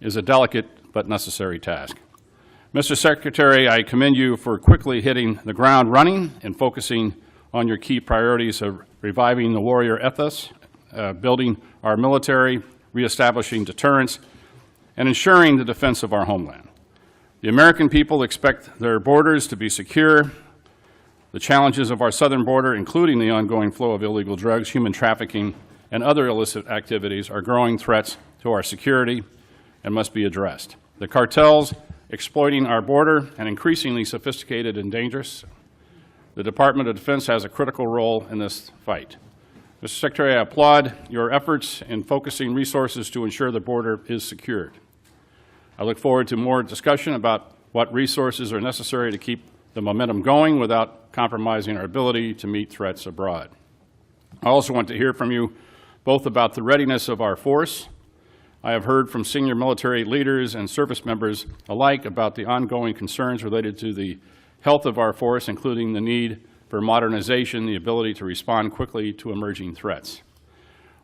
is a delicate but necessary task. Mr. Secretary, I commend you for quickly hitting the ground running and focusing on your key priorities of reviving the warrior ethos, building our military, reestablishing deterrence, and ensuring the defense of our homeland. The American people expect their borders to be secure. The challenges of our southern border, including the ongoing flow of illegal drugs, human trafficking, and other illicit activities, are growing threats to our security and must be addressed. The cartels exploiting our border and increasingly sophisticated and dangerous. The Department of Defense has a critical role in this fight. Mr. Secretary, I applaud your efforts in focusing resources to ensure the border is secured. I look forward to more discussion about what resources are necessary to keep the momentum going without compromising our ability to meet threats abroad. I also want to hear from you both about the readiness of our force. I have heard from senior military leaders and service members alike about the ongoing concerns related to the health of our force, including the need for modernization, the ability to respond quickly to emerging threats.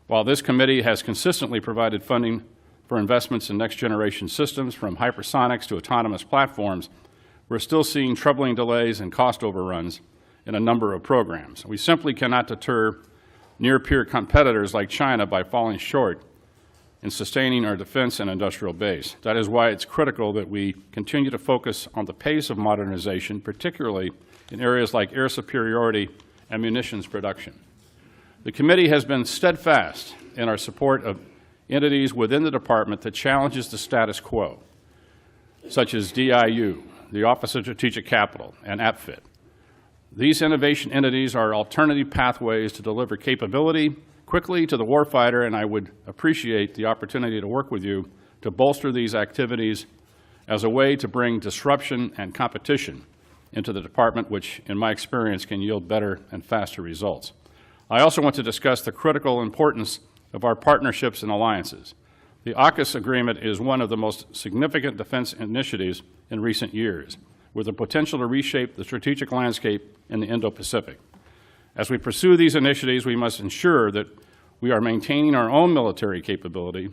While this committee has consistently provided funding for investments in next-generation systems, from hypersonics to autonomous platforms, we're still seeing troubling delays and cost overruns in a number of programs. We simply cannot deter near-peer competitors like China by falling short in sustaining our defense and industrial base. That is why it's critical that we continue to focus on the pace of modernization, particularly in areas like air superiority and munitions production. The committee has been steadfast in our support of entities within the department that challenges the status quo, such as DIU, the Office of Strategic Capital, and APFIT. These innovation entities are alternative pathways to deliver capability quickly to the warfighter, and I would appreciate the opportunity to work with you to bolster these activities as a way to bring disruption and competition into the department, which, in my experience, can yield better and faster results. I also want to discuss the critical importance of our partnerships and alliances. The AUKUS agreement is one of the most significant defense initiatives in recent years, with the potential to reshape the strategic landscape in the Indo-Pacific. As we pursue these initiatives, we must ensure that we are maintaining our own military capability.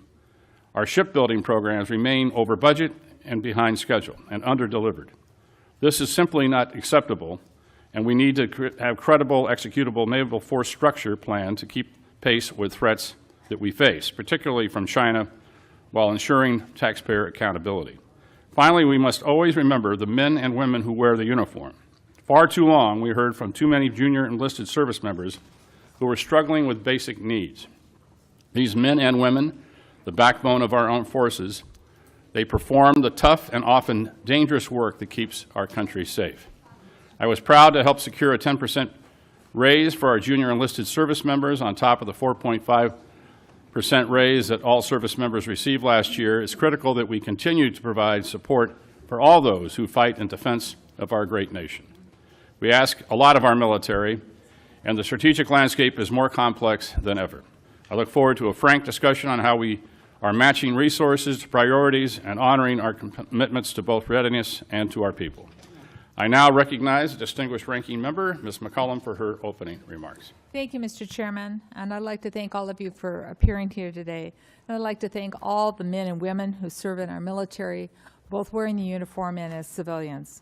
Our shipbuilding programs remain over budget and behind schedule and under-delivered. This is simply not acceptable, and we need to have credible, executable naval force structure plan to keep pace with threats that we face, particularly from China, while ensuring taxpayer accountability. Finally, we must always remember the men and women who wear the uniform. Far too long, we heard from too many junior enlisted service members who were struggling with basic needs. These men and women, the backbone of our armed forces, they perform the tough and often dangerous work that keeps our country safe. I was proud to help secure a 10% raise for our junior enlisted service members on top of the 4.5% raise that all service members received last year. It's critical that we continue to provide support for all those who fight in defense of our great nation. We ask a lot of our military, and the strategic landscape is more complex than ever. I look forward to a frank discussion on how we are matching resources to priorities and honoring our commitments to both readiness and to our people. I now recognize the distinguished ranking member, Ms. McCollum, for her opening remarks. Thank you, Mr. Chairman, and I'd like to thank all of you for appearing here today. And I'd like to thank all the men and women who serve in our military, both wearing the uniform and as civilians.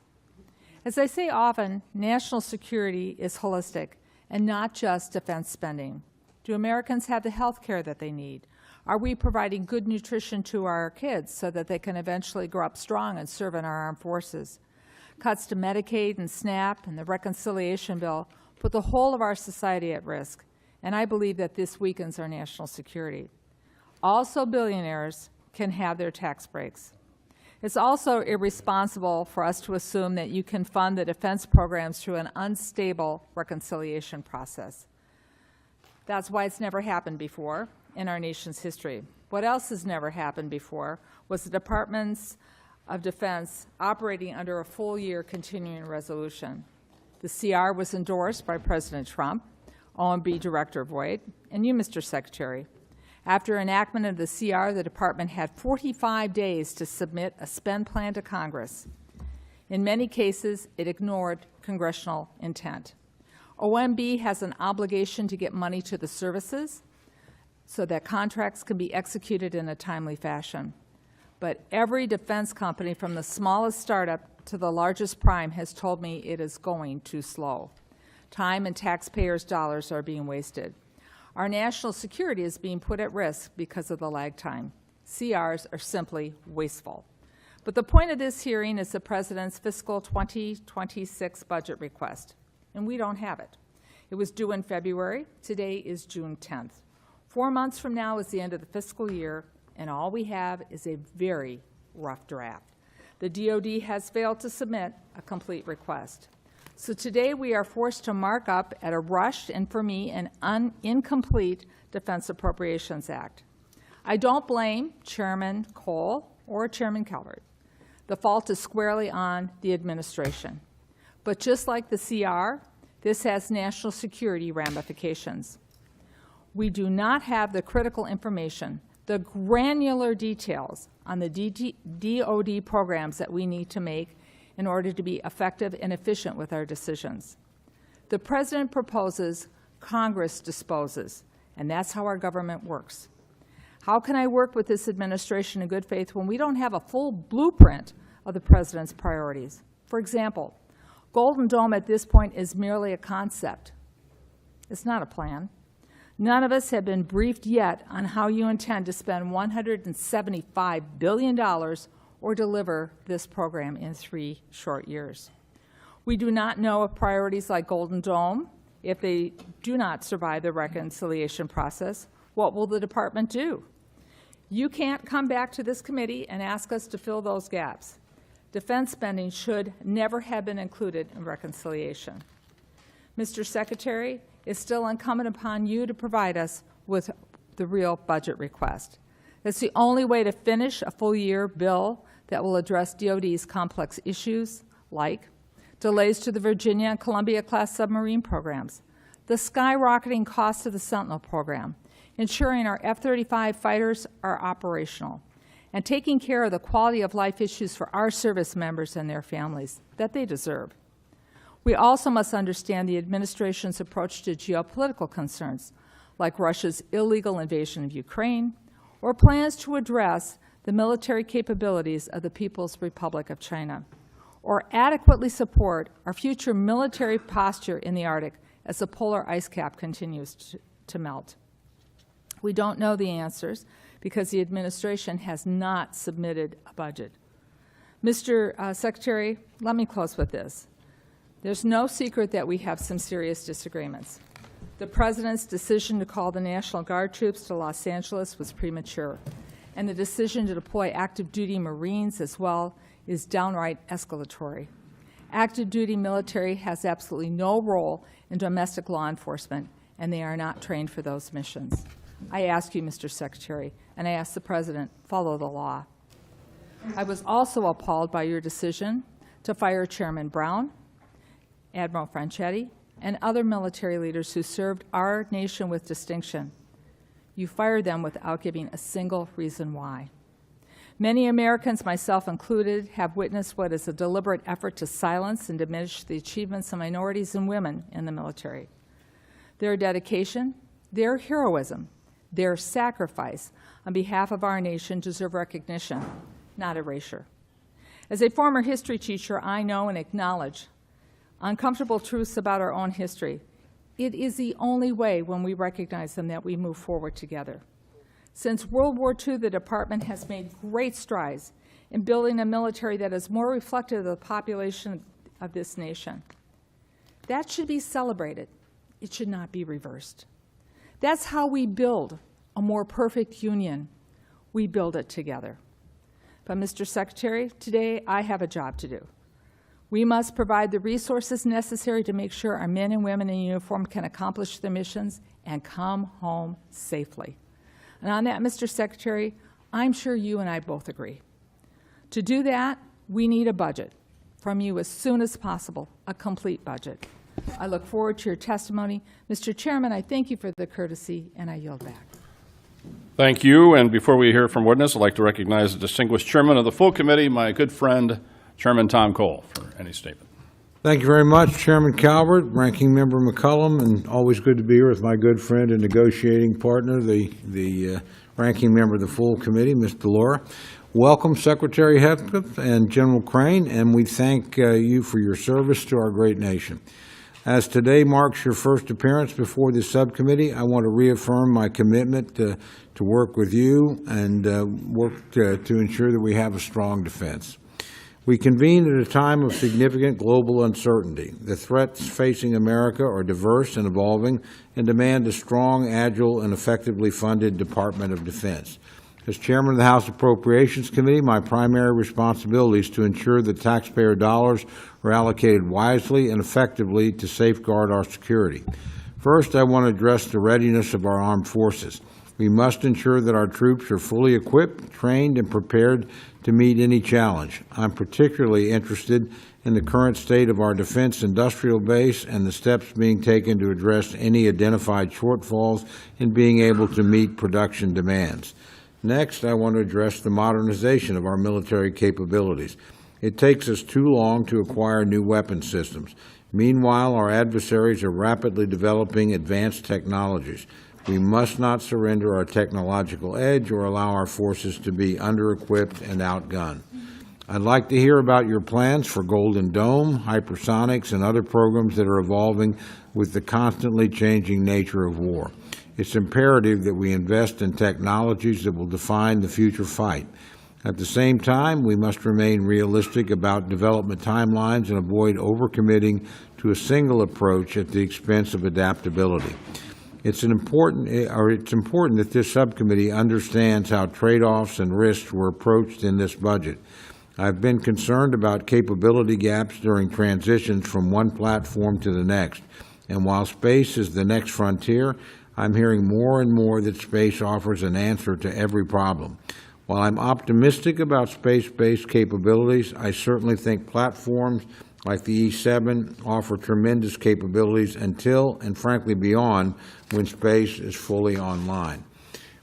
As I say often, national security is holistic and not just defense spending. Do Americans have the health care that they need? Are we providing good nutrition to our kids so that they can eventually grow up strong and serve in our armed forces? Cuts to Medicaid and SNAP and the reconciliation bill put the whole of our society at risk, and I believe that this weakens our national security. Also, billionaires can have their tax breaks. It's also irresponsible for us to assume that you can fund the defense programs through an unstable reconciliation process. That's why it's never happened before in our nation's history. What else has never happened before was the Departments of Defense operating under a full-year continuing resolution. The CR was endorsed by President Trump, OMB Director Voigt, and you, Mr. Secretary. After enactment of the CR, the Department had 45 days to submit a spend plan to Congress. In many cases, it ignored congressional intent. OMB has an obligation to get money to the services so that contracts can be executed in a timely fashion. but every defense company from the smallest startup to the largest prime has told me it is going too slow. Time and taxpayers' dollars are being wasted. Our national security is being put at risk because of the lag time. CRs are simply wasteful. But the point of this hearing is the President's fiscal 2026 budget request, and we don't have it. It was due in February. Today is June 10th. 4 months from now is the end of the fiscal year, and all we have is a very rough draft. The DoD has failed to submit a complete request. So today we are forced to mark up at a rushed and, for me, an incomplete Defense Appropriations Act. I don't blame Chairman Cole or Chairman Calvert. The fault is squarely on the administration. But just like the CR, this has national security ramifications. We do not have the critical information, the granular details on the DoD programs that we need to make in order to be effective and efficient with our decisions. The President proposes, Congress disposes, and that's how our government works. How can I work with this administration in good faith when we don't have a full blueprint of the President's priorities? For example, Golden Dome at this point is merely a concept. It's not a plan. None of us have been briefed yet on how you intend to spend $175 billion or deliver this program in 3 short years. We do not know if priorities like Golden Dome, if they do not survive the reconciliation process, what will the department do? You can't come back to this committee and ask us to fill those gaps. Defense spending should never have been included in reconciliation. Mr. Secretary, it's still incumbent upon you to provide us with the real budget request. That's the only way to finish a full-year bill that will address DoD's complex issues, like delays to the Virginia and Columbia-class submarine programs, the skyrocketing cost of the Sentinel program, ensuring our F-35 fighters are operational, and taking care of the quality of life issues for our service members and their families that they deserve. We also must understand the administration's approach to geopolitical concerns, like Russia's illegal invasion of Ukraine, or plans to address the military capabilities of the People's Republic of China, or adequately support our future military posture in the Arctic as the polar ice cap continues to melt. We don't know the answers because the administration has not submitted a budget. Mr. Secretary, let me close with this. There's no secret that we have some serious disagreements. The President's decision to call the National Guard troops to Los Angeles was premature, and the decision to deploy active duty Marines as well is downright escalatory. Active duty military has absolutely no role in domestic law enforcement, and they are not trained for those missions. I ask you, Mr. Secretary, and I ask the President, follow the law. I was also appalled by your decision to fire Chairman Brown, Admiral Franchetti, and other military leaders who served our nation with distinction. You fired them without giving a single reason why. Many Americans, myself included, have witnessed what is a deliberate effort to silence and diminish the achievements of minorities and women in the military. Their dedication, their heroism, their sacrifice on behalf of our nation deserve recognition, not erasure. As a former history teacher, I know and acknowledge uncomfortable truths about our own history. It is the only way, when we recognize them, that we move forward together. Since World War II, the Department has made great strides in building a military that is more reflective of the population of this nation. That should be celebrated. It should not be reversed. That's how we build a more perfect union. We build it together. But, Mr. Secretary, today I have a job to do. We must provide the resources necessary to make sure our men and women in uniform can accomplish their missions and come home safely. And on that, Mr. Secretary, I'm sure you and I both agree. To do that, we need a budget from you as soon as possible, a complete budget. I look forward to your testimony. Mr. Chairman, I thank you for the courtesy, and I yield back. Thank you. And before we hear from witness, I'd like to recognize the distinguished chairman of the full committee, my good friend, Chairman Tom Cole, for any statement. Thank you very much, Chairman Calvert, Ranking Member McCollum, and always good to be here with my good friend and negotiating partner, the Ranking Member of the full committee, Ms. Delora. Welcome, Secretary Hegseth and General Caine, and we thank you for your service to our great nation. As today marks your first appearance before this subcommittee, I want to reaffirm my commitment to work with you and work to ensure that we have a strong defense. We convene at a time of significant global uncertainty. The threats facing America are diverse and evolving and demand a strong, agile, and effectively funded Department of Defense. As Chairman of the House Appropriations Committee, my primary responsibility is to ensure that taxpayer dollars are allocated wisely and effectively to safeguard our security. First, I want to address the readiness of our armed forces. We must ensure that our troops are fully equipped, trained, and prepared to meet any challenge. I'm particularly interested in the current state of our defense industrial base and the steps being taken to address any identified shortfalls in being able to meet production demands. Next, I want to address the modernization of our military capabilities. It takes us too long to acquire new weapon systems. Meanwhile, our adversaries are rapidly developing advanced technologies. We must not surrender our technological edge or allow our forces to be under-equipped and outgunned. I'd like to hear about your plans for Golden Dome, hypersonics, and other programs that are evolving with the constantly changing nature of war. It's imperative that we invest in technologies that will define the future fight. At the same time, we must remain realistic about development timelines and avoid overcommitting to a single approach at the expense of adaptability. It's important that this subcommittee understands how trade-offs and risks were approached in this budget. I've been concerned about capability gaps during transitions from one platform to the next, and while space is the next frontier, I'm hearing more and more that space offers an answer to every problem. While I'm optimistic about space-based capabilities, I certainly think platforms like the E-7 offer tremendous capabilities until, and frankly beyond, when space is fully online.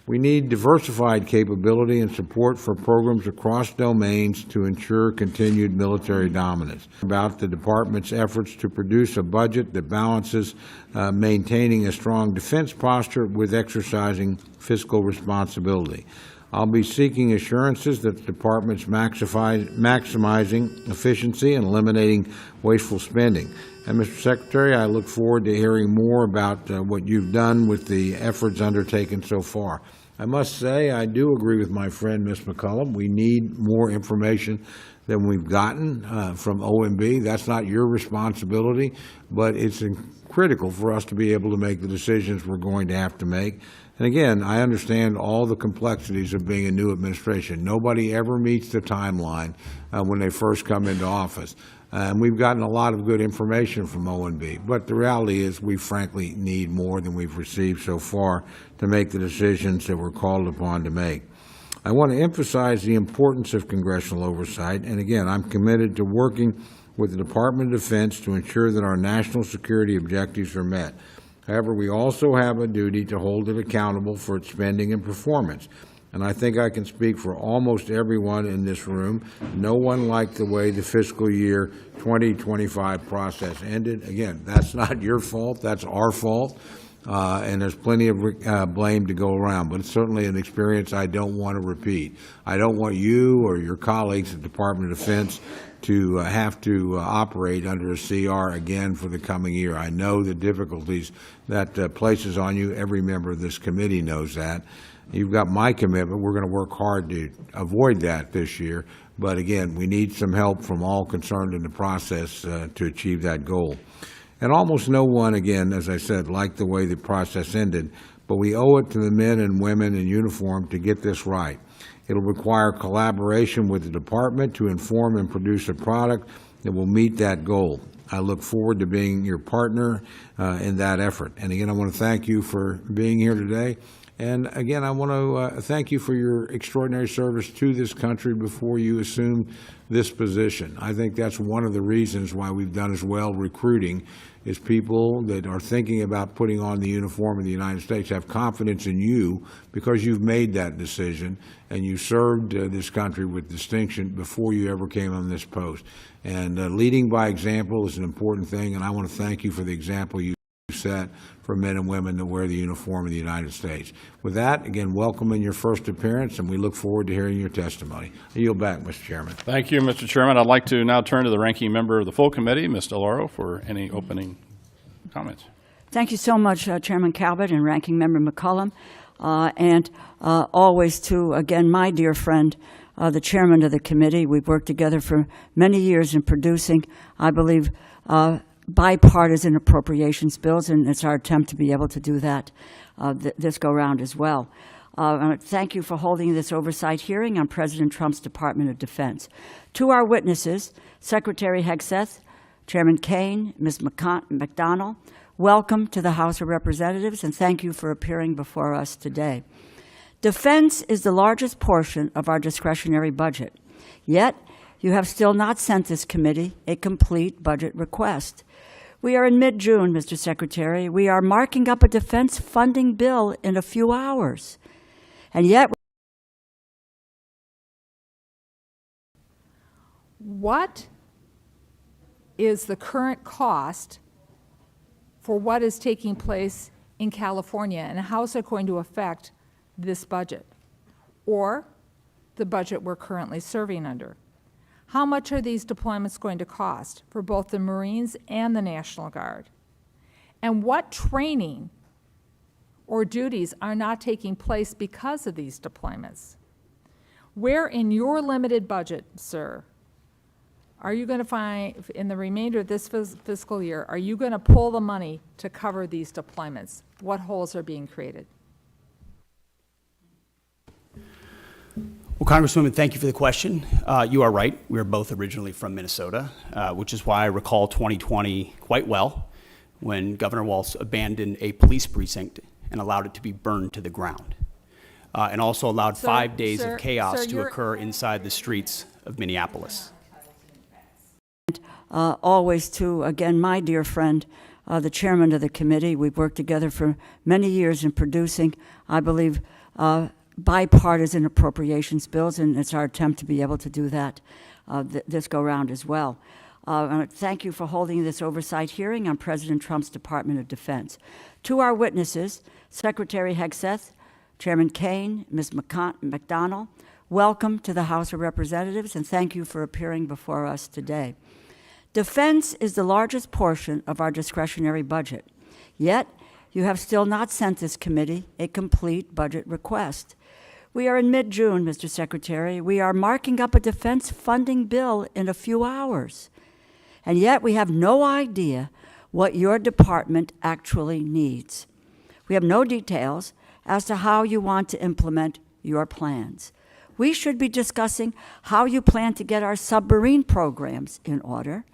We need diversified capability and support for programs across domains to ensure continued military dominance. About the Department's efforts to produce a budget that balances maintaining a strong defense posture with exercising fiscal responsibility. I'll be seeking assurances that the Department's maximizing efficiency and eliminating wasteful spending. And, Mr. Secretary, I look forward to hearing more about what you've done with the efforts undertaken so far. I must say, I do agree with my friend, Ms. McCollum. We need more information than we've gotten from OMB. That's not your responsibility, but it's critical for us to be able to make the decisions we're going to have to make. And again, I understand all the complexities of being a new administration. Nobody ever meets the timeline when they first come into office. And we've gotten a lot of good information from OMB, but the reality is we frankly need more than we've received so far to make the decisions that we're called upon to make. I want to emphasize the importance of congressional oversight, and again, I'm committed to working with the Department of Defense to ensure that our national security objectives are met. However, we also have a duty to hold it accountable for its spending and performance. And I think I can speak for almost everyone in this room. No one liked the way the fiscal year 2025 process ended. Again, that's not your fault, that's our fault. And there's plenty of blame to go around, but it's certainly an experience I don't want to repeat. I don't want you or your colleagues at the Department of Defense to have to operate under a CR again for the coming year. I know the difficulties that places on you. Every member of this committee knows that. You've got my commitment. We're going to work hard to avoid that this year. But again, we need some help from all concerned in the process to achieve that goal. And almost no one, again, as I said, liked the way the process ended, but we owe it to the men and women in uniform to get this right. It'll require collaboration with the department to inform and produce a product that will meet that goal. I look forward to being your partner in that effort. And again, I want to thank you for being here today. And again, I want to thank you for your extraordinary service to this country before you assumed this position. I think that's one of the reasons why we've done as well recruiting, is people that are thinking about putting on the uniform of the United States have confidence in you because you've made that decision and you served this country with distinction before you ever came on this post. And leading by example is an important thing, and I want to thank you for the example you set for men and women to wear the uniform of the United States. With that, again, welcome in your first appearance, and we look forward to hearing your testimony. I yield back, Mr. Chairman. Thank you, Mr. Chairman. I'd like to now turn to the ranking member of the full committee, Ms. DeLauro, for any opening comments. Thank you so much, Chairman Calvert and Ranking Member McCollum, and always to, again, my dear friend, the chairman of the committee. We've worked together for many years in producing, I believe, bipartisan appropriations bills, and it's our attempt to be able to do that this go-round as well. Thank you for holding this oversight hearing on President Trump's Department of Defense. To our witnesses, Secretary Hegseth, Chairman Caine, Ms. McDonnell, welcome to the House of Representatives, and thank you for appearing before us today. Defense is the largest portion of our discretionary budget, yet you have still not sent this committee a complete budget request. We are in mid-June, Mr. Secretary. We are marking up a defense funding bill in a few hours, and yet What is the current cost for what is taking place in California, and how is it going to affect this budget or the budget we're currently serving under? How much are these deployments going to cost for both the Marines and the National Guard? And what training or duties are not taking place because of these deployments? Where in your limited budget, sir, are you going to find, in the remainder of this fiscal year, are you going to pull the money to cover these deployments? What holes are being created? Well, Congresswoman, thank you for the question. You are right. We are both originally from Minnesota, which is why I recall 2020 quite well, when Governor Walz abandoned a police precinct and allowed it to be burned to the ground, and also allowed 5 days of chaos to occur inside the streets of Minneapolis. always to, again, my dear friend, the chairman of the committee. We've worked together for many years in producing, I believe, bipartisan appropriations bills, and it's our attempt to be able to do that this go-round as well. Thank you for holding this oversight hearing on President Trump's Department of Defense. To our witnesses, Secretary Hegseth, Chairman Caine, Ms. McDonnell, welcome to the House of Representatives, and thank you for appearing before us today. Defense is the largest portion of our discretionary budget, yet you have still not sent this committee a complete budget request. We are in mid-June, Mr. Secretary. We are marking up a defense funding bill in a few hours, and yet we have no idea what your department actually needs. We have no details as to how you want to implement your plans. We should be discussing how you plan to get our submarine programs in order,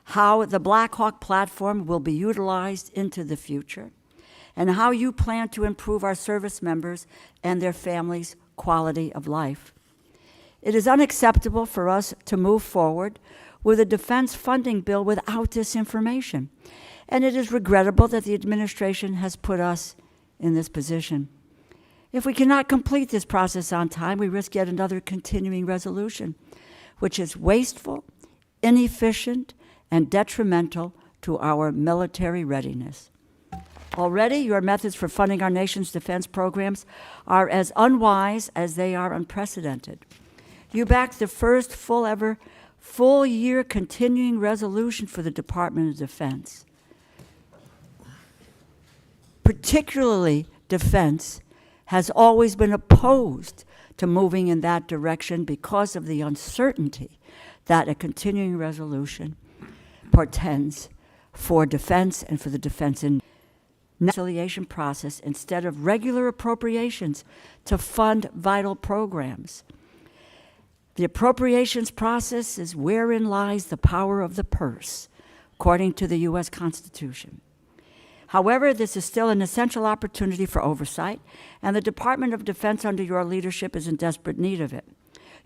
how the Black Hawk platform will be utilized into the future, and how you plan to improve our service members and their families' quality of life. It is unacceptable for us to move forward with a defense funding bill without this information, and it is regrettable that the administration has put us in this position. If we cannot complete this process on time, we risk yet another continuing resolution, which is wasteful, inefficient, and detrimental to our military readiness. Already, your methods for funding our nation's defense programs are as unwise as they are unprecedented. You backed the first full-year continuing resolution for the Department of Defense. Particularly, defense has always been opposed to moving in that direction because of the uncertainty that a continuing resolution portends for defense and for the defense in reconciliation process instead of regular appropriations to fund vital programs. The appropriations process is wherein lies the power of the purse, according to the U.S. Constitution. However, this is still an essential opportunity for oversight, and the Department of Defense under your leadership is in desperate need of it.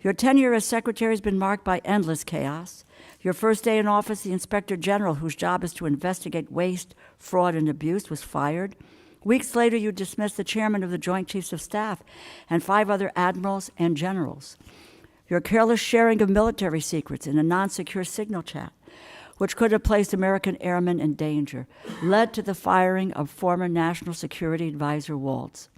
Your tenure as Secretary has been marked by endless chaos. Your first day in office, the Inspector General, whose job is to investigate waste, fraud, and abuse, was fired. Weeks later, you dismissed the chairman of the Joint Chiefs of Staff and 5 other admirals and generals. Your careless sharing of military secrets in a non-secure signal chat which could have placed American airmen in danger, led to the firing of former National Security Advisor Waltz.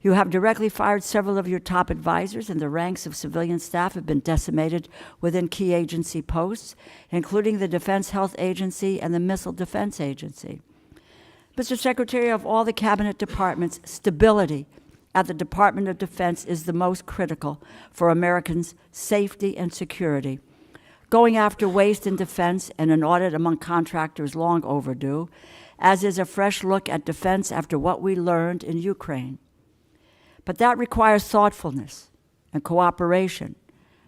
You have directly fired several of your top advisors, and the ranks of civilian staff have been decimated within key agency posts, including the Defense Health Agency and the Missile Defense Agency. Mr. Secretary, of all the cabinet departments, stability at the Department of Defense is the most critical for Americans' safety and security. Going after waste in defense and an audit among contractors long overdue, as is a fresh look at defense after what we learned in Ukraine. But that requires thoughtfulness and cooperation,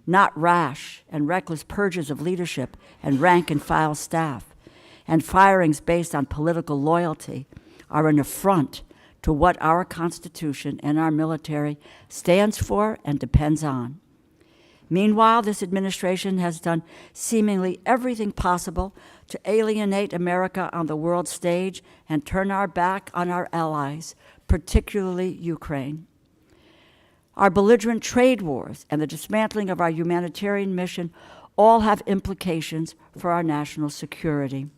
not rash and reckless purges of leadership and rank-and-file staff. And firings based on political loyalty are an affront to what our Constitution and our military stands for and depends on. Meanwhile, this administration has done seemingly everything possible to alienate America on the world stage and turn our back on our allies, particularly Ukraine. Our belligerent trade wars and the dismantling of our humanitarian mission all have implications for our national security.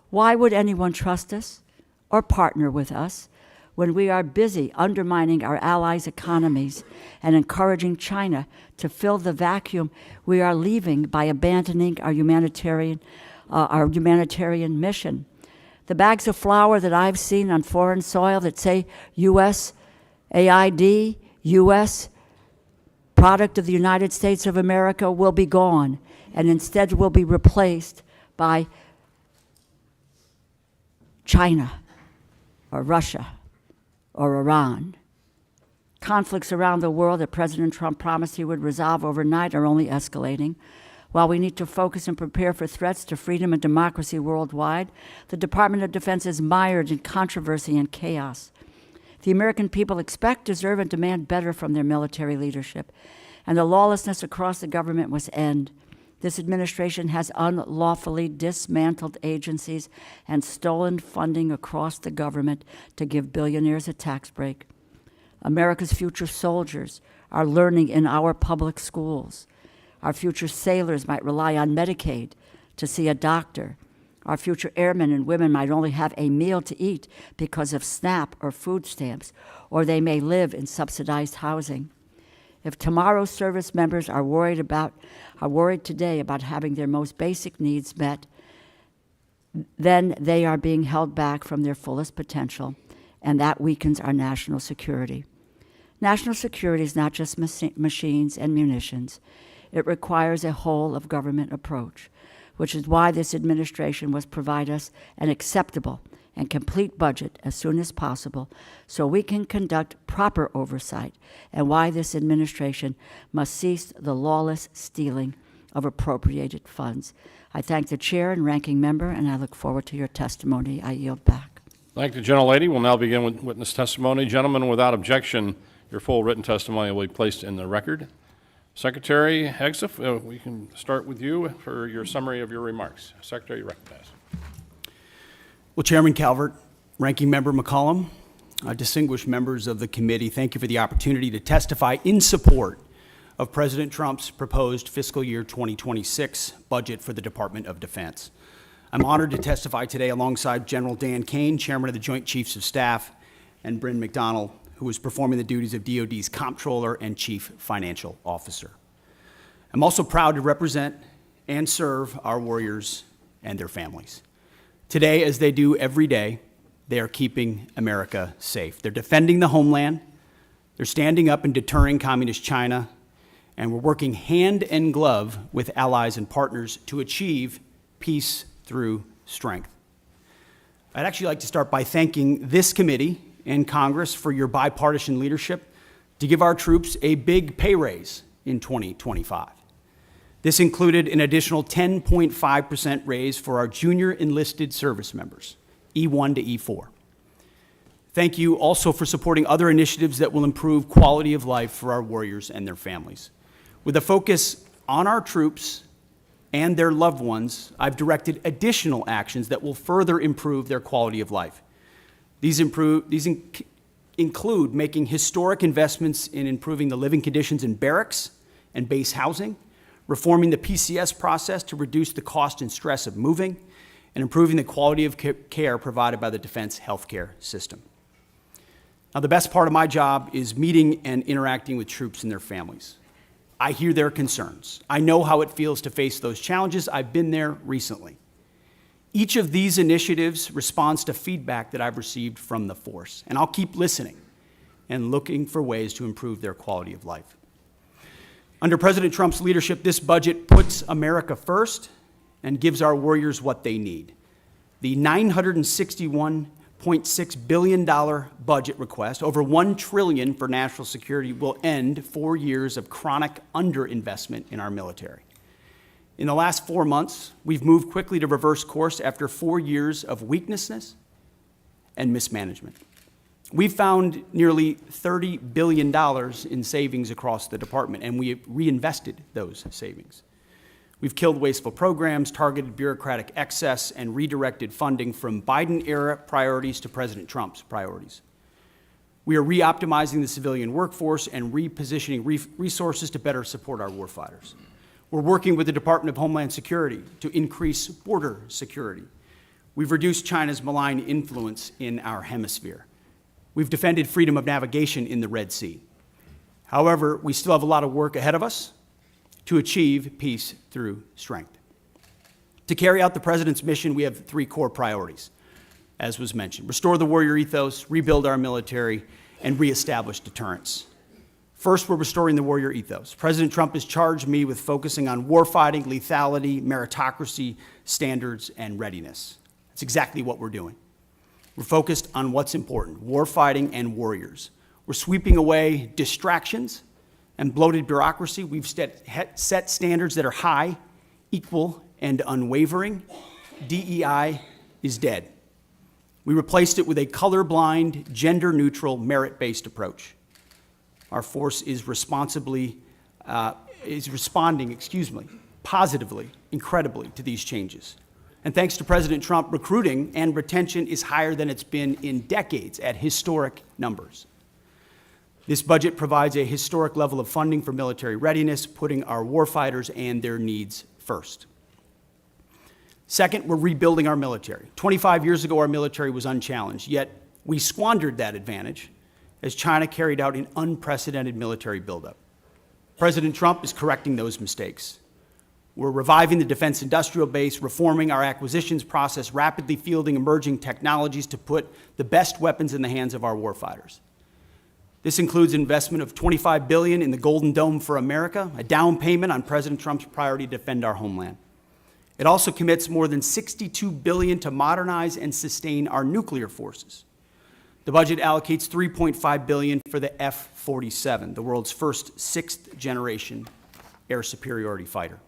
Why would anyone trust us or partner with us when we are busy undermining our allies' economies and encouraging China to fill the vacuum we are leaving by abandoning our humanitarian mission? The bags of flour that I've seen on foreign soil that say U.S. AID, U.S. product of the United States of America will be gone, and instead will be replaced by China or Russia or Iran. Conflicts around the world that President Trump promised he would resolve overnight are only escalating. While we need to focus and prepare for threats to freedom and democracy worldwide, the Department of Defense is mired in controversy and chaos. The American people expect, deserve, and demand better from their military leadership, and the lawlessness across the government must end. This administration has unlawfully dismantled agencies and stolen funding across the government to give billionaires a tax break. America's future soldiers are learning in our public schools. Our future sailors might rely on Medicaid to see a doctor. Our future airmen and women might only have a meal to eat because of SNAP or food stamps, or they may live in subsidized housing. If tomorrow's service members are worried today about having their most basic needs met, then they are being held back from their fullest potential, and that weakens our national security. National security is not just machines and munitions. It requires a whole-of-government approach, which is why this administration must provide us an acceptable and complete budget as soon as possible so we can conduct proper oversight, and why this administration must cease the lawless stealing of appropriated funds. I thank the chair and ranking member, and I look forward to your testimony. I yield back. Thank the gentlelady. We'll now begin with witness testimony. Gentlemen, without objection, your full written testimony will be placed in the record. Secretary Hegseth, we can start with you for your summary of your remarks. Secretary, you recognize. Well, Chairman Calvert, Ranking Member McCollum, distinguished members of the committee, thank you for the opportunity to testify in support of President Trump's proposed fiscal year 2026 budget for the Department of Defense. I'm honored to testify today alongside General Dan Caine, Chairman of the Joint Chiefs of Staff, and Bryn McDonald, who is performing the duties of DoD's Comptroller and Chief Financial Officer. I'm also proud to represent and serve our warriors and their families. Today, as they do every day, they are keeping America safe. They're defending the homeland, they're standing up and deterring communist China, and we're working hand in glove with allies and partners to achieve peace through strength. I'd actually like to start by thanking this committee and Congress for your bipartisan leadership to give our troops a big pay raise in 2025. This included an additional 10.5% raise for our junior enlisted service members, E1 to E4. Thank you also for supporting other initiatives that will improve quality of life for our warriors and their families. With a focus on our troops and their loved ones, I've directed additional actions that will further improve their quality of life. These include making historic investments in improving the living conditions in barracks and base housing, reforming the PCS process to reduce the cost and stress of moving, and improving the quality of care provided by the defense healthcare system. Now, the best part of my job is meeting and interacting with troops and their families. I hear their concerns. I know how it feels to face those challenges. I've been there recently. Each of these initiatives responds to feedback that I've received from the force, and I'll keep listening and looking for ways to improve their quality of life. Under President Trump's leadership, this budget puts America first and gives our warriors what they need. The $961.6 billion budget request, over $1 trillion for national security, will end 4 years of chronic underinvestment in our military. In the last 4 months, we've moved quickly to reverse course after 4 years of weakness and mismanagement. We found nearly $30 billion in savings across the department, and we have reinvested those savings. We've killed wasteful programs, targeted bureaucratic excess, and redirected funding from Biden-era priorities to President Trump's priorities. We are re-optimizing the civilian workforce and repositioning resources to better support our warfighters. We're working with the Department of Homeland Security to increase border security. We've reduced China's malign influence in our hemisphere. We've defended freedom of navigation in the Red Sea. However, we still have a lot of work ahead of us to achieve peace through strength. To carry out the President's mission, we have 3 core priorities, as was mentioned: restore the warrior ethos, rebuild our military, and reestablish deterrence. First, we're restoring the warrior ethos. President Trump has charged me with focusing on warfighting, lethality, meritocracy, standards, and readiness. That's exactly what we're doing. We're focused on what's important: warfighting and warriors. We're sweeping away distractions and bloated bureaucracy. We've set standards that are high, equal, and unwavering. DEI is dead. We replaced it with a colorblind, gender-neutral, merit-based approach. Our force is responding positively, incredibly, to these changes. And thanks to President Trump, recruiting and retention is higher than it's been in decades at historic numbers. This budget provides a historic level of funding for military readiness, putting our warfighters and their needs first. Second, we're rebuilding our military. 25 years ago, our military was unchallenged, yet we squandered that advantage as China carried out an unprecedented military buildup. President Trump is correcting those mistakes. We're reviving the defense industrial base, reforming our acquisitions process, rapidly fielding emerging technologies to put the best weapons in the hands of our warfighters. This includes investment of $25 billion in the Golden Dome for America, a down payment on President Trump's priority to defend our homeland. It also commits more than $62 billion to modernize and sustain our nuclear forces. The budget allocates $3.5 billion for the F-47, the world's first 6th-generation air superiority fighter.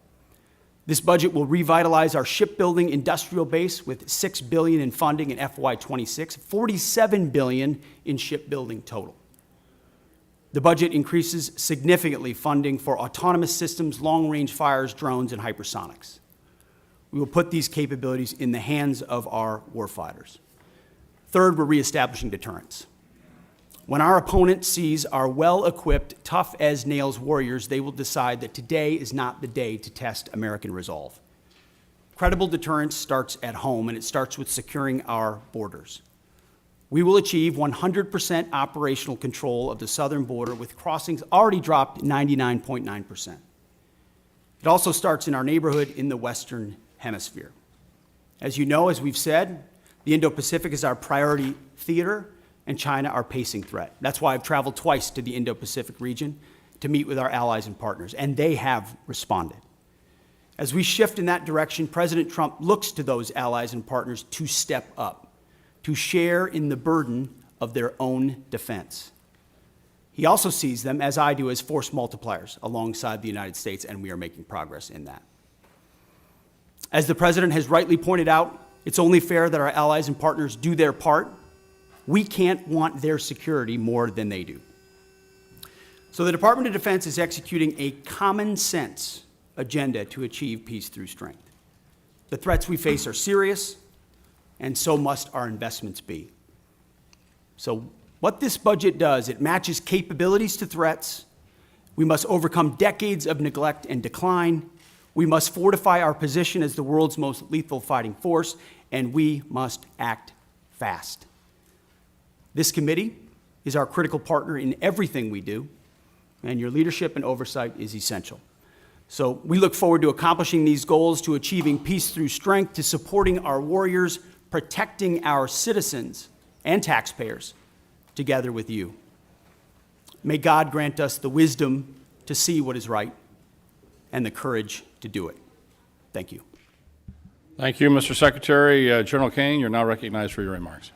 This budget will revitalize our shipbuilding industrial base with $6 billion in funding in FY26, $47 billion in shipbuilding total. The budget increases significantly funding for autonomous systems, long-range fires, drones, and hypersonics. We will put these capabilities in the hands of our warfighters. Third, we're reestablishing deterrence. When our opponent sees our well-equipped, tough-as-nails warriors, they will decide that today is not the day to test American resolve. Credible deterrence starts at home, and it starts with securing our borders. We will achieve 100% operational control of the southern border, with crossings already dropped 99.9%. It also starts in our neighborhood in the Western Hemisphere. As you know, as we've said, the Indo-Pacific is our priority theater, and China our pacing threat. That's why I've traveled twice to the Indo-Pacific region to meet with our allies and partners, and they have responded. As we shift in that direction, President Trump looks to those allies and partners to step up, to share in the burden of their own defense. He also sees them, as I do, as force multipliers alongside the United States, and we are making progress in that. As the President has rightly pointed out, it's only fair that our allies and partners do their part. We can't want their security more than they do. So the Department of Defense is executing a common sense agenda to achieve peace through strength. The threats we face are serious, and so must our investments be. So what this budget does, it matches capabilities to threats, We must overcome decades of neglect and decline. We must fortify our position as the world's most lethal fighting force, and we must act fast. This committee is our critical partner in everything we do, and your leadership and oversight is essential. So we look forward to accomplishing these goals, to achieving peace through strength, to supporting our warriors, protecting our citizens and taxpayers together with you. May God grant us the wisdom to see what is right and the courage to do it. Thank you. Thank you, Mr. Secretary. General Caine, you're now recognized for your remarks.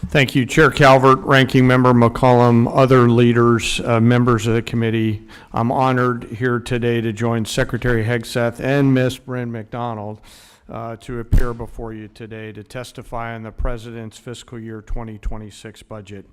Thank you, Chair Calvert, Ranking Member McCollum, other leaders, members of the committee. I'm honored here today to join Secretary Hegseth and Ms. Bryn McDonald to appear before you today to testify on the President's fiscal year 2026 budget.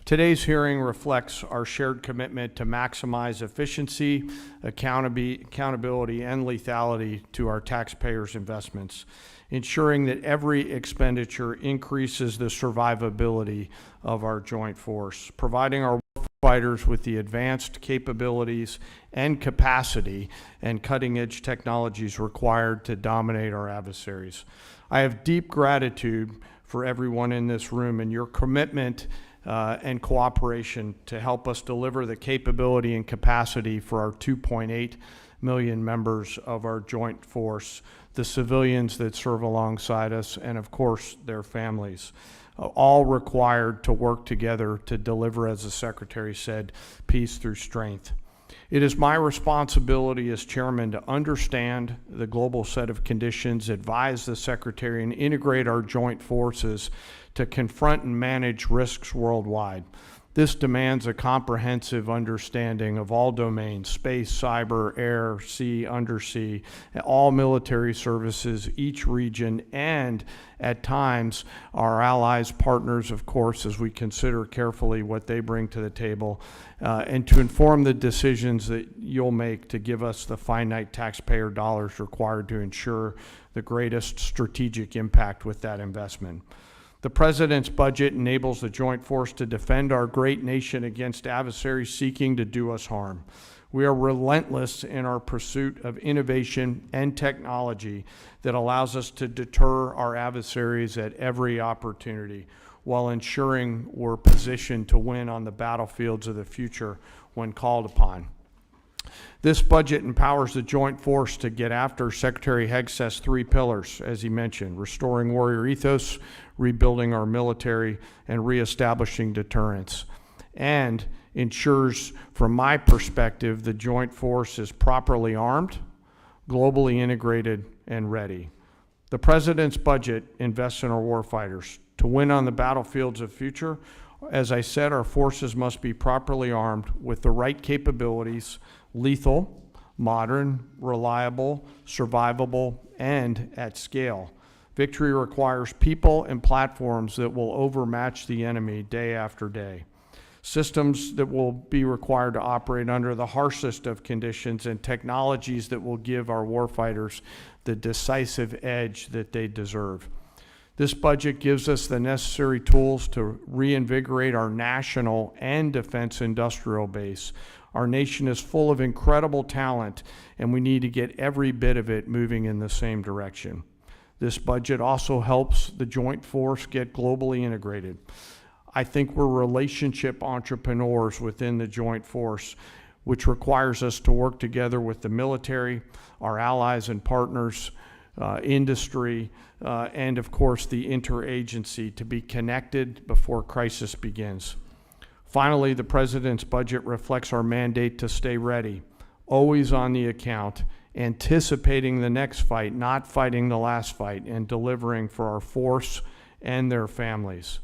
Today's hearing reflects our shared commitment to maximize efficiency, accountability, and lethality to our taxpayers' investments, ensuring that every expenditure increases the survivability of our joint force, providing our fighters with the advanced capabilities and capacity and cutting-edge technologies required to dominate our adversaries. I have deep gratitude for everyone in this room and your commitment and cooperation to help us deliver the capability and capacity for our 2.8 million members of our joint force, the civilians that serve alongside us, and of course, their families, all required to work together to deliver, as the Secretary said, peace through strength. It is my responsibility as chairman to understand the global set of conditions, advise the Secretary, and integrate our joint forces to confront and manage risks worldwide. This demands a comprehensive understanding of all domains: space, cyber, air, sea, undersea, all military services, each region, and at times our allies, partners, of course, as we consider carefully what they bring to the table, and to inform the decisions that you'll make to give us the finite taxpayer dollars required to ensure the greatest strategic impact with that investment. The President's budget enables the joint force to defend our great nation against adversaries seeking to do us harm. We are relentless in our pursuit of innovation and technology that allows us to deter our adversaries at every opportunity, while ensuring we're positioned to win on the battlefields of the future when called upon. This budget empowers the joint force to get after Secretary Hegseth's 3 pillars, as he mentioned: restoring warrior ethos, rebuilding our military, and reestablishing deterrence, and ensures, from my perspective, the joint force is properly armed, globally integrated, and ready. The President's budget invests in our warfighters. To win on the battlefields of future, as I said, our forces must be properly armed with the right capabilities: lethal, modern, reliable, survivable, and at scale. Victory requires people and platforms that will overmatch the enemy day after day. Systems that will be required to operate under the harshest of conditions, and technologies that will give our warfighters the decisive edge that they deserve. This budget gives us the necessary tools to reinvigorate our national and defense industrial base. Our nation is full of incredible talent, and we need to get every bit of it moving in the same direction. This budget also helps the joint force get globally integrated. I think we're relationship entrepreneurs within the joint force, which requires us to work together with the military, our allies and partners, industry, and of course the interagency, to be connected before crisis begins. Finally, the President's budget reflects our mandate to stay ready, always on the account, anticipating the next fight, not fighting the last fight, and delivering for our force and their families.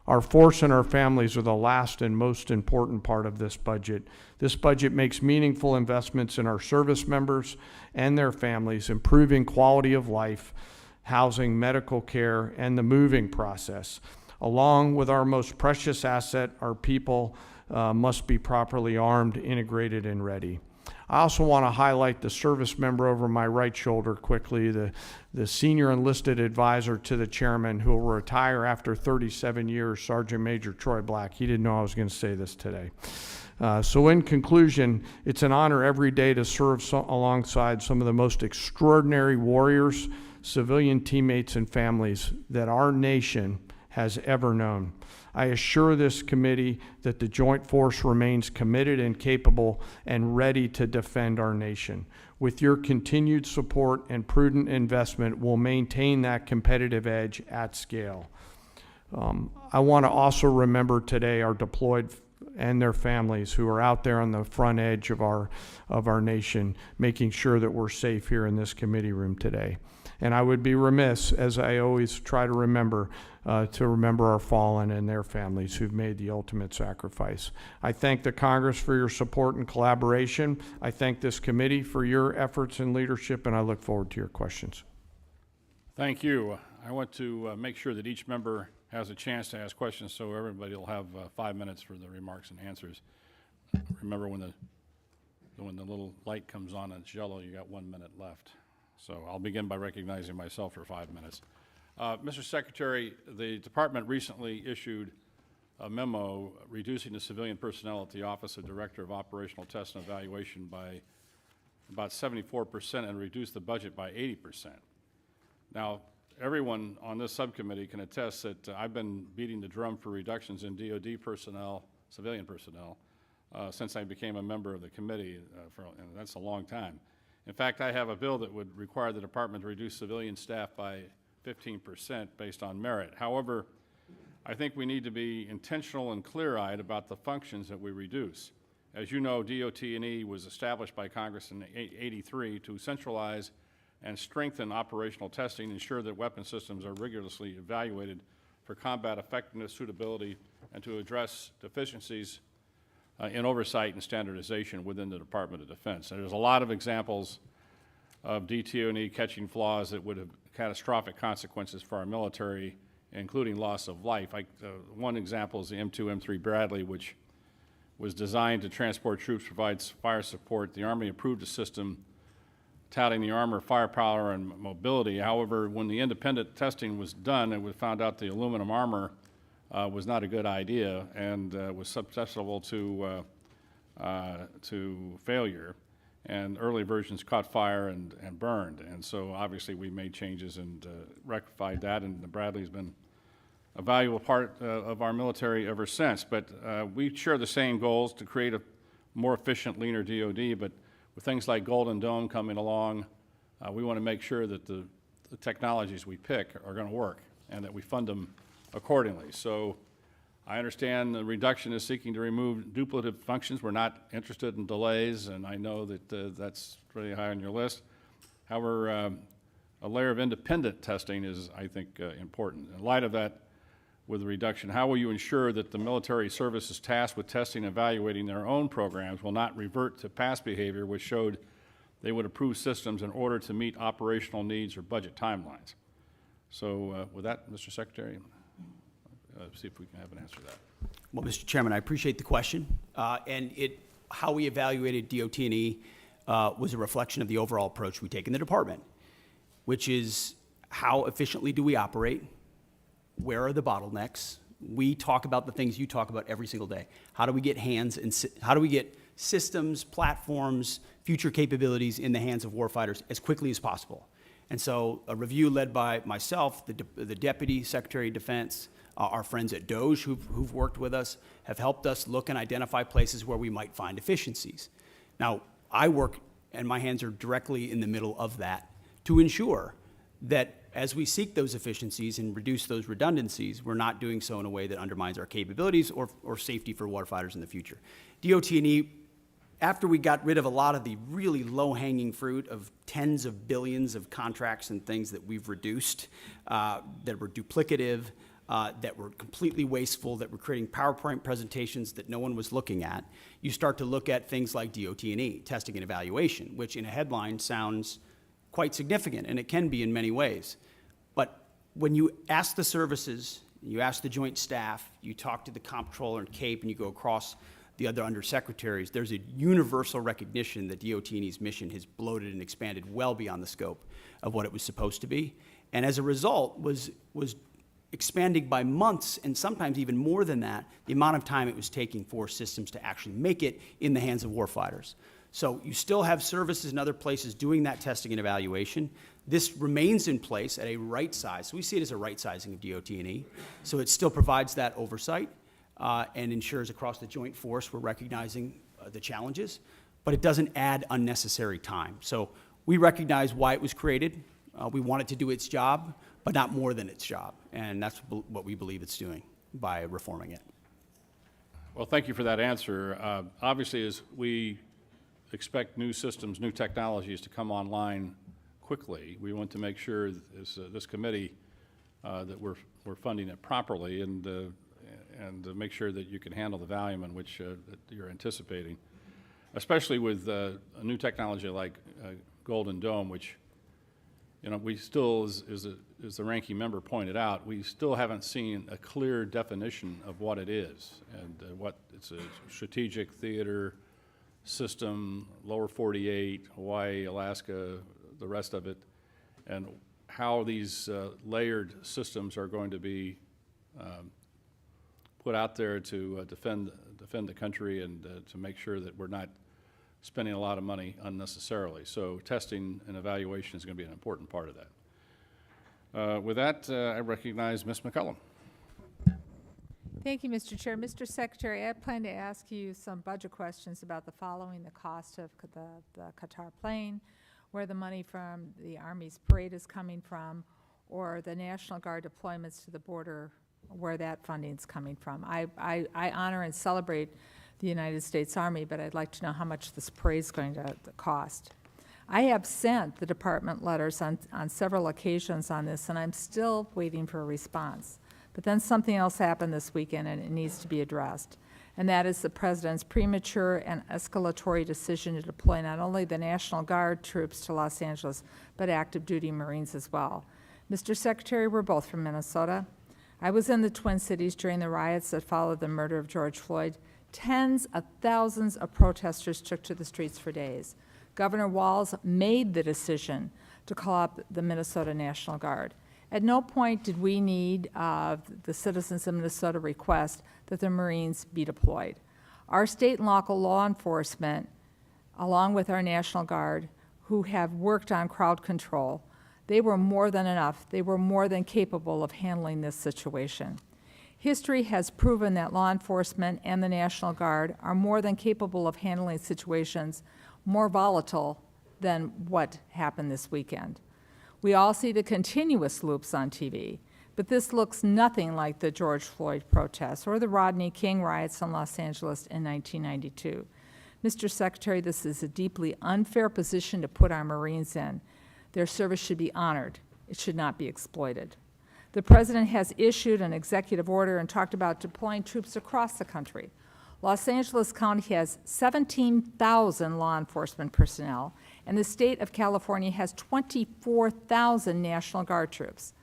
Our force and our families are the last and most important part of this budget. This budget makes meaningful investments in our service members and their families, improving quality of life, housing, medical care, and the moving process. Along with our most precious asset, our people must be properly armed, integrated, and ready. I also want to highlight the service member over my right shoulder quickly, the senior enlisted advisor to the chairman, who will retire after 37 years, Sergeant Major Troy Black. He didn't know I was going to say this today. So in conclusion, it's an honor every day to serve alongside some of the most extraordinary warriors, civilian teammates, and families that our nation has ever known. I assure this committee that the Joint Force remains committed and capable and ready to defend our nation. With your continued support and prudent investment, we'll maintain that competitive edge at scale. I want to also remember today our deployed and their families who are out there on the front edge of our nation, making sure that we're safe here in this committee room today. And I would be remiss, as I always try to remember our fallen and their families who've made the ultimate sacrifice. I thank the Congress for your support and collaboration. I thank this committee for your efforts and leadership, and I look forward to your questions. Thank you. I want to make sure that each member has a chance to ask questions, so everybody will have 5 minutes for the remarks and answers. Remember, when the little light comes on and it's yellow, you got 1 minute left. So I'll begin by recognizing myself for 5 minutes. Mr. Secretary, the department recently issued a memo reducing the civilian personnel at the Office of Director of Operational Test and Evaluation by about 74% and reduced the budget by 80%. Now, everyone on this subcommittee can attest that I've been beating the drum for reductions in DoD personnel, civilian personnel, since I became a member of the committee, and that's a long time. In fact, I have a bill that would require the department to reduce civilian staff by 15% based on merit. However, I think we need to be intentional and clear-eyed about the functions that we reduce. As you know, DOT&E was established by Congress in '83 to centralize and strengthen operational testing, ensure that weapon systems are rigorously evaluated for combat effectiveness, suitability, and to address deficiencies in oversight and standardization within the Department of Defense. And there's a lot of examples of DT&E catching flaws that would have catastrophic consequences for our military, including loss of life. One example is the M2, M3 Bradley, which was designed to transport troops, provides fire support. The Army approved a system touting the armor, firepower, and mobility. However, when the independent testing was done, it was found out the aluminum armor was not a good idea and was susceptible to failure. And early versions caught fire and burned. And so obviously we made changes and rectified that, and the Bradley's been a valuable part of our military ever since. But we share the same goals to create a more efficient, leaner DoD, but with things like Golden Dome coming along, we want to make sure that the technologies we pick are going to work and that we fund them accordingly. So I understand the reduction is seeking to remove duplicative functions. We're not interested in delays, and I know that that's pretty high on your list. However, a layer of independent testing is, I think, important. In light of that, with the reduction, how will you ensure that the military services tasked with testing and evaluating their own programs will not revert to past behavior which showed they would approve systems in order to meet operational needs or budget timelines? So with that, Mr. Secretary, see if we can have an answer to that. Well, Mr. Chairman, I appreciate the question. And how we evaluated DOT&E was a reflection of the overall approach we take in the department, which is how efficiently do we operate? Where are the bottlenecks? We talk about the things you talk about every single day. How do we get how do we get systems, platforms, future capabilities in the hands of warfighters as quickly as possible? And so a review led by myself, the Deputy Secretary of Defense, our friends at DOJ who've worked with us have helped us look and identify places where we might find efficiencies. Now, I work, and my hands are directly in the middle of that, to ensure that as we seek those efficiencies and reduce those redundancies, we're not doing so in a way that undermines our capabilities or safety for warfighters in the future. DOT&E, after we got rid of a lot of the really low-hanging fruit of tens of billions of contracts and things that we've reduced, that were duplicative, that were completely wasteful, that were creating PowerPoint presentations that no one was looking at, you start to look at things like DOT&E, testing and evaluation, which in a headline sounds quite significant, and it can be in many ways. But when you ask the services, you ask the joint staff, you talk to the comptroller and CAPE, and you go across the other undersecretaries, there's a universal recognition that DOT&E's mission has bloated and expanded well beyond the scope of what it was supposed to be. And as a result, was expanding by months and sometimes even more than that, the amount of time it was taking for systems to actually make it in the hands of warfighters. So you still have services in other places doing that testing and evaluation. This remains in place at a right size. So we see it as a right sizing of DOT&E. So it still provides that oversight and ensures across the joint force we're recognizing the challenges, but it doesn't add unnecessary time. So we recognize why it was created. We want it to do its job, but not more than its job. And that's what we believe it's doing by reforming it. Well, thank you for that answer. Obviously, as we expect new systems, new technologies to come online quickly, we want to make sure, as this committee, that we're funding it properly and to make sure that you can handle the volume in which that you're anticipating, especially with a new technology like Golden Dome, which, you know, we still, as the ranking member pointed out, we still haven't seen a clear definition of what it is and what it's a strategic theater system, lower 48, Hawaii, Alaska, the rest of it, and how these layered systems are going to be put out there to defend the country and to make sure that we're not spending a lot of money unnecessarily. So testing and evaluation is going to be an important part of that. With that, I recognize Ms. McCullum. Thank you, Mr. Chair. Mr. Secretary, I plan to ask you some budget questions about the following: the cost of the Qatar plane, where the money from the Army's parade is coming from, or the National Guard deployments to the border, where that funding is coming from. I honor and celebrate the United States Army, but I'd like to know how much this parade is going to cost. I have sent the department letters on several occasions on this, and I'm still waiting for a response. But then something else happened this weekend, and it needs to be addressed. And that is the President's premature and escalatory decision to deploy not only the National Guard troops to Los Angeles, but active duty Marines as well. Mr. Secretary, we're both from Minnesota. I was in the Twin Cities during the riots that followed the murder of George Floyd. Tens of thousands of protesters took to the streets for days. Governor Walz made the decision to call up the Minnesota National Guard. At no point did we need the citizens of Minnesota request that the Marines be deployed. Our state and local law enforcement, along with our National Guard, who have worked on crowd control, they were more than enough. They were more than capable of handling this situation. History has proven that law enforcement and the National Guard are more than capable of handling situations more volatile than what happened this weekend. We all see the continuous loops on TV, but this looks nothing like the George Floyd protests or the Rodney King riots in Los Angeles in 1992. Mr. Secretary, this is a deeply unfair position to put our Marines in. Their service should be honored. It should not be exploited. The President has issued an executive order and talked about deploying troops across the country. Los Angeles County has 17,000 law enforcement personnel, and the state of California has 24,000 National Guard troops.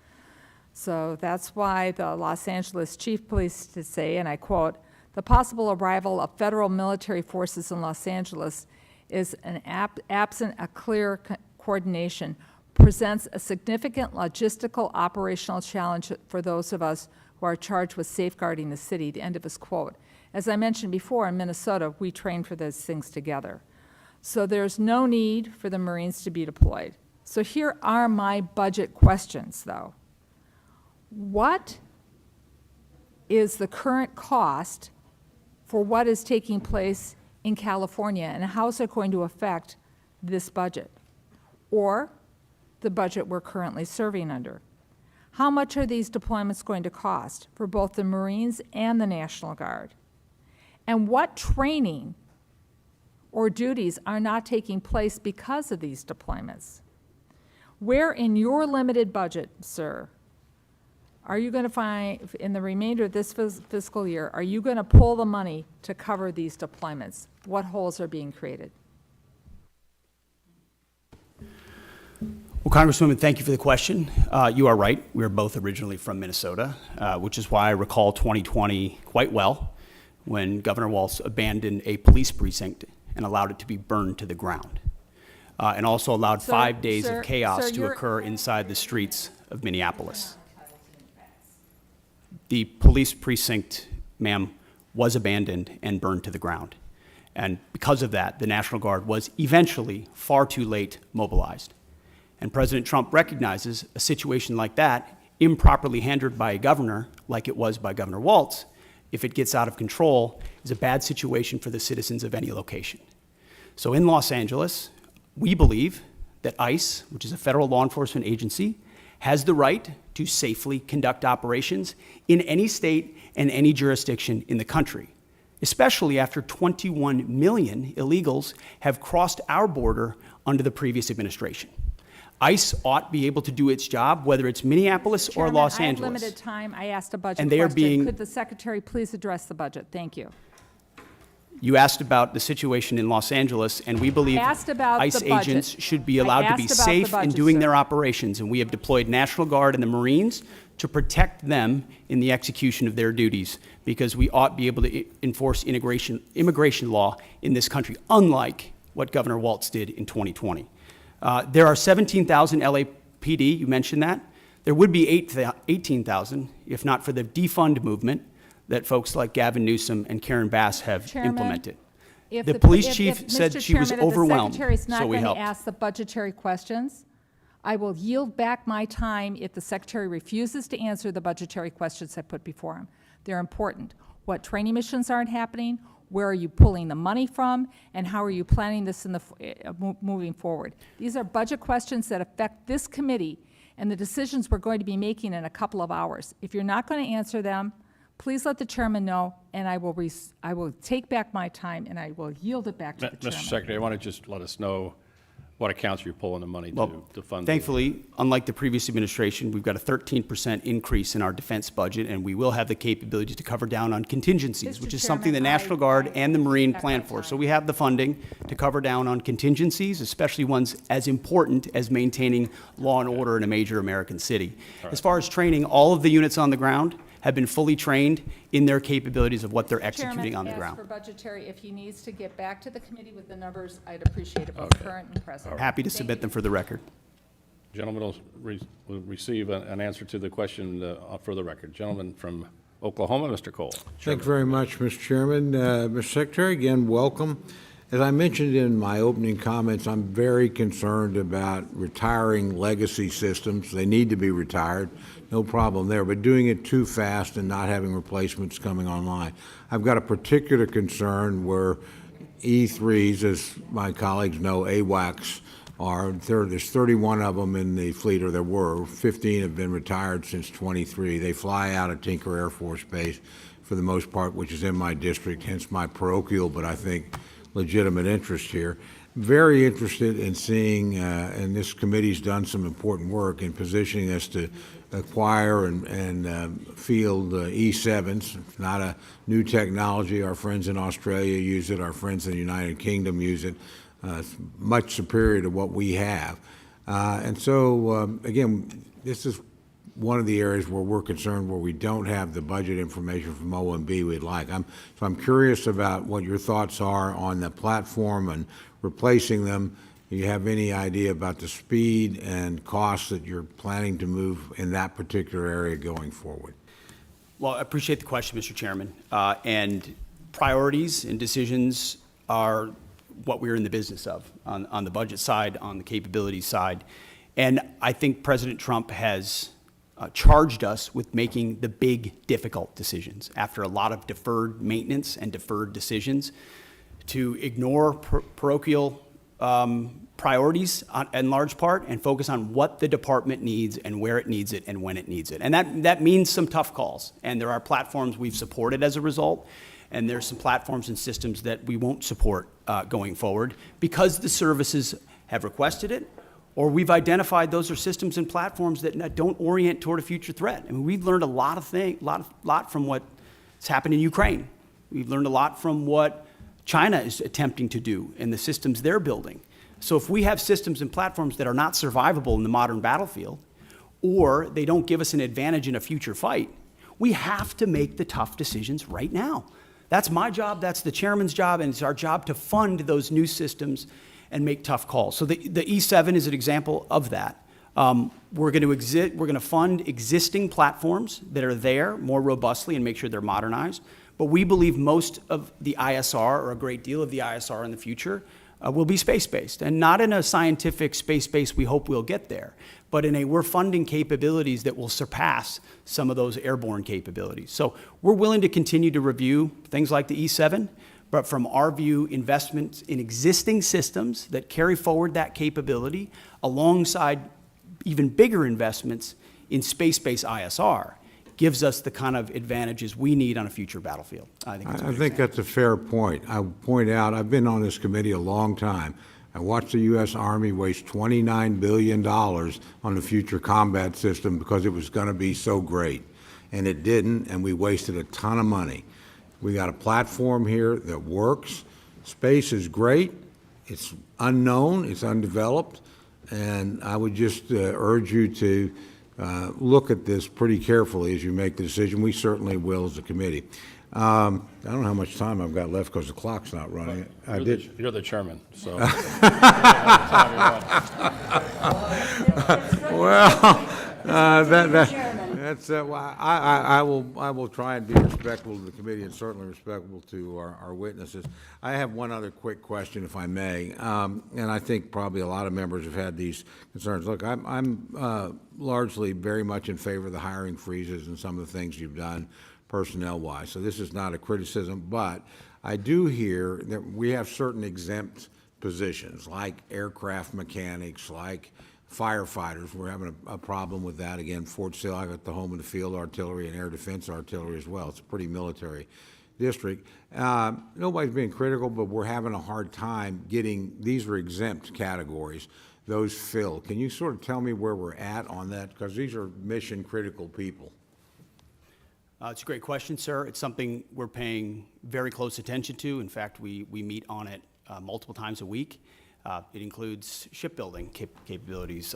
So that's why the Los Angeles Chief of Police to say, and I quote, "The possible arrival of federal military forces in Los Angeles is absent a clear coordination, presents a significant logistical operational challenge for those of us who are charged with safeguarding the city," the end of his quote. As I mentioned before, in Minnesota, we train for those things together. So there's no need for the Marines to be deployed. So here are my budget questions, though. What is the current cost for what is taking place in California, and how is it going to affect this budget or the budget we're currently serving under? How much are these deployments going to cost for both the Marines and the National Guard? And what training or duties are not taking place because of these deployments? Where in your limited budget, sir, are you going to find, in the remainder of this fiscal year, are you going to pull the money to cover these deployments? What holes are being created? Well, Congresswoman, thank you for the question. You are right. We are both originally from Minnesota, which is why I recall 2020 quite well, when Governor Walz abandoned a police precinct and allowed it to be burned to the ground, and also allowed 5 days of chaos to occur inside the streets of Minneapolis. The police precinct, ma'am, was abandoned and burned to the ground. And because of that, the National Guard was eventually far too late mobilized. And President Trump recognizes a situation like that, improperly handled by a governor, like it was by Governor Walz, if it gets out of control, is a bad situation for the citizens of any location. So in Los Angeles, we believe that ICE, which is a federal law enforcement agency, has the right to safely conduct operations in any state and any jurisdiction in the country, especially after 21 million illegals have crossed our border under the previous administration. ICE ought to be able to do its job, whether it's Minneapolis or Chairman, Los I have Angeles. limited time. I asked a budget And they are question. being- Could the secretary please address the budget? Thank you. You asked about the situation in Los Angeles, and we believe Asked about ICE the budget. agents should be I allowed to be asked about the safe in budget, doing sir. their operations, and we have deployed National Guard and the Marines to protect them in the execution of their duties, because we ought to be able to enforce immigration law in this country, unlike what Governor Walz did in 2020. There are 17,000 LAPD, you mentioned that. There would be 18,000 if not for the defund movement that folks like Gavin Newsom and Karen Bass have Chairman, implemented. If The police if- chief if, said Mr. she was Chairman, if overwhelmed, the secretary's not so we going to helped. ask the budgetary questions, I will yield back my time if the secretary refuses to answer the budgetary questions I put before him. They're important. What training missions aren't happening? Where are you pulling the money from? And how are you planning this in the moving forward? These are budget questions that affect this committee and the decisions we're going to be making in a couple of hours. If you're not going to answer them, please let the chairman know, and I will take back my time and I will yield it back to the chairman. Mr. Secretary, I want to just let us know what accounts you're pulling the money to fund. Thankfully, unlike the previous administration, we've got a 13% increase in our defense budget, and we will have the capability to cover down on contingencies, Mr. which is something the Chairman, National Guard and the Marine back plan my for. time. So we have the funding to cover down on contingencies, especially ones as important as maintaining law and order in a major American city. As far as training, all of the units on the ground have been fully trained in their capabilities of what they're executing on the Chairman, ground. ask for budgetary. If he needs to get back to the committee with the numbers, I'd appreciate it, both current and present. Happy to Thank submit you. them for the record. Gentlemen will receive an answer to the question for the record. Gentleman from Oklahoma, Mr. Cole. Thank you very much, Mr. Chairman. Mr. Secretary, again, welcome. As I mentioned in my opening comments, I'm very concerned about retiring legacy systems. They need to be retired, no problem there, but doing it too fast and not having replacements coming online. I've got a particular concern where E3s, as my colleagues know, AWACS, there's 31 of them in the fleet, or there were. 15 have been retired since 23. They fly out of Tinker Air Force Base for the most part, which is in my district, hence my parochial, but I think legitimate interest here. Very interested in seeing, and this committee's done some important work in positioning us to acquire and field E7s. It's not a new technology. Our friends in Australia use it. Our friends in the United Kingdom use it. It's much superior to what we have. And so, again, this is one of the areas where we're concerned where we don't have the budget information from OMB we'd like. So I'm curious about what your thoughts are on the platform and replacing them. Do you have any idea about the speed and costs that you're planning to move in that particular area going forward? Well, I appreciate the question, Mr. Chairman. And priorities and decisions are what we're in the business of on the budget side, on the capabilities side. And I think President Trump has charged us with making the big, difficult decisions after a lot of deferred maintenance and deferred decisions to ignore parochial priorities in large part and focus on what the department needs and where it needs it and when it needs it. And that means some tough calls. And there are platforms we've supported as a result, and there's some platforms and systems that we won't support going forward because the services have requested it, or we've identified those are systems and platforms that don't orient toward a future threat. I mean, we've learned a lot from what's happened in Ukraine. We've learned a lot from what China is attempting to do and the systems they're building. So if we have systems and platforms that are not survivable in the modern battlefield, or they don't give us an advantage in a future fight, we have to make the tough decisions right now. That's my job, that's the chairman's job, and it's our job to fund those new systems and make tough calls. So the E7 is an example of that. We're going to fund existing platforms that are there more robustly and make sure they're modernized. But we believe most of the ISR, or a great deal of the ISR in the future, will be space-based, and not in a scientific space-based, we hope we'll get there, but in a we're funding capabilities that will surpass some of those airborne capabilities. So we're willing to continue to review things like the E7, but from our view, investments in existing systems that carry forward that capability alongside even bigger investments in space-based ISR gives us the kind of advantages we need on a future battlefield. I think that's a fair point. I will point out, I've been on this committee a long time. I watched the U.S. Army waste $29 billion on the future combat system because it was going to be so great. And it didn't, and we wasted a ton of money. We got a platform here that works. Space is great. It's unknown. It's undeveloped. And I would just urge you to look at this pretty carefully as you make the decision. We certainly will as a committee. I don't know how much time I've got left because the clock's not running. You're the chairman, so. Well, I will try and be respectful to the committee and certainly respectful to our witnesses. I have one other quick question, if I may, and I think probably a lot of members have had these concerns. Look, I'm largely very much in favor of the hiring freezes and some of the things you've done personnel-wise. So this is not a criticism, but I do hear that we have certain exempt positions, like aircraft mechanics, like firefighters. We're having a problem with that. Again, Fort Sill, I got the home of the field artillery and air defense artillery as well. It's a pretty military district. Nobody's being critical, but we're having a hard time getting, these are exempt categories, those filled. Can you sort of tell me where we're at on that? Because these are mission critical people. It's a great question, sir. It's something we're paying very close attention to. In fact, we meet on it multiple times a week. It includes shipbuilding capabilities,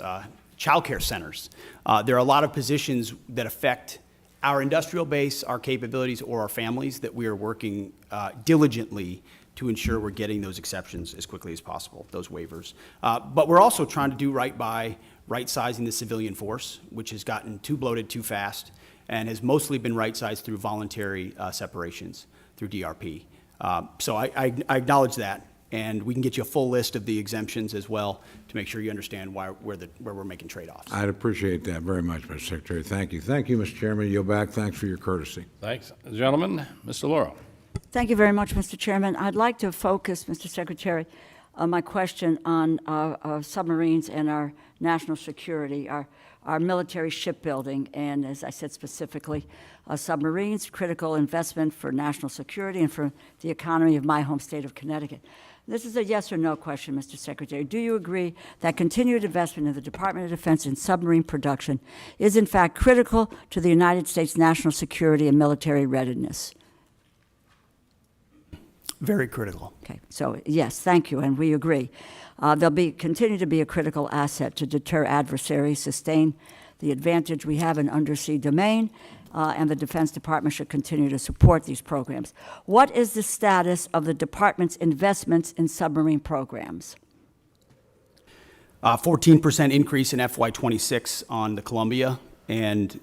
childcare centers. There are a lot of positions that affect our industrial base, our capabilities, or our families that we are working diligently to ensure we're getting those exceptions as quickly as possible, those waivers. But we're also trying to do right by right-sizing the civilian force, which has gotten too bloated too fast and has mostly been right-sized through voluntary separations through DRP. So I acknowledge that. And we can get you a full list of the exemptions as well to make sure you understand where we're making trade-offs. I'd appreciate that very much, Mr. Secretary. Thank you. Thank you, Mr. Chairman. Yield back. Thanks for your courtesy. Thanks. Gentlemen, Mr. Lauro. Thank you very much, Mr. Chairman. I'd like to focus, Mr. Secretary, my question on submarines and our national security, our military shipbuilding, and as I said specifically, submarines, critical investment for national security and for the economy of my home state of Connecticut. This is a yes or no question, Mr. Secretary. Do you agree that continued investment in the Department of Defense in submarine production is in fact critical to the United States national security and military readiness? Very critical. Okay, so yes, thank you, and we agree. They'll continue to be a critical asset to deter adversaries, sustain the advantage we have in undersea domain, and the Defense Department should continue to support these programs. What is the status of the department's investments in submarine programs? 14% increase in FY26 on the Columbia, and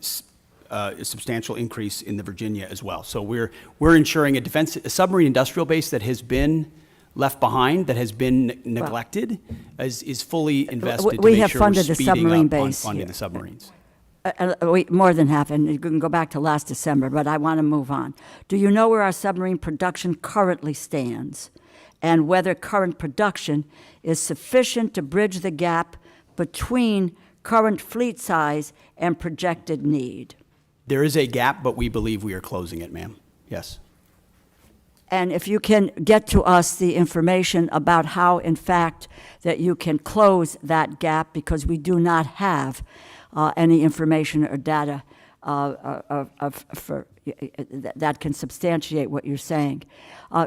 a substantial increase in the Virginia as well. So we're ensuring a submarine industrial base that has been left behind, that has been neglected, is fully invested we to make have sure funded we're the speeding submarine up on base funding here. the submarines. More than half, and you can go back to last December, but I want to move on. Do you know where our submarine production currently stands, and whether current production is sufficient to bridge the gap between current fleet size and projected need? There is a gap, but we believe we are closing it, ma'am. Yes. And if you can get to us the information about how, in fact, that you can close that gap, because we do not have any information or data that can substantiate what you're saying.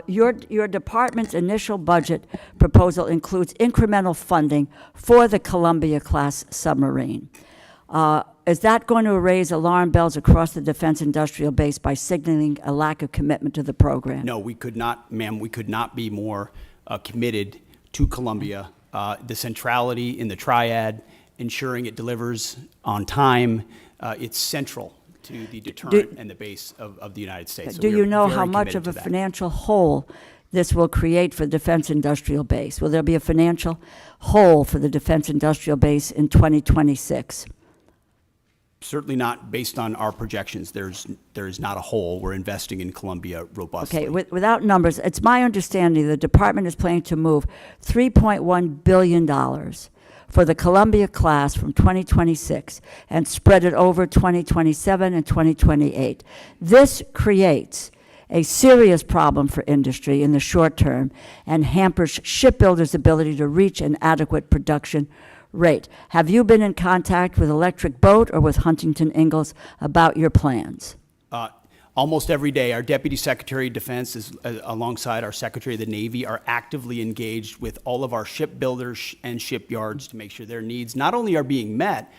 Your department's initial budget proposal includes incremental funding for the Columbia-class submarine. Is that going to raise alarm bells across the defense industrial base by signaling a lack of commitment to the program? No, we could not, ma'am, we could not be more committed to Columbia. The centrality in the triad ensuring it delivers on time. It's central to the deterrent and the base of the United States. So Do we you are know very how much committed of a to that. financial hole this will create for the defense industrial base? Will there be a financial hole for the defense industrial base in 2026? Certainly not based on our projections. There is not a hole. We're investing in Columbia robustly. Okay, without numbers, it's my understanding the department is planning to move $3.1 billion for the Columbia class from 2026 and spread it over 2027 and 2028. This creates a serious problem for industry in the short term and hampers shipbuilders' ability to reach an adequate production rate. Have you been in contact with Electric Boat or with Huntington Ingalls about your plans? Almost every day, our Deputy Secretary of Defense, is, alongside our Secretary of the Navy, are actively engaged with all of our shipbuilders and shipyards to make sure their needs not only are being met,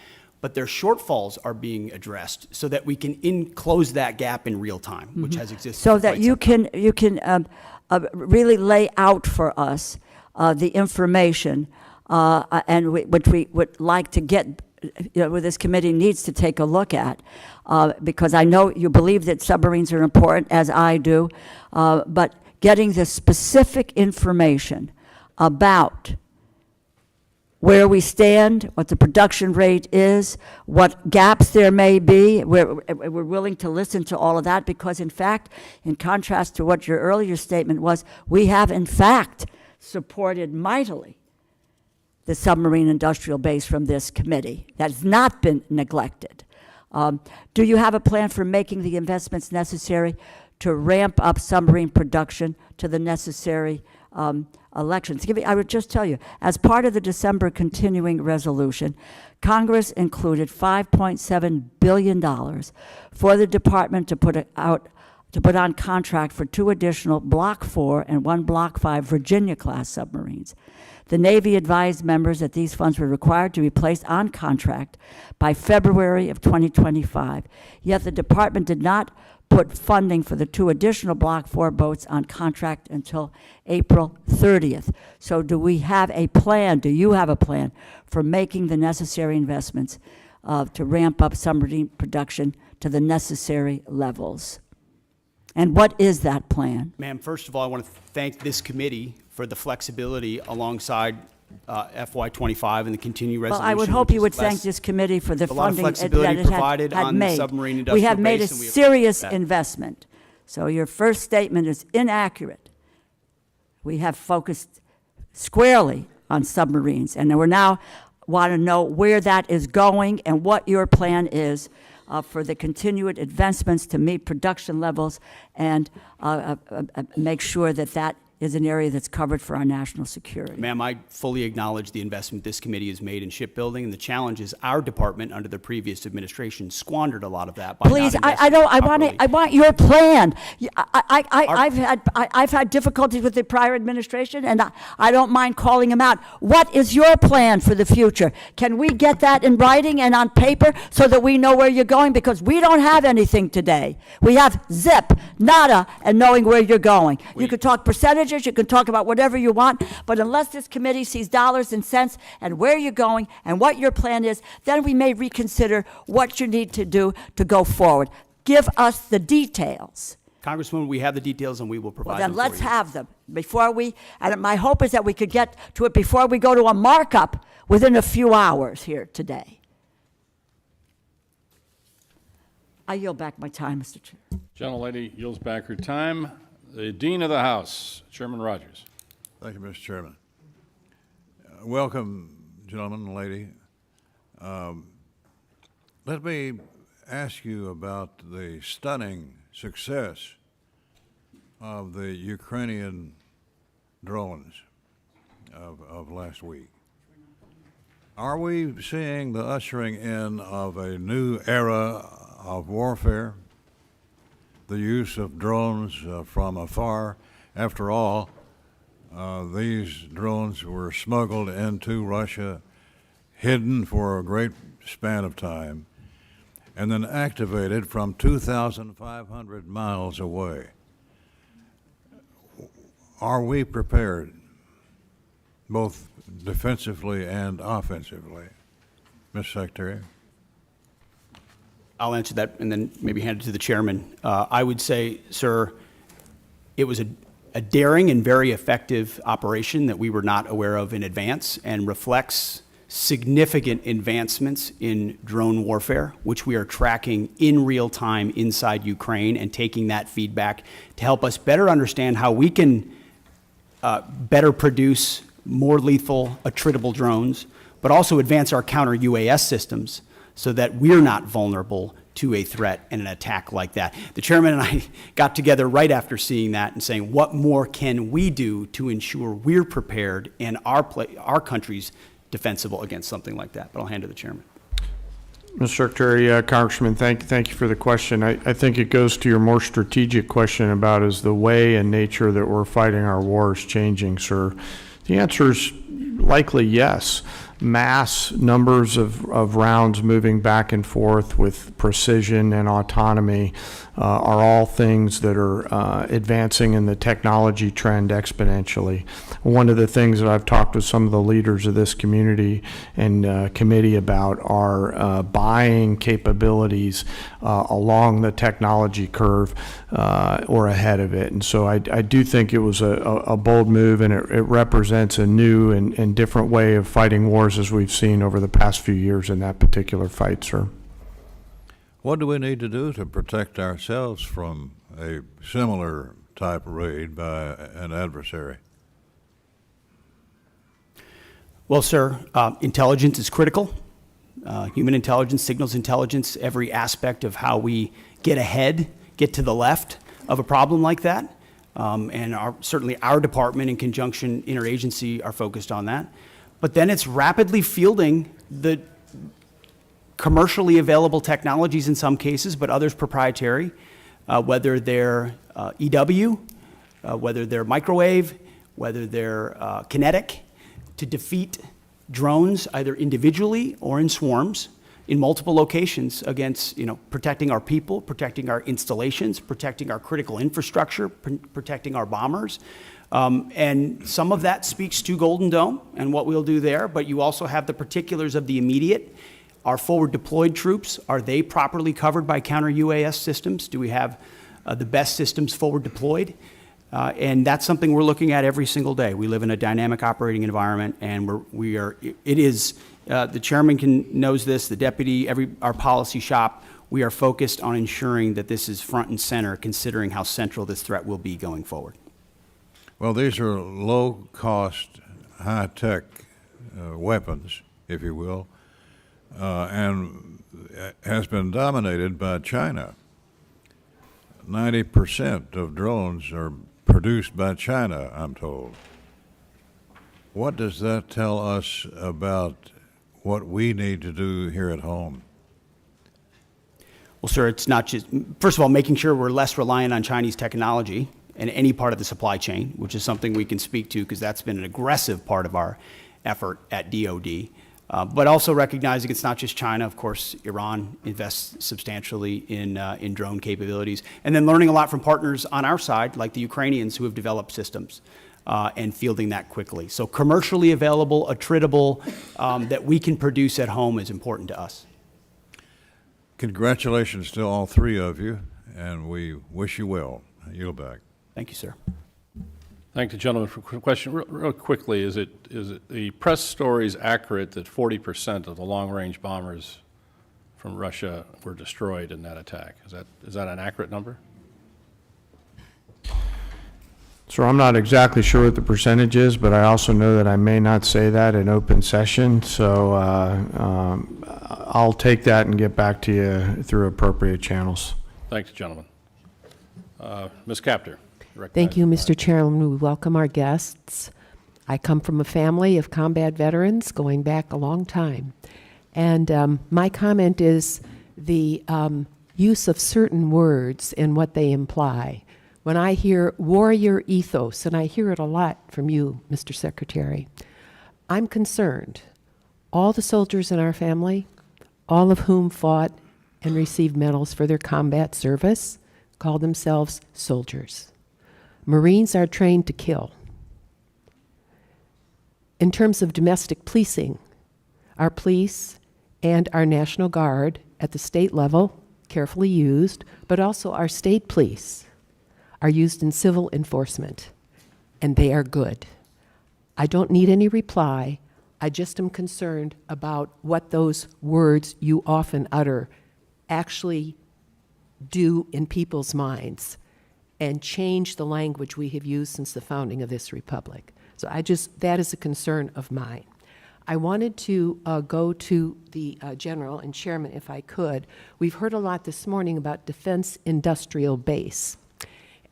but their shortfalls are being addressed so that we can close that gap in real time, which has existed So for that quite you some time. can really lay out for us the information which we would like to get, what this committee needs to take a look at, because I know you believe that submarines are important, as I do, but getting the specific information about where we stand, what the production rate is, what gaps there may be. We're willing to listen to all of that because, in fact, in contrast to what your earlier statement was, we have, in fact, supported mightily the submarine industrial base from this committee. That has not been neglected. Do you have a plan for making the investments necessary to ramp up submarine production to the necessary elections? I would just tell you, as part of the December continuing resolution, Congress included $5.7 billion for the department to put on contract for 2 additional Block 4 and 1 Block 5 Virginia-class submarines. The Navy advised members that these funds were required to be placed on contract by February of 2025, yet the department did not put funding for the 2 additional Block 4 boats on contract until April 30th. So do we have a plan, do you have a plan for making the necessary investments to ramp up submarine production to the necessary levels? And what is that plan? Ma'am, first of all, I want to thank this committee for the flexibility alongside FY25 and the continued Well, resolution. I would hope which you is would thank less- this committee for the a lot of funding that flexibility it provided had on the made. submarine We industrial have made a base, and we serious appreciate that. investment. So your first statement is inaccurate. We have focused squarely on submarines, and we're now want to know where that is going and what your plan is for the continued advancements to meet production levels and make sure that that is an area that's covered for our national security. Ma'am, I fully acknowledge the investment this committee has made in shipbuilding, and the challenge is our department under the previous administration squandered a lot of that by Please, not I don't. investing I properly. want your plan. I've had difficulties with the prior administration, and I don't mind calling them out. What is your plan for the future? Can we get that in writing and on paper so that we know where you're going? Because we don't have anything today. We have zip, nada, and knowing where you're going. You could talk percentages. You can talk about whatever you want, but unless this committee sees dollars and cents and where you're going and what your plan is, then we may reconsider what you need to do to go forward. Give us the details. Congresswoman, we have the details and we will provide Well, them then for let's you. have them before and my hope is that we could get to it before we go to a markup within a few hours here today. I yield back my time, Mr. Chair. Gentlelady yields back her time. The Dean of the House, Chairman Rogers. Thank you, Mr. Chairman. Welcome, gentlemen and lady. Let me ask you about the stunning success of the Ukrainian drones of last week. Are we seeing the ushering in of a new era of warfare? The use of drones from afar. After all, these drones were smuggled into Russia, hidden for a great span of time, and then activated from 2,500 miles away. Are we prepared, both defensively and offensively, Mr. Secretary? I'll answer that and then maybe hand it to the chairman. I would say, sir, it was a daring and very effective operation that we were not aware of in advance and reflects significant advancements in drone warfare, which we are tracking in real time inside Ukraine and taking that feedback to help us better understand how we can better produce more lethal, attritable drones, but also advance our counter-UAS systems so that we're not vulnerable to a threat and an attack like that. The chairman and I got together right after seeing that and saying, what more can we do to ensure we're prepared and our country's defensible against something like that? But I'll hand to the chairman. Mr. Secretary, Congressman, thank you for the question. I think it goes to your more strategic question about is the way and nature that we're fighting our wars changing, sir? The answer is likely yes. Mass numbers of rounds moving back and forth with precision and autonomy are all things that are advancing in the technology trend exponentially. One of the things that I've talked with some of the leaders of this community and committee about are buying capabilities along the technology curve or ahead of it. And so I do think it was a bold move, and it represents a new and different way of fighting wars as we've seen over the past few years in that particular fight, sir. What do we need to do to protect ourselves from a similar type raid by an adversary? Well, sir, intelligence is critical. Human intelligence, signals intelligence, every aspect of how we get ahead, get to the left of a problem like that. And certainly our department in conjunction interagency are focused on that. But then it's rapidly fielding the commercially available technologies in some cases, but others proprietary, whether they're EW, whether they're microwave, whether they're kinetic, to defeat drones either individually or in swarms in multiple locations against, protecting our people, protecting our installations, protecting our critical infrastructure, protecting our bombers. And some of that speaks to Golden Dome and what we'll do there, but you also have the particulars of the immediate. Our forward deployed troops, are they properly covered by counter-UAS systems? Do we have the best systems forward deployed? And that's something we're looking at every single day. We live in a dynamic operating environment, and the chairman knows this, the deputy, our policy shop, we are focused on ensuring that this is front and center, considering how central this threat will be going forward. Well, these are low-cost, high-tech weapons, if you will, and has been dominated by China. 90% of drones are produced by China, I'm told. What does that tell us about what we need to do here at home? Well, sir, it's not just, first of all, making sure we're less reliant on Chinese technology in any part of the supply chain, which is something we can speak to because that's been an aggressive part of our effort at DOD. But also recognizing it's not just China. Of course, Iran invests substantially in drone capabilities. And then learning a lot from partners on our side, like the Ukrainians who have developed systems and fielding that quickly. So commercially available, attritable, that we can produce at home is important to us. Congratulations to all three of you, and we wish you well. I yield back. Thank you, sir. Thank the gentleman for the question. Real quickly, is it the press story is accurate that 40% of the long-range bombers from Russia were destroyed in that attack? Is that an accurate number? So I'm not exactly sure what the percentage is, but I also know that I may not say that in open session. So I'll take that and get back to you through appropriate channels. Thanks, gentlemen. Ms. Capter. Thank you, Mr. Chairman. We welcome our guests. I come from a family of combat veterans going back a long time. And my comment is the use of certain words and what they imply. When I hear warrior ethos, and I hear it a lot from you, Mr. Secretary, I'm concerned. All the soldiers in our family, all of whom fought and received medals for their combat service, call themselves soldiers. Marines are trained to kill. In terms of domestic policing, our police and our National Guard at the state level, carefully used, but also our state police are used in civil enforcement, and they are good. I don't need any reply. I just am concerned about what those words you often utter actually do in people's minds and change the language we have used since the founding of this republic. So that is a concern of mine. I wanted to go to the general and chairman, if I could. We've heard a lot this morning about defense industrial base.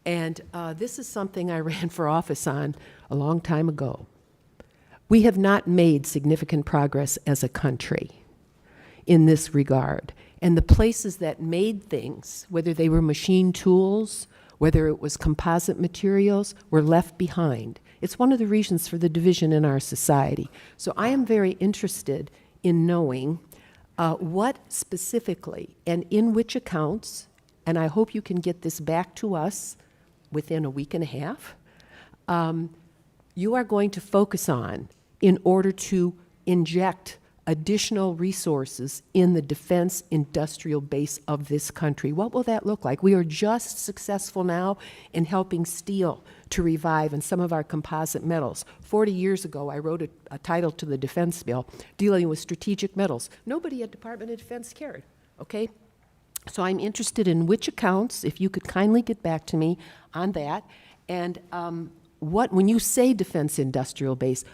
And this is something I ran for office on a long time ago. We have not made significant progress as a country in this regard. And the places that made things, whether they were machine tools, whether it was composite materials, were left behind. It's one of the reasons for the division in our society. So I am very interested in knowing what specifically and in which accounts, and I hope you can get this back to us within a week and a half, you are going to focus on in order to inject additional resources in the defense industrial base of this country. What will that look like? We are just successful now in helping steel to revive and some of our composite metals. 40 years ago, I wrote a title to the defense bill dealing with strategic metals. Nobody at Department of Defense cared, okay? So I'm interested in which accounts, if you could kindly get back to me on that, and when you say defense industrial base,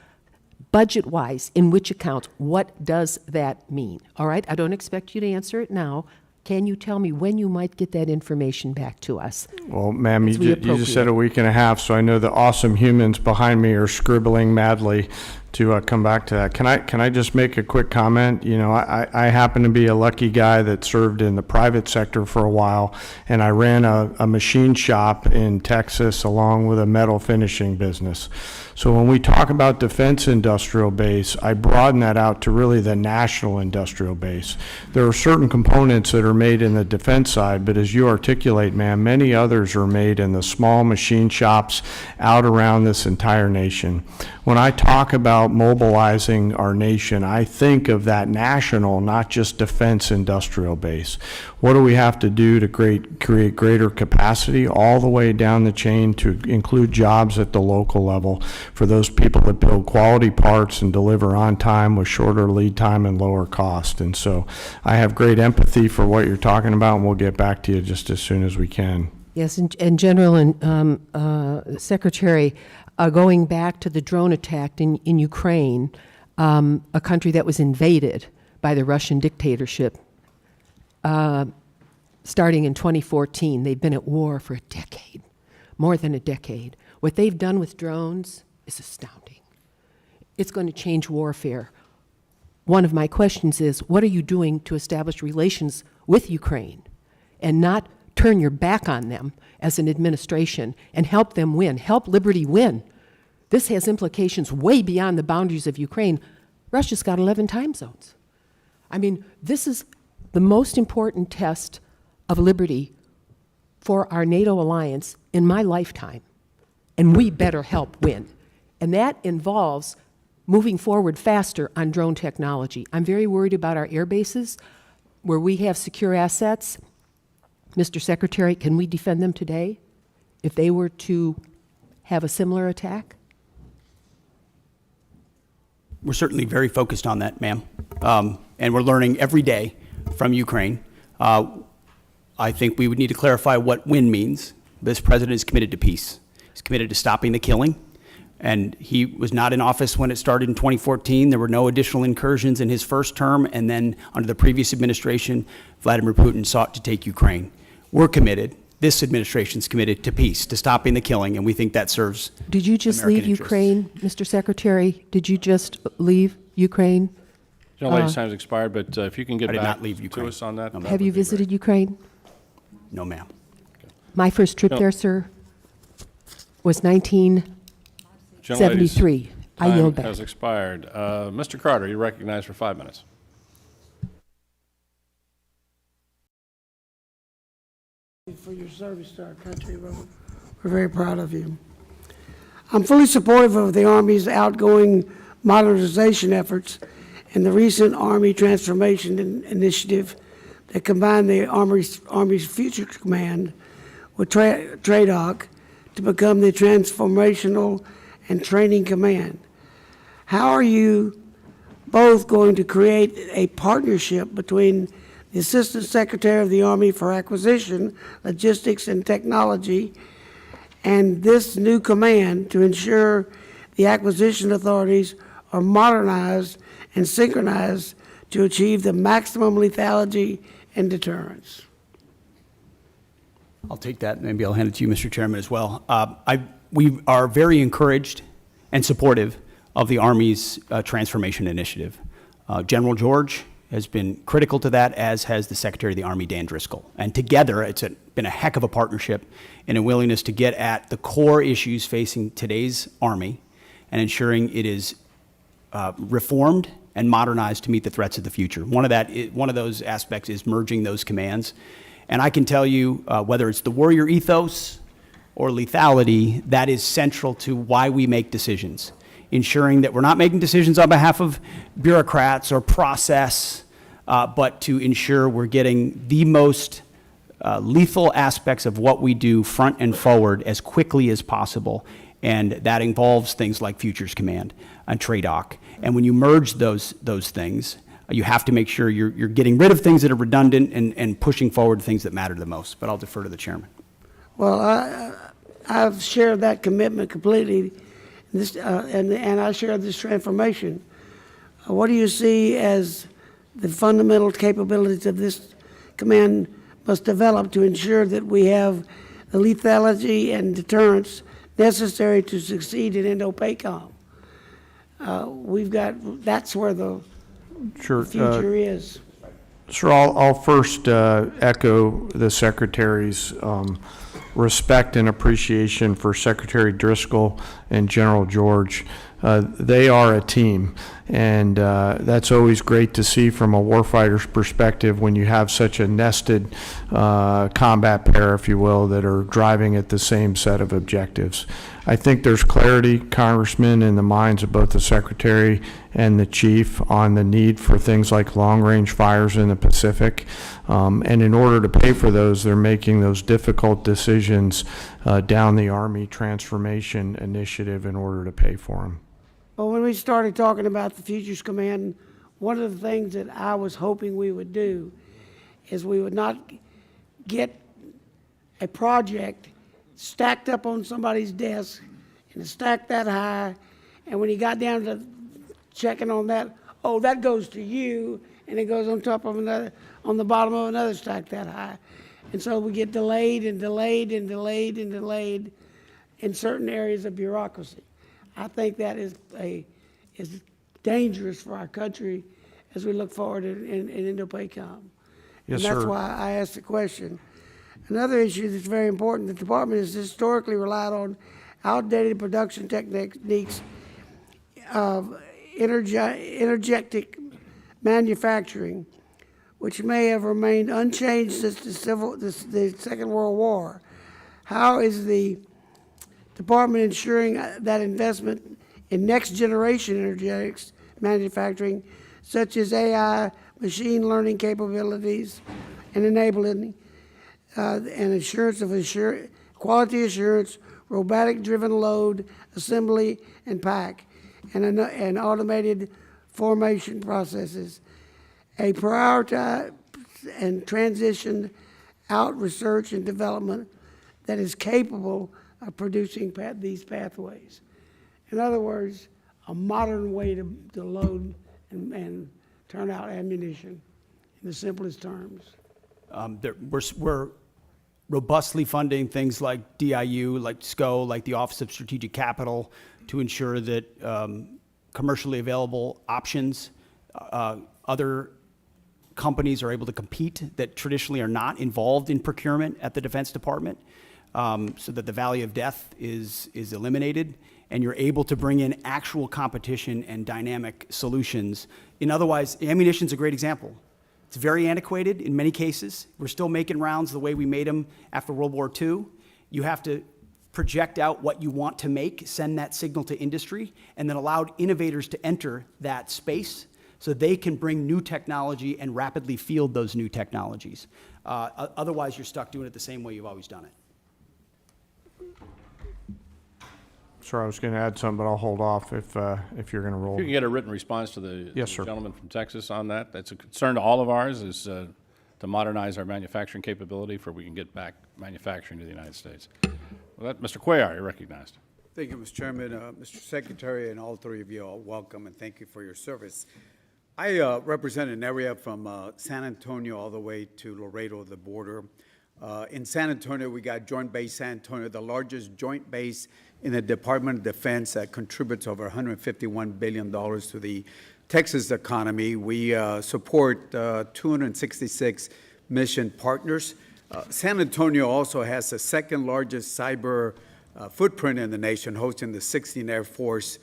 budget-wise, in which accounts, what does that mean? All right, I don't expect you to answer it now. Can you tell me when you might get that information back to us? Well, ma'am, As you we just said appropriate. a week and a half, so I know the awesome humans behind me are scribbling madly to come back to that. Can I just make a quick comment? You know, I happen to be a lucky guy that served in the private sector for a while, and I ran a machine shop in Texas along with a metal finishing business. So when we talk about defense industrial base, I broaden that out to really the national industrial base. There are certain components that are made in the defense side, but as you articulate, ma'am, many others are made in the small machine shops out around this entire nation. When I talk about mobilizing our nation, I think of that national, not just defense industrial base. What do we have to do to create greater capacity all the way down the chain to include jobs at the local level for those people that build quality parts and deliver on time with shorter lead time and lower cost? And so I have great empathy for what you're talking about, and we'll get back to you just as soon as we can. Yes, and General and Secretary, going back to the drone attack in Ukraine, a country that was invaded by the Russian dictatorship, starting in 2014. They've been at war for a decade, more than a decade. What they've done with drones is astounding. It's going to change warfare. One of my questions is, what are you doing to establish relations with Ukraine and not turn your back on them as an administration and help them win, help liberty win? This has implications way beyond the boundaries of Ukraine. Russia's got 11 time zones. I mean, this is the most important test of liberty for our NATO alliance in my lifetime, and we better help win. And that involves moving forward faster on drone technology. I'm very worried about our air bases where we have secure assets. Mr. Secretary, can we defend them today if they were to have a similar attack? We're certainly very focused on that, ma'am. And we're learning every day from Ukraine. I think we would need to clarify what win means. This president is committed to peace. He's committed to stopping the killing. And he was not in office when it started in 2014. There were no additional incursions in his first term. And then under the previous administration, Vladimir Putin sought to take Ukraine. We're committed. This administration's committed to peace, to stopping the killing, and we think that serves Did you just American leave interests. Ukraine, Mr. Secretary? Did you just leave Ukraine? Gentlelady's time has expired, but if you can get I did back not leave Ukraine. to us on that. No, that Have would you be great. visited Ukraine? No, ma'am. My first trip No. there, sir, was 1973. I yield Time back. has expired. Mr. Carter, you're recognized for 5 minutes. For your service to our country. We're very proud of you. I'm fully supportive of the Army's outgoing modernization efforts and the recent Army Transformation Initiative that combined the Army's Future Command with TRADOC to become the Transformational and Training Command. How are you both going to create a partnership between the Assistant Secretary of the Army for Acquisition, Logistics, and Technology and this new command to ensure the acquisition authorities are modernized and synchronized to achieve the maximum lethality and deterrence? I'll take that. Maybe I'll hand it to you, Mr. Chairman, as well. We are very encouraged and supportive of the Army's transformation initiative. General George has been critical to that, as has the Secretary of the Army, Dan Driscoll. And together, it's been a heck of a partnership and a willingness to get at the core issues facing today's Army and ensuring it is reformed and modernized to meet the threats of the future. One of those aspects is merging those commands. And I can tell you, whether it's the warrior ethos or lethality, that is central to why we make decisions. Ensuring that we're not making decisions on behalf of bureaucrats or process, but to ensure we're getting the most lethal aspects of what we do front and forward as quickly as possible. And that involves things like Futures Command and TRADOC. And when you merge those things, you have to make sure you're getting rid of things that are redundant and pushing forward things that matter the most. But I'll defer to the chairman. Well, I've shared that commitment completely, and I share this transformation. What do you see as the fundamental capabilities of this command must develop to ensure that we have the lethality and deterrence necessary to succeed in Indo-PACOM? That's where the future is. Sir, I'll first echo the Secretary's respect and appreciation for Secretary Driscoll and General George. They are a team, and that's always great to see from a warfighter's perspective when you have such a nested combat pair, if you will, that are driving at the same set of objectives. I think there's clarity, Congressman, in the minds of both the Secretary and the Chief on the need for things like long-range fires in the Pacific. And in order to pay for those, they're making those difficult decisions down the Army Transformation Initiative in order to pay for them. Well, when we started talking about the Futures Command, one of the things that I was hoping we would do is we would not get a project stacked up on somebody's desk and stacked that high, and when he got down to checking on that, oh, that goes to you, and it goes on top of another, on the bottom of another stack that high. And so we get delayed and delayed and delayed and delayed in certain areas of bureaucracy. I think that is dangerous for our country as we look forward in Indo-PACOM. Yes, and that's sir. why I asked the question. Another issue that's very important, the department has historically relied on outdated production techniques of energetic manufacturing, which may have remained unchanged since the Second World War. How is the department ensuring that investment in next-generation energetics manufacturing, such as AI, machine learning capabilities, and enabling and assurance of quality assurance, robotic-driven load, assembly, and pack, and automated formation processes, a prioritize and transition out research and development that is capable of producing these pathways. In other words, a modern way to load and turn out ammunition in the simplest terms. We're robustly funding things like DIU, like SCO, like the Office of Strategic Capital, to ensure that commercially available options, other companies are able to compete that traditionally are not involved in procurement at the Defense Department, so that the valley of death is eliminated, and you're able to bring in actual competition and dynamic solutions. Otherwise, ammunition's a great example. It's very antiquated in many cases. We're still making rounds the way we made them after World War II. You have to project out what you want to make, send that signal to industry, and then allow innovators to enter that space so they can bring new technology and rapidly field those new technologies. Otherwise, you're stuck doing it the same way you've always done it. Sir, I was going to add something, but I'll hold off if you're going to roll. You can get a written response to the Yes, sir. gentleman from Texas on that. That's a concern to all of ours, is to modernize our manufacturing capability for we can get back manufacturing to the United States. Well, Mr. Cuellar, you're recognized. Thank you, Mr. Chairman. Mr. Secretary, and all three of you are welcome, and thank you for your service. I represent an area from San Antonio all the way to Laredo, the border. In San Antonio, we got Joint Base San Antonio, the largest joint base in the Department of Defense that contributes over $151 billion to the Texas economy. We support 266 mission partners. San Antonio also has the second largest cyber footprint in the nation, hosting the 16th Air Force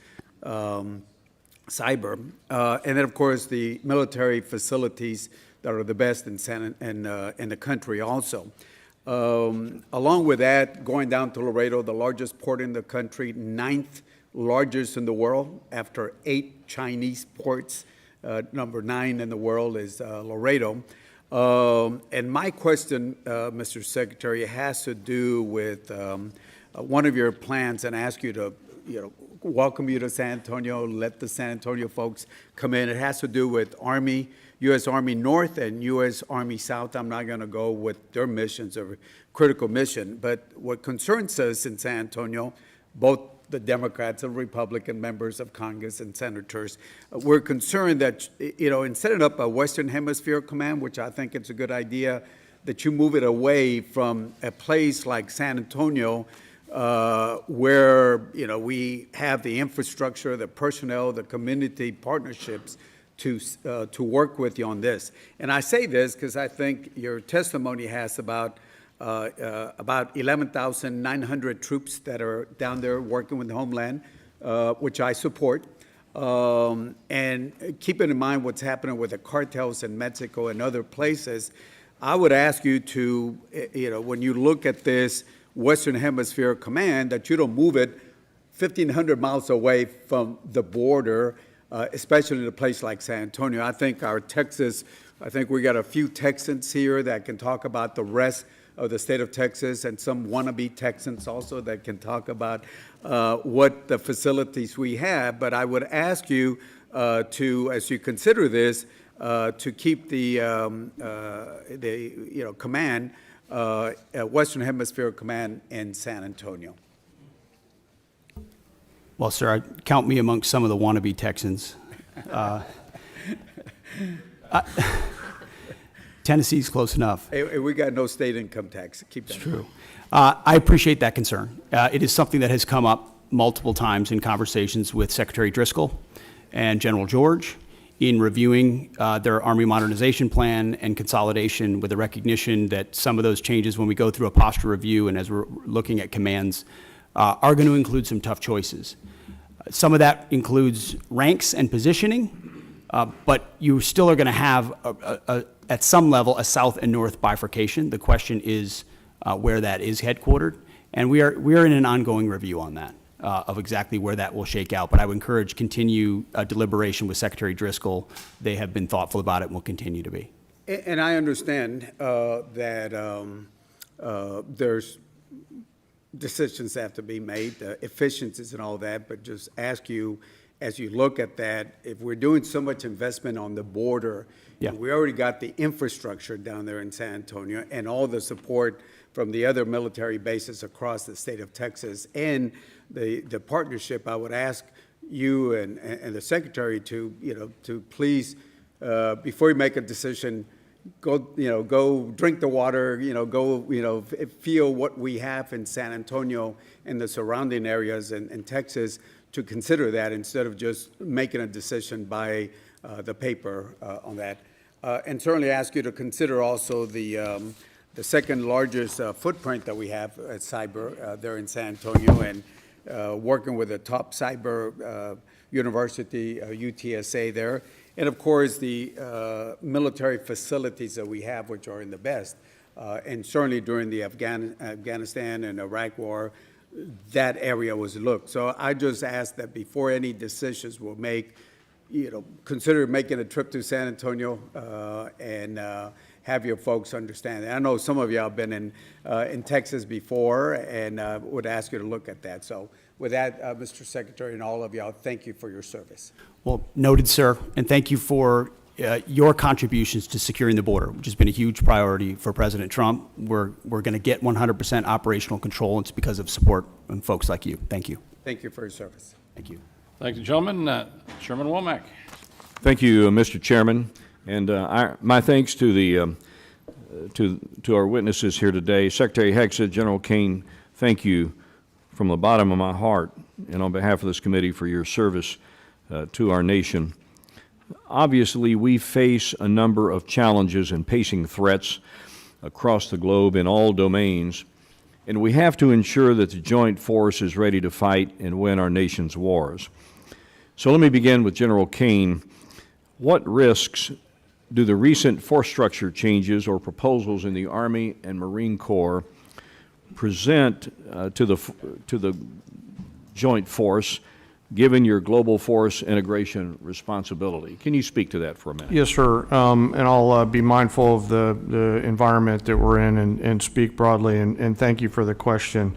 cyber. And then, of course, the military facilities that are the best in the country also. Along with that, going down to Laredo, the largest port in the country, 9th largest in the world after 8 Chinese ports. Number 9 in the world is Laredo. And my question, Mr. Secretary, has to do with one of your plans, and ask you to, welcome you to San Antonio, let the San Antonio folks come in. It has to do with Army, U.S. Army North and U.S. Army South. I'm not going to go with their missions or critical mission, but what concerns us in San Antonio, both the Democrats and Republican members of Congress and senators, we're concerned that, in setting up a Western Hemisphere Command, which I think it's a good idea, that you move it away from a place like San Antonio, where, we have the infrastructure, the personnel, the community partnerships to work with you on this. And I say this because I think your testimony has about 11,900 troops that are down there working with the Homeland, which I support. And keeping in mind what's happening with the cartels in Mexico and other places, I would ask you to, when you look at this Western Hemisphere Command, that you don't move it 1,500 miles away from the border, especially in a place like San Antonio. I think we got a few Texans here that can talk about the rest of the state of Texas, and some wannabe Texans also that can talk about what the facilities we have. But I would ask you to, as you consider this, to keep the command, Western Hemisphere Command in San Antonio. Well, sir, count me amongst some of the wannabe Texans. Tennessee's close enough. Hey, we got no state income tax. Keep that. True. I appreciate that concern. It is something that has come up multiple times in conversations with Secretary Driscoll and General George in reviewing their Army modernization plan and consolidation, with the recognition that some of those changes, when we go through a posture review and as we're looking at commands, are going to include some tough choices. Some of that includes ranks and positioning, but you still are going to have, at some level, a south and north bifurcation. The question is where that is headquartered, and we are in an ongoing review on that, of exactly where that will shake out. But I would encourage continue deliberation with Secretary Driscoll. They have been thoughtful about it and will continue to be. And I understand that there's decisions have to be made, efficiencies and all that, but just ask you, as you look at that, if we're doing so much investment on the border, Yeah. and we already got the infrastructure down there in San Antonio and all the support from the other military bases across the state of Texas and the partnership, I would ask you and the Secretary to, to please, before you make a decision, go drink the water, go, feel what we have in San Antonio and the surrounding areas in Texas, to consider that instead of just making a decision by the paper on that. And certainly ask you to consider also the second largest footprint that we have at cyber there in San Antonio, and working with the top cyber university, UTSA there. And of course, the military facilities that we have, which are in the best. And certainly during the Afghanistan and Iraq war, that area was looked. So I just ask that before any decisions were made, consider making a trip to San Antonio and have your folks understand it. I know some of y'all have been in Texas before, and would ask you to look at that. So with that, Mr. Secretary, and all of y'all, thank you for your service. Well, noted, sir, and thank you for your contributions to securing the border, which has been a huge priority for President Trump. We're going to get 100% operational control. It's because of support from folks like you. Thank you. Thank you for your service. Thank you. Thank you, gentlemen. Chairman Womack. Thank you, Mr. Chairman, and my thanks to the to our witnesses here today. Secretary Hegseth, General Caine, thank you from the bottom of my heart and on behalf of this committee for your service to our nation. Obviously, we face a number of challenges and pacing threats across the globe in all domains, and we have to ensure that the joint force is ready to fight and win our nation's wars. So let me begin with General Caine. What risks do the recent force structure changes or proposals in the Army and Marine Corps present to the joint force, given your global force integration responsibility? Can you speak to that for a minute? Yes, sir. And I'll be mindful of the environment that we're in and speak broadly, and thank you for the question.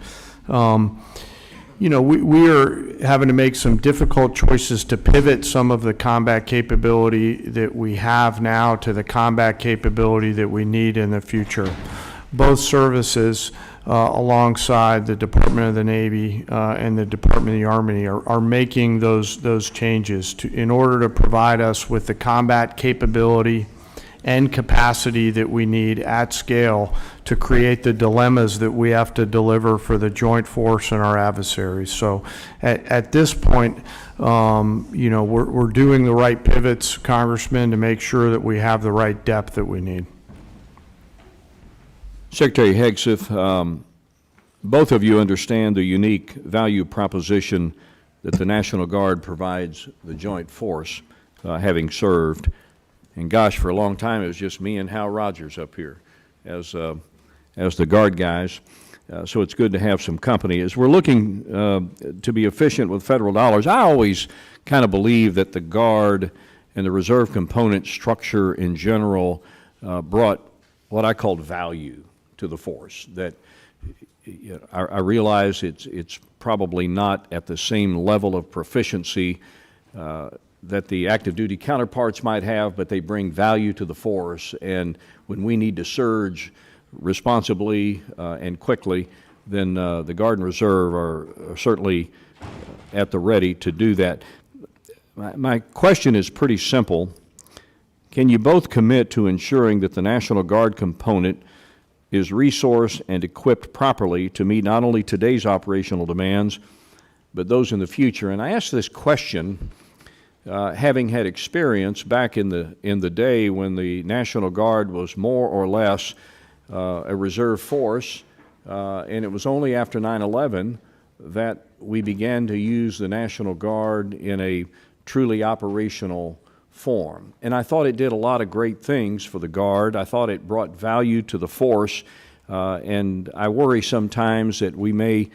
You know, we are having to make some difficult choices to pivot some of the combat capability that we have now to the combat capability that we need in the future. Both services, alongside the Department of the Navy and the Department of the Army, are making those changes in order to provide us with the combat capability and capacity that we need at scale to create the dilemmas that we have to deliver for the joint force and our adversaries. So at this point, you know, we're doing the right pivots, Congressman, to make sure that we have the right depth that we need. Secretary Hegseth, both of you understand the unique value proposition that the National Guard provides the joint force, having served. And gosh, for a long time, it was just me and Hal Rogers up here as the Guard guys. So it's good to have some company. As we're looking to be efficient with federal dollars, I always kind of believe that the Guard and the reserve component structure in general brought what I called value to the force. That I realize it's probably not at the same level of proficiency that the active duty counterparts might have, but they bring value to the force. And when we need to surge responsibly and quickly, then the Guard and Reserve are certainly at the ready to do that. My question is pretty simple. Can you both commit to ensuring that the National Guard component is resourced and equipped properly to meet not only today's operational demands, but those in the future? And I ask this question having had experience back in the day when the National Guard was more or less a reserve force, and it was only after 9/11 that we began to use the National Guard in a truly operational form. And I thought it did a lot of great things for the Guard. I thought it brought value to the force, and I worry sometimes that we may,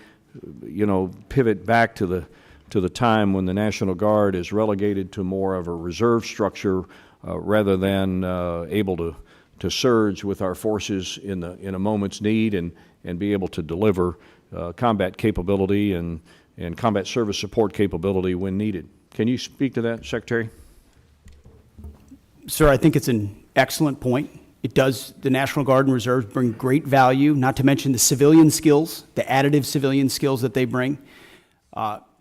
you know, pivot back to the time when the National Guard is relegated to more of a reserve structure rather than able to surge with our forces in a moment's need and be able to deliver combat capability and combat service support capability when needed. Can you speak to that, Secretary? Sir, I think it's an excellent point. It does, the National Guard and Reserves bring great value, not to mention the civilian skills, the additive civilian skills that they bring.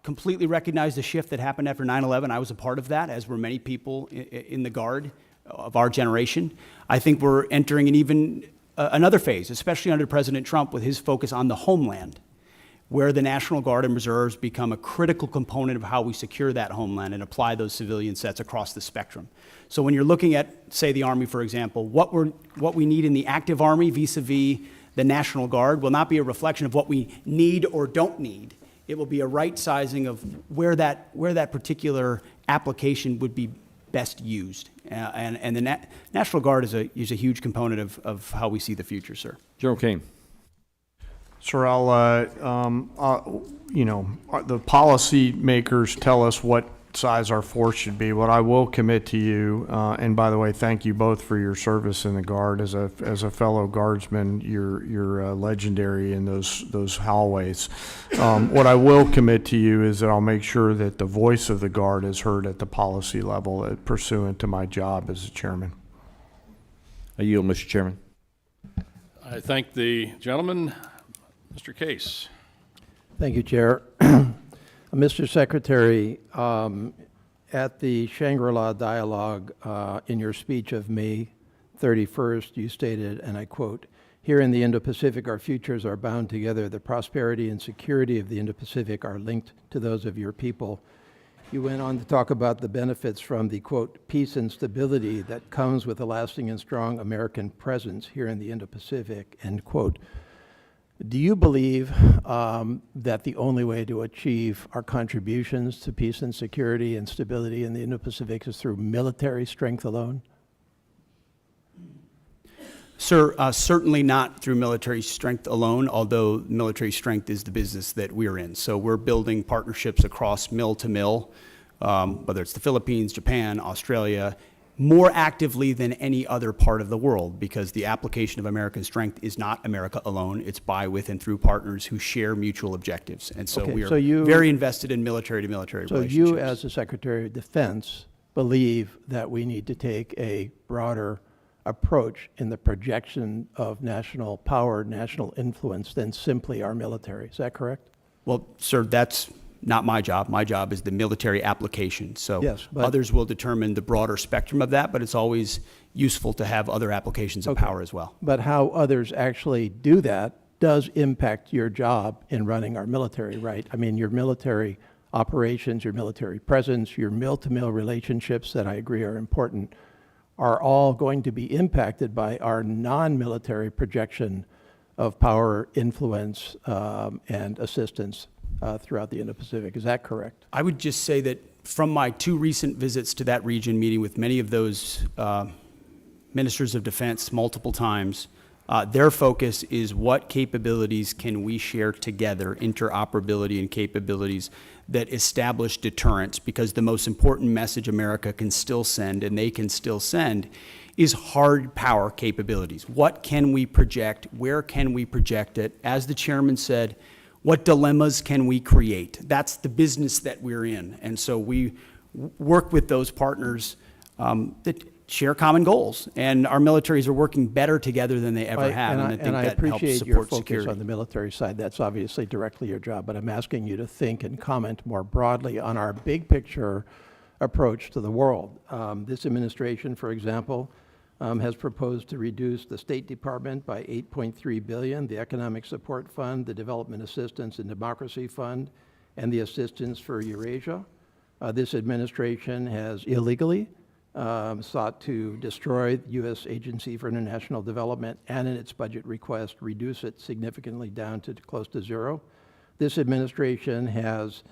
Completely recognize the shift that happened after 9/11. I was a part of that, as were many people in the Guard of our generation. I think we're entering an even another phase, especially under President Trump with his focus on the homeland, where the National Guard and Reserves become a critical component of how we secure that homeland and apply those civilian sets across the spectrum. So when you're looking at, say, the Army, for example, what we need in the active Army vis-a-vis the National Guard will not be a reflection of what we need or don't need. It will be a right sizing of where that particular application would be best used. And the National Guard is a huge component of how we see the future, sir. General Caine. Sir, you know, the policy makers tell us what size our force should be. What I will commit to you, and by the way, thank you both for your service in the Guard. As a fellow Guardsman, you're legendary in those hallways. What I will commit to you is that I'll make sure that the voice of the Guard is heard at the policy level pursuant to my job as a chairman. I yield, Mr. Chairman. I thank the gentleman. Mr. Case. Thank you, Chair. Mr. Secretary, at the Shangri-La Dialogue, in your speech of May 31st, you stated, and I quote, "Here in the Indo-Pacific, our futures are bound together. The prosperity and security of the Indo-Pacific are linked to those of your people." You went on to talk about the benefits from the, quote, "peace and stability that comes with a lasting and strong American presence here in the Indo-Pacific," end quote. Do you believe that the only way to achieve our contributions to peace and security and stability in the Indo-Pacific is through military strength alone? Sir, certainly not through military strength alone, although military strength is the business that we're in. So we're building partnerships across mill to mill, whether it's the Philippines, Japan, Australia, more actively than any other part of the world, because the application of American strength is not America alone. It's by, with, and through partners who share mutual objectives. And so Okay, we are so you- very invested in military-to-military So relationships. you, as the Secretary of Defense, believe that we need to take a broader approach in the projection of national power, national influence than simply our military. Is that correct? Well, sir, that's not my job. My job is the military application. So Yes, but- others will determine the broader spectrum of that, but it's always useful to have other applications of Okay. power as well. But how others actually do that does impact your job in running our military, right? I mean, your military operations, your military presence, your mill-to-mill relationships that I agree are important, are all going to be impacted by our non-military projection of power, influence, and assistance throughout the Indo-Pacific. Is that correct? I would just say that from my 2 recent visits to that region, meeting with many of those ministers of defense multiple times, their focus is what capabilities can we share together, interoperability and capabilities that establish deterrence, because the most important message America can still send, and they can still send, is hard power capabilities. What can we project? Where can we project it? As the chairman said, what dilemmas can we create? That's the business that we're in. And so we work with those partners that share common goals. And our militaries are working better together than they ever have. And I think I that helps appreciate your support focus security. on the military side. That's obviously directly your job, but I'm asking you to think and comment more broadly on our big picture approach to the world. This administration, for example, has proposed to reduce the State Department by $8.3 billion, the Economic Support Fund, the Development Assistance and Democracy Fund, and the Assistance for Eurasia. This administration has illegally sought to destroy the U.S. Agency for International Development, and in its budget request, reduce it significantly down to close to zero. This administration has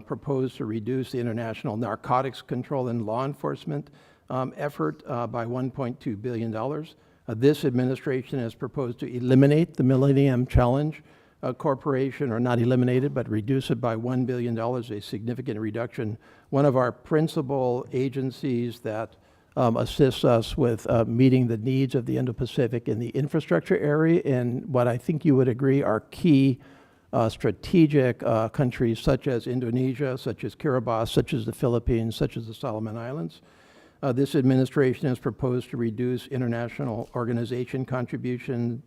proposed to reduce the international narcotics control and law enforcement effort by $1.2 billion. This administration has proposed to eliminate the Millennium Challenge Corporation, or not eliminate it, but reduce it by $1 billion, a significant reduction. One of our principal agencies that assists us with meeting the needs of the Indo-Pacific in the infrastructure area, and what I think you would agree are key strategic countries such as Indonesia, such as Kiribati, such as the Philippines, such as the Solomon Islands. This administration has proposed to reduce international organization contributions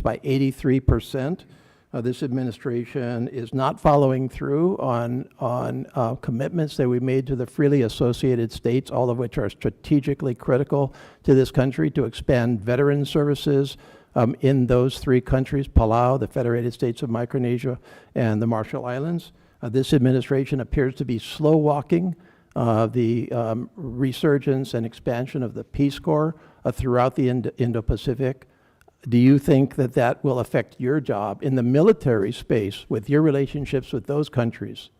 by 83%. This administration is not following through on commitments that we made to the freely associated states, all of which are strategically critical to this country, to expand veteran services in those 3 countries, Palau, the Federated States of Micronesia, and the Marshall Islands. This administration appears to be slow-walking the resurgence and expansion of the Peace Corps throughout the Indo-Pacific. Do you think that that will affect your job in the military space with your relationships with those countries?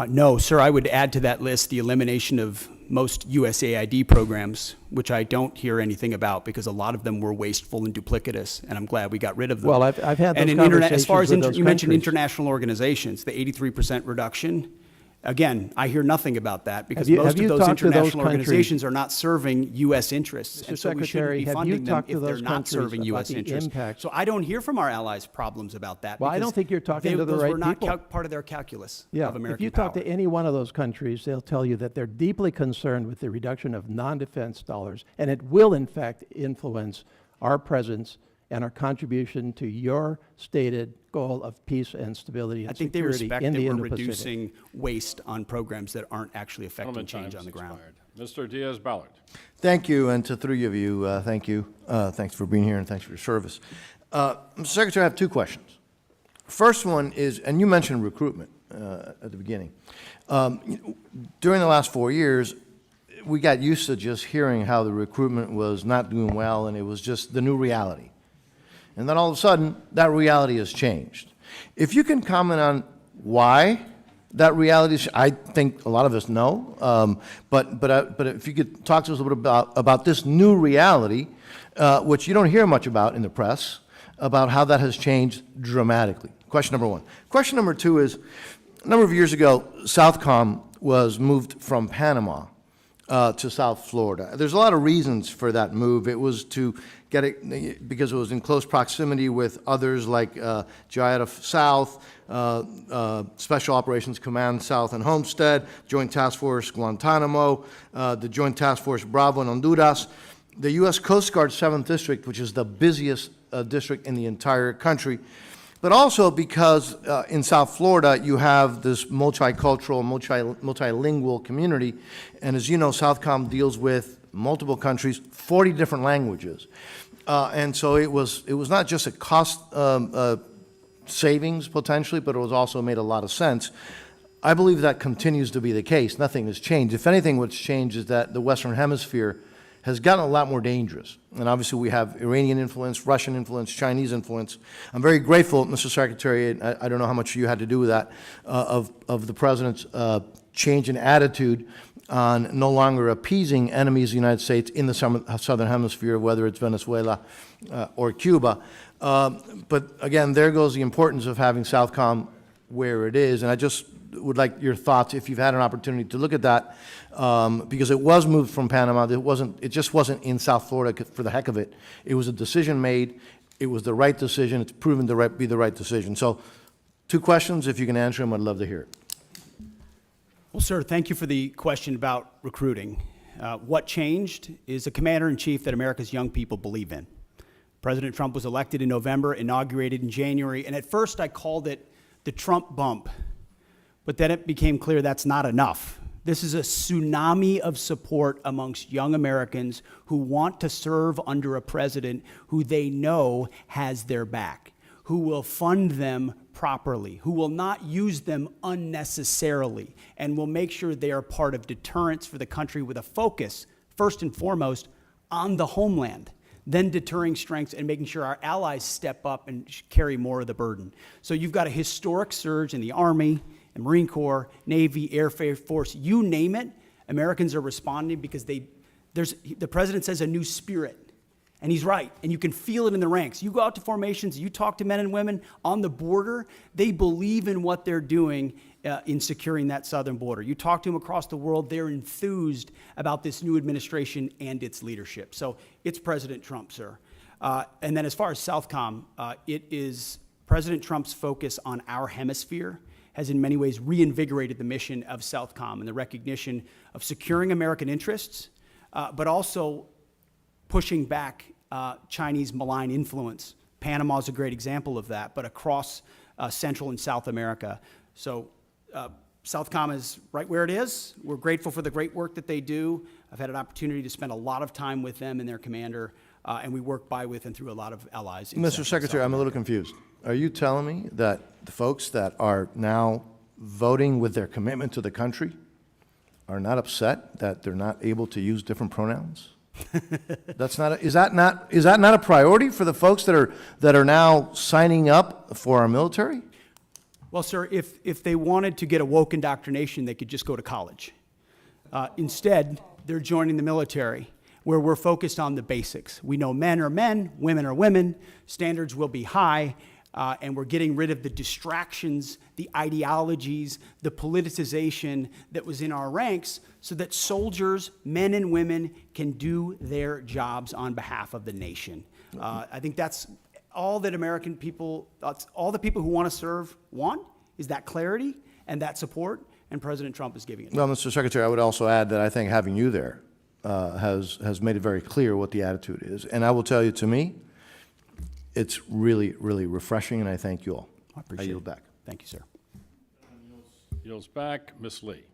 No, sir, I would add to that list the elimination of most USAID programs, which I don't hear anything about because a lot of them were wasteful and duplicitous, and I'm glad we got rid of them. Well, I've had those and conversations as far as with those you mentioned countries. international organizations, the 83% reduction Again, I hear nothing about that because Have most you of those talked to those international countries? organizations are not serving U.S. interests. Mr. And so we shouldn't Secretary, be have you funding them talked to if they're those not countries serving about U.S. the interests. impact? So I don't hear from our allies problems about that. Well, I because don't think you're talking to the those right were not people. part of their calculus Yeah, of American if you power. talk to any one of those countries, they'll tell you that they're deeply concerned with the reduction of non-defense dollars, and it will in fact influence our presence and our contribution to your stated goal of peace and stability I and think they security respect in that the we're Indo-Pacific. reducing waste on programs that aren't actually affecting Gentleman, change time on the has ground. expired. Mr. Diaz-Balart. Thank you, and to three of you, thank you. Thanks for being here, and thanks for your service. Mr. Secretary, I have two questions. First one is, and you mentioned recruitment at the beginning. During the last 4 years, we got used to just hearing how the recruitment was not doing well, and it was just the new reality. And then all of a sudden, that reality has changed. If you can comment on why that reality is, I think a lot of us know, but if you could talk to us a little bit about this new reality, which you don't hear much about in the press, about how that has changed dramatically. Question number one. Question number two is, a number of years ago, Southcom was moved from Panama to South Florida. There's a lot of reasons for that move. It was to get it because it was in close proximity with others like Giada South, Special Operations Command South and Homestead, Joint Task Force Guantanamo, the Joint Task Force Bravo in Honduras, the U.S. Coast Guard 7th District, which is the busiest district in the entire country, but also because in South Florida you have this multicultural, multilingual community, and as you know, Southcom deals with multiple countries, 40 different languages, and so it was not just a cost savings potentially, but it was also made a lot of sense. I believe that continues to be the case. Nothing has changed. If anything, what's changed is that the Western Hemisphere has gotten a lot more dangerous. And obviously we have Iranian influence, Russian influence, Chinese influence. I'm very grateful, Mr. Secretary, I don't know how much you had to do with that, of the President's change in attitude on no longer appeasing enemies of the United States in the Southern Hemisphere, whether it's Venezuela or Cuba. But again, there goes the importance of having Southcom where it is. And I just would like your thoughts, if you've had an opportunity to look at that, because it was moved from Panama. It just wasn't in South Florida for the heck of it. It was a decision made. It was the right decision. It's proven to be the right decision. So, two questions. If you can answer them, I'd love to hear it. Well, sir, thank you for the question about recruiting. What changed is a commander-in-chief that America's young people believe in. President Trump was elected in November, inaugurated in January, and at first I called it the Trump bump. But then it became clear that's not enough. This is a tsunami of support amongst young Americans who want to serve under a president who they know has their back, who will fund them properly, who will not use them unnecessarily, and will make sure they are part of deterrence for the country with a focus, first and foremost, on the homeland, then deterring strengths and making sure our allies step up and carry more of the burden. So you've got a historic surge in the Army, the Marine Corps, Navy, Air Force, you name it, Americans are responding because the president says a new spirit. And he's right, and you can feel it in the ranks. You go out to formations, you talk to men and women on the border, they believe in what they're doing in securing that southern border. You talk to them across the world, they're enthused about this new administration and its leadership. So it's President Trump, sir. And then as far as Southcom, it is President Trump's focus on our hemisphere has in many ways reinvigorated the mission of Southcom and the recognition of securing American interests, but also pushing back Chinese malign influence. Panama is a great example of that, but across Central and South America. So Southcom is right where it is. We're grateful for the great work that they do. I've had an opportunity to spend a lot of time with them and their commander, and we work by, with, and through a lot of allies. Mr. Secretary, I'm a little confused. Are you telling me that the folks that are now voting with their commitment to the country are not upset that they're not able to use different pronouns? Is that not a priority for the folks that are now signing up for our military? Well, sir, if they wanted to get a woke indoctrination, they could just go to college. Instead, they're joining the military, where we're focused on the basics. We know men are men, women are women, standards will be high, and we're getting rid of the distractions, the ideologies, the politicization that was in our ranks so that soldiers, men and women, can do their jobs on behalf of the nation. I think that's all that American people, that's all the people who want to serve want, is that clarity and that support, and President Trump is giving it. Well, Mr. Secretary, I would also add that I think having you there has made it very clear what the attitude is. And I will tell you, to me, it's really, really refreshing, and I thank you all. I appreciate it. yield back. Thank you, sir. Yields back. Ms. Lee.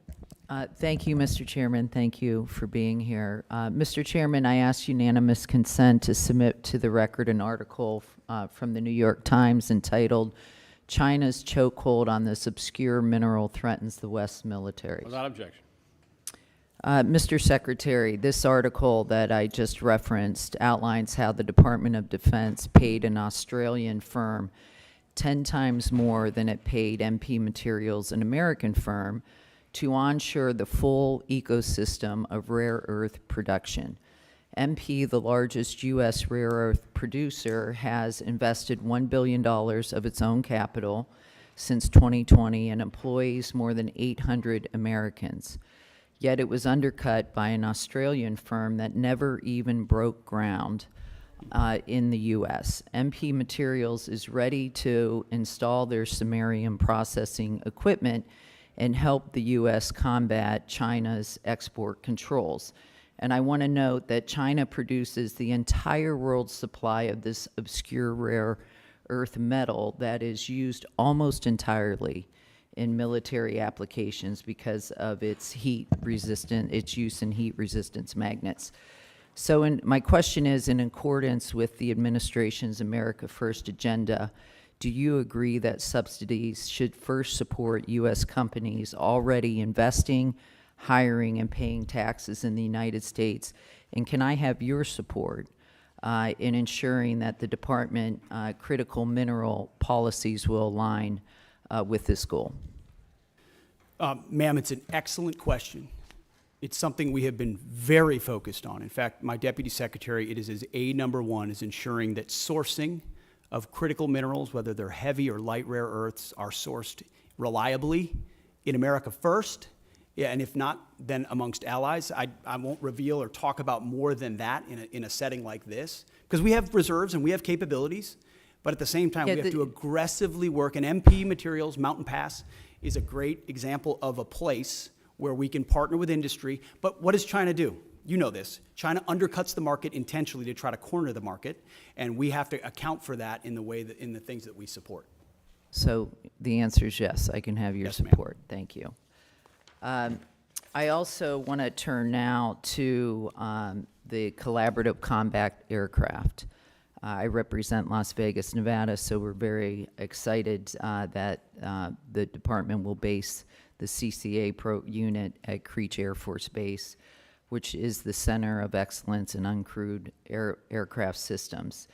Thank you, Mr. Chairman. Thank you for being here. Mr. Chairman, I ask unanimous consent to submit to the record an article from the New York Times entitled, "China's Chokehold on This Obscure Mineral Threatens the West Military." Without objection. Mr. Secretary, this article that I just referenced outlines how the Department of Defense paid an Australian firm 10 times more than it paid MP Materials, an American firm, to onshore the full ecosystem of rare earth production. MP, the largest U.S. rare earth producer, has invested $1 billion of its own capital since 2020 and employs more than 800 Americans. Yet it was undercut by an Australian firm that never even broke ground in the U.S. MP Materials is ready to install their samarium processing equipment and help the U.S. combat China's export controls. And I want to note that China produces the entire world's supply of this obscure rare earth metal that is used almost entirely in military applications because of its its use in heat resistance magnets. So my question is, in accordance with the administration's America First agenda, do you agree that subsidies should first support U.S. companies already investing, hiring, and paying taxes in the United States? And can I have your support in ensuring that the department critical mineral policies will align with this goal? Ma'am, it's an excellent question. It's something we have been very focused on. In fact, my deputy secretary, it is his number one, is ensuring that sourcing of critical minerals, whether they're heavy or light rare earths, are sourced reliably in America first, and if not, then amongst allies. I won't reveal or talk about more than that in a setting like this, because we have reserves and we have capabilities, but at the same time, we have to aggressively work, and MP Materials, Mountain Pass, is a great example of a place where we can partner with industry. But what does China do? You know this. China undercuts the market intentionally to try to corner the market, and we have to account for that in the way that in the things that we support. So the answer is yes, I can have your support. Thank you. I also want to turn now to the collaborative combat aircraft. I represent Las Vegas, Nevada, so we're very excited that the department will base the CCA unit at Creech Air Force Base, which is the center of excellence in uncrewed aircraft systems.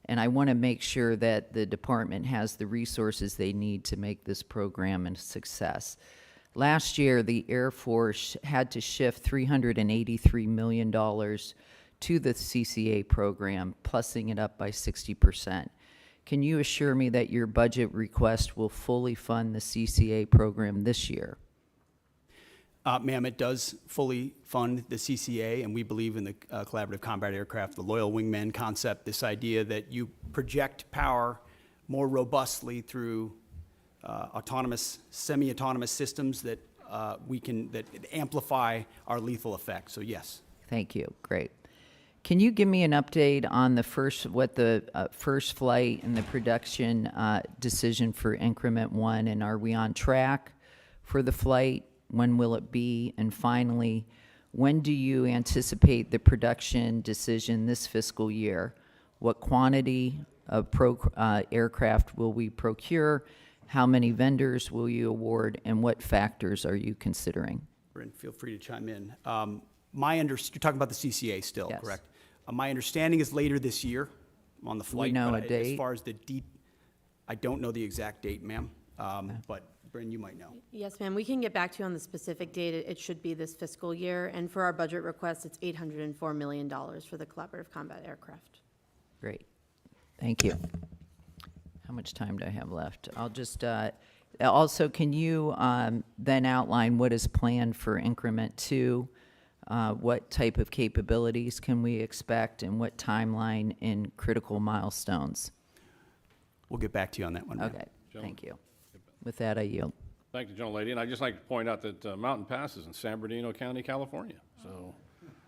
And I want to make sure that the department has the resources they need to make this program a success. Last year, the Air Force had to shift $383 million to the CCA program, plussing it up by 60%. Can you assure me that your budget request will fully fund the CCA program this year? Ma'am, it does fully fund the CCA, and we believe in the collaborative combat aircraft, the loyal wingman concept, this idea that you project power more robustly through autonomous, semi-autonomous systems that that amplify our lethal effect. So yes. Thank you. Great. Can you give me an update on the first flight and the production decision for Increment 1, and are we on track for the flight? When will it be? And finally, when do you anticipate the production decision this fiscal year? What quantity of aircraft will we procure? How many vendors will you award? And what factors are you considering? And feel free to chime in. You're talking about the CCA still, Yes. correct? My understanding is later this year on the flight. know but a date? As far as I don't know the exact date, ma'am. But Bryn, you might know. Yes, ma'am. We can get back to you on the specific date. It should be this fiscal year. And for our budget request, it's $804 million for the collaborative combat aircraft. Great. Thank you. How much time do I have left? I'll just, also, can you then outline what is planned for increment 2? What type of capabilities can we expect, and what timeline and critical milestones? We'll get back to you on that one. ma'am. Okay, thank you. With that, I yield. Thank you, gentlelady. And I'd just like to point out that Mountain Pass is in San Bernardino County, California. So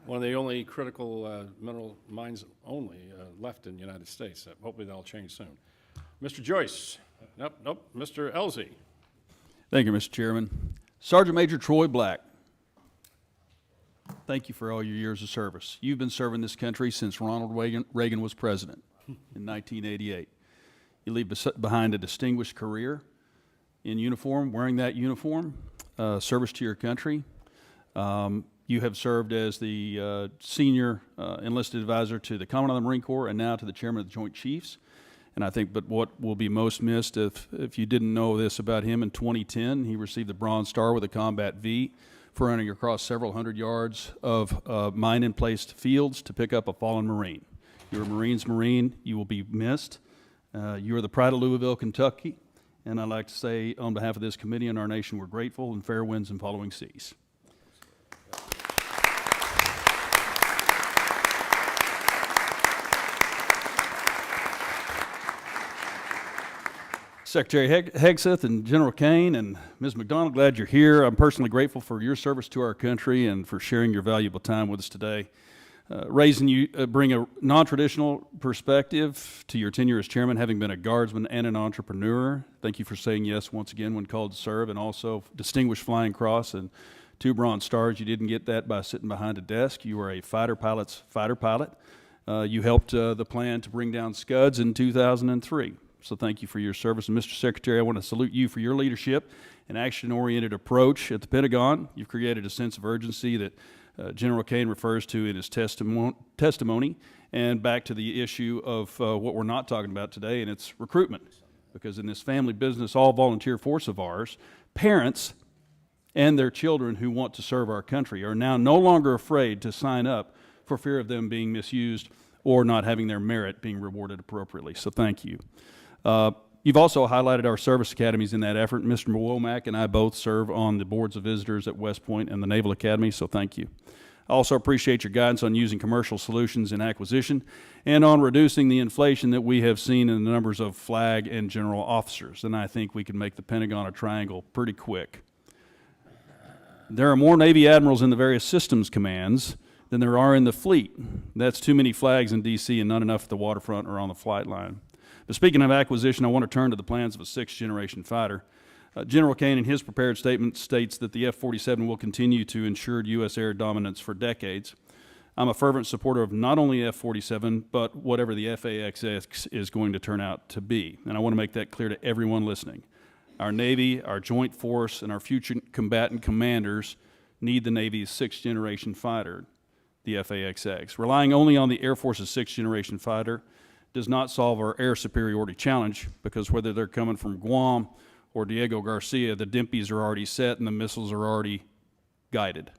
one of the only critical mineral mines only left in the United States. Hopefully that'll change soon. Mr. Joyce. Nope. Mr. Elzey. Thank you, Mr. Chairman. Sergeant Major Troy Black, thank you for all your years of service. You've been serving this country since Ronald Reagan was president in 1988. You leave behind a distinguished career in uniform, wearing that uniform, service to your country. You have served as the senior enlisted advisor to the Commandant of the Marine Corps and now to the Chairman of the Joint Chiefs. And I think, but what will be most missed, if you didn't know this about him, in 2010, he received the Bronze Star with a Combat V for running across several hundred yards of mine-in-placed fields to pick up a fallen Marine. You're a Marine's Marine. You will be missed. You are the pride of Louisville, Kentucky. And I'd like to say, on behalf of this committee and our nation, we're grateful, and fair winds and following seas. Secretary Hegseth and General Caine and Ms. McDonald, glad you're here. I'm personally grateful for your service to our country and for sharing your valuable time with us today. Raising you bring a non-traditional perspective to your tenure as chairman, having been a guardsman and an entrepreneur. Thank you for saying yes once again when called to serve, and also distinguished Flying Cross and 2 Bronze Stars. You didn't get that by sitting behind a desk. You were a fighter pilot's fighter pilot. You helped the plan to bring down Scuds in 2003. So thank you for your service. And Mr. Secretary, I want to salute you for your leadership and action-oriented approach at the Pentagon. You've created a sense of urgency that General Caine refers to in his testimony, and back to the issue of what we're not talking about today, and it's recruitment. Because in this family business, all volunteer force of ours, parents and their children who want to serve our country are now no longer afraid to sign up for fear of them being misused or not having their merit being rewarded appropriately. So thank you. You've also highlighted our service academies in that effort. Mr. Womack and I both serve on the boards of visitors at West Point and the Naval Academy, so thank you. I also appreciate your guidance on using commercial solutions in acquisition and on reducing the inflation that we have seen in the numbers of flag and general officers. And I think we can make the Pentagon a triangle pretty quick. There are more Navy admirals in the various systems commands than there are in the fleet. That's too many flags in D.C. and not enough at the waterfront or on the flight line. But speaking of acquisition, I want to turn to the plans of a 6th-generation fighter. General Caine, in his prepared statement, states that the F-47 will continue to ensure U.S. air dominance for decades. I'm a fervent supporter of not only F-47, but whatever the FAXX is going to turn out to be. And I want to make that clear to everyone listening. Our Navy, our Joint Force, and our future combatant commanders need the Navy's 6th-generation fighter, the FAXX. Relying only on the Air Force's 6th-generation fighter does not solve our air superiority challenge, because whether they're coming from Guam or Diego Garcia, the DIMPs are already set and the missiles are already guided.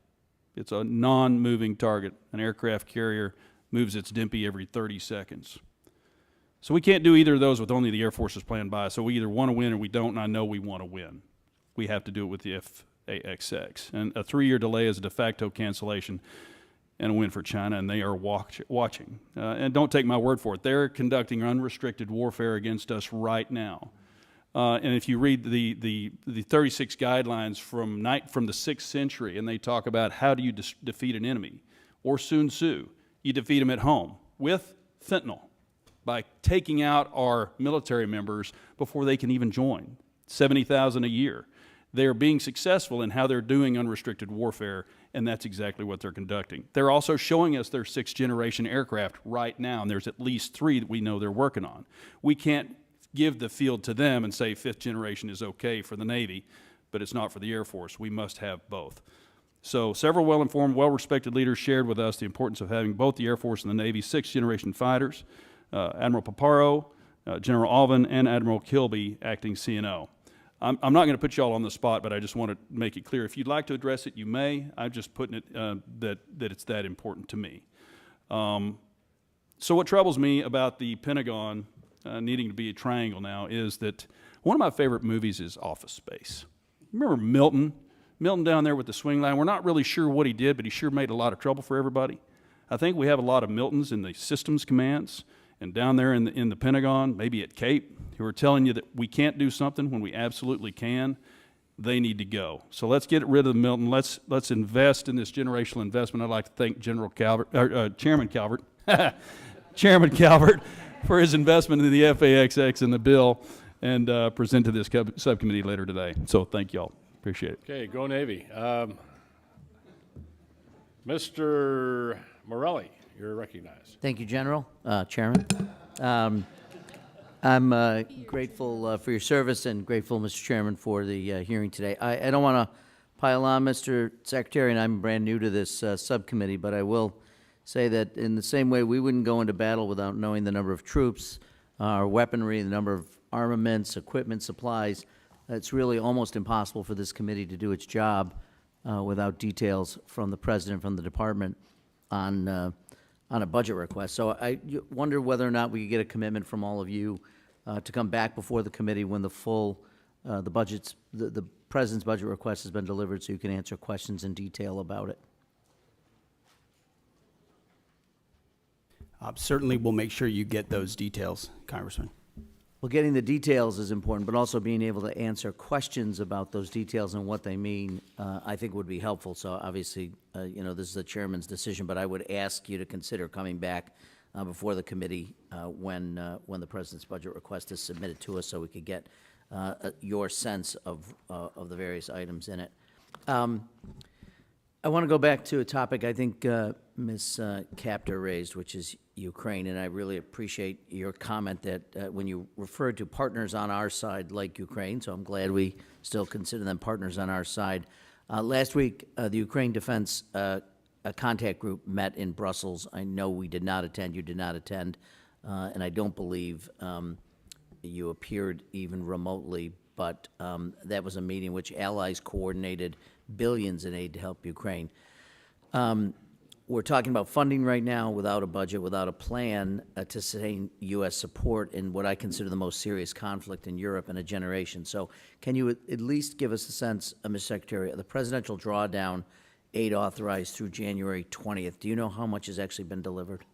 It's a non-moving target. An aircraft carrier moves its DIMP every 30 seconds. So we can't do either of those with only the Air Force's plan by. So we either want to win or we don't, and I know we want to win. We have to do it with the FAXX. And a 3-year delay is a de facto cancellation and a win for China, and they are watching. And don't take my word for it. They're conducting unrestricted warfare against us right now. And if you read the 36 guidelines from the 6th century, and they talk about how do you defeat an enemy, or Sun Tzu, you defeat them at home with fentanyl, by taking out our military members before they can even join, 70,000 a year. They're being successful in how they're doing unrestricted warfare, and that's exactly what they're conducting. They're also showing us their 6th-generation aircraft right now, and there's at least 3 that we know they're working on. We can't give the field to them and say 5th generation is okay for the Navy, but it's not for the Air Force. We must have both. So several well-informed, well-respected leaders shared with us the importance of having both the Air Force and the Navy 6th-generation fighters, Admiral Paparo, General Alvin, and Admiral Kilby, acting CNO. I'm not going to put you all on the spot, but I just want to make it clear. If you'd like to address it, you may. I'm just putting it that it's that important to me. So what troubles me about the Pentagon needing to be a triangle now is that one of my favorite movies is Office Space. Remember Milton? Milton down there with the swing line. We're not really sure what he did, but he sure made a lot of trouble for everybody. I think we have a lot of Miltons in the systems commands and down there in the Pentagon, maybe at Cape, who are telling you that we can't do something when we absolutely can. They need to go. So let's get rid of the Milton. Let's invest in this generational investment. I'd like to thank Chairman Calvert, Chairman Calvert, for his investment in the FAXX and the bill, and present to this subcommittee later today. So thank y'all. Appreciate it. Okay, go Navy. Mr. Morelli, you're recognized. Thank you, General, Chairman. I'm grateful for your service and grateful, Mr. Chairman, for the hearing today. I don't want to pile on, Mr. Secretary, and I'm brand new to this subcommittee, but I will say that in the same way we wouldn't go into battle without knowing the number of troops, our weaponry, the number of armaments, equipment, supplies, it's really almost impossible for this committee to do its job without details from the President, from the Department on a budget request. So I wonder whether or not we could get a commitment from all of you to come back before the committee when the full, the President's budget request has been delivered, so you can answer questions in detail about it. Certainly, we'll make sure you get those details, Congressman. Well, getting the details is important, but also being able to answer questions about those details and what they mean, I think would be helpful. So obviously, you know, this is the chairman's decision, but I would ask you to consider coming back before the committee when the President's budget request is submitted to us, so we could get your sense of the various items in it. I want to go back to a topic I think Ms. Capter raised, which is Ukraine, and I really appreciate your comment that when you referred to partners on our side like Ukraine, so I'm glad we still consider them partners on our side. Last week, the Ukraine Defense Contact Group met in Brussels. I know we did not attend, you did not attend, and I don't believe you appeared even remotely, but that was a meeting which allies coordinated billions in aid to help Ukraine. We're talking about funding right now without a budget, without a plan to sustain U.S. support in what I consider the most serious conflict in Europe in a generation. So can you at least give us a sense, Mr. Secretary, of the presidential drawdown aid authorized through January 20th? Do you know how much has actually been delivered?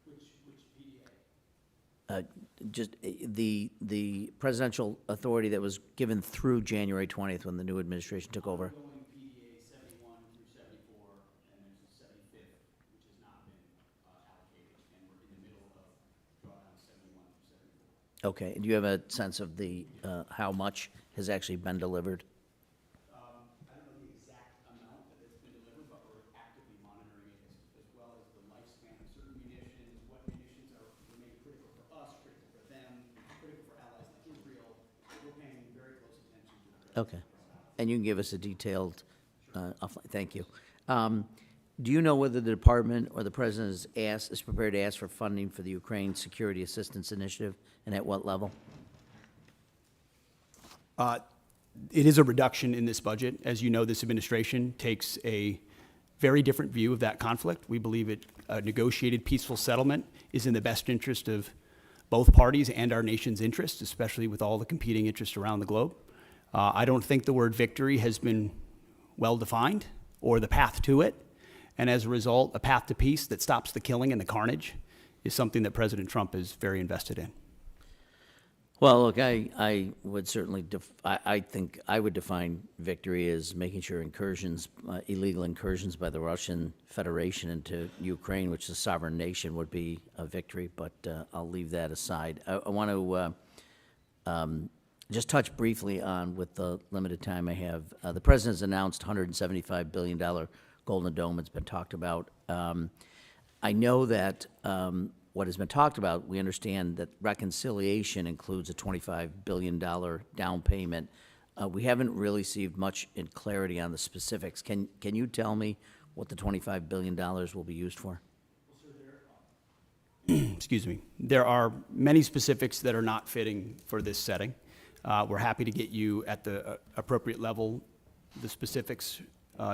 Which PDA? Just the presidential authority that was given through January 20th when the new administration took over. PDA 71 through 74, and there's a 75th, which has not been allocated, and we're in the middle of drawdown 71 through 74. Okay, and do you have a sense of the how much has actually been delivered? I don't know the exact amount that has been delivered, but we're actively monitoring it as well as the lifespan of certain munitions, what munitions remain critical for us, critical for them, critical for allies like Israel. We're paying very close attention to that. Okay, and you can give us a detailed, thank you. Do you know whether the department or the president is prepared to ask for funding for the Ukraine Security Assistance Initiative, and at what level? It is a reduction in this budget. As you know, this administration takes a very different view of that conflict. We believe a negotiated peaceful settlement is in the best interest of both parties and our nation's interests, especially with all the competing interests around the globe. I don't think the word victory has been well defined, or the path to it. And as a result, a path to peace that stops the killing and the carnage is something that President Trump is very invested in. Well, look, I would certainly, I think I would define victory as making sure incursions, illegal incursions by the Russian Federation into Ukraine, which is a sovereign nation, would be a victory, but I'll leave that aside. I want to just touch briefly on, with the limited time I have, the President has announced $175 billion Golden Dome. It's been talked about. I know that what has been talked about, we understand that reconciliation includes a $25 billion down payment. We haven't really received much in clarity on the specifics. Can you tell me what the $25 billion will be used for? Excuse me. There are many specifics that are not fitting for this setting. We're happy to get you at the appropriate level the specifics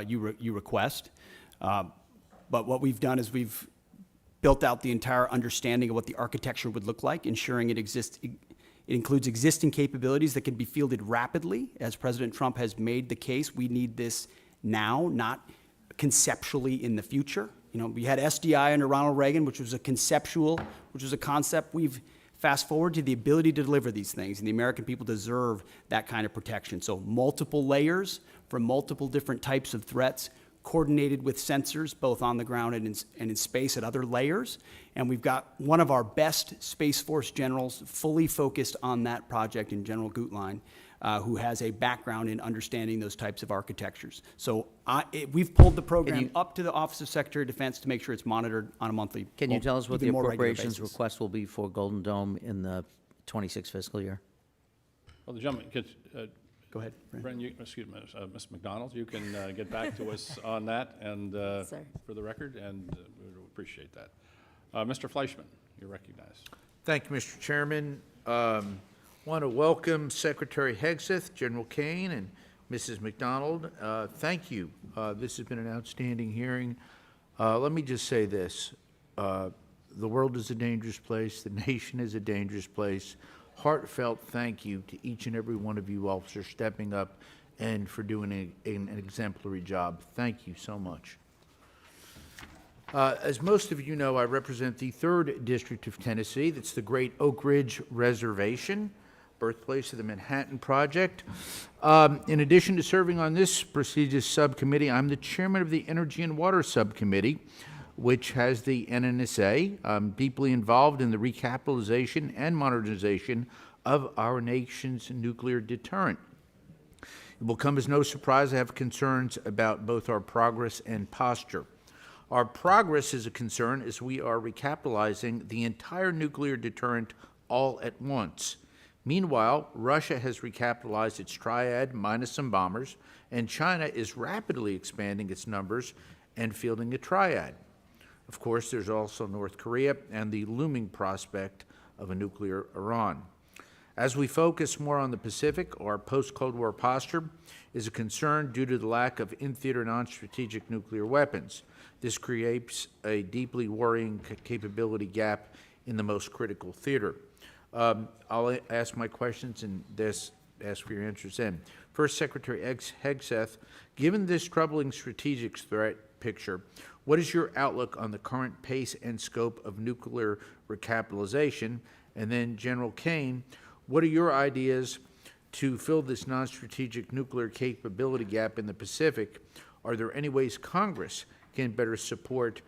you request. But what we've done is we've built out the entire understanding of what the architecture would look like, ensuring it includes existing capabilities that can be fielded rapidly. As President Trump has made the case, we need this now, not conceptually in the future. You know, we had SDI under Ronald Reagan, which was a concept. We've fast forward to the ability to deliver these things, and the American people deserve that kind of protection. So multiple layers for multiple different types of threats, coordinated with sensors, both on the ground and in space at other layers. And we've got one of our best Space Force generals fully focused on that project in General Gutlein, who has a background in understanding those types of architectures. So we've pulled the program up to the Office of Secretary of Defense to make sure it's monitored on a monthly, Can you tell us what the even more regular appropriations basis. request will be for Golden Dome in the 26 fiscal year? Well, the gentleman, Go ahead, Brent. excuse me, Ms. McDonald, you can get back to us on that and for the record, and we would appreciate that. Mr. Fleischman, you're recognized. Thank you, Mr. Chairman. Want to welcome Secretary Hegseth, General Caine, and Mrs. McDonald. Thank you. This has been an outstanding hearing. Let me just say this. The world is a dangerous place. The nation is a dangerous place. Heartfelt thank you to each and every one of you officers stepping up and for doing an exemplary job. Thank you so much. As most of you know, I represent the 3rd District of Tennessee. That's the Great Oak Ridge Reservation, birthplace of the Manhattan Project. In addition to serving on this prestigious subcommittee, I'm the chairman of the Energy and Water Subcommittee, which has the NNSA. I'm deeply involved in the recapitalization and modernization of our nation's nuclear deterrent. It will come as no surprise I have concerns about both our progress and posture. Our progress is a concern as we are recapitalizing the entire nuclear deterrent all at once. Meanwhile, Russia has recapitalized its triad minus some bombers, and China is rapidly expanding its numbers and fielding a triad. Of course, there's also North Korea and the looming prospect of a nuclear Iran. As we focus more on the Pacific, our post-Cold War posture is a concern due to the lack of in-theater non-strategic nuclear weapons. This creates a deeply worrying capability gap in the most critical theater. I'll ask my questions and ask for your answers then. First, Secretary Hegseth, given this troubling strategic threat picture, what is your outlook on the current pace and scope of nuclear recapitalization? And then, General Caine, what are your ideas to fill this non-strategic nuclear capability gap in the Pacific? Are there any ways Congress can better support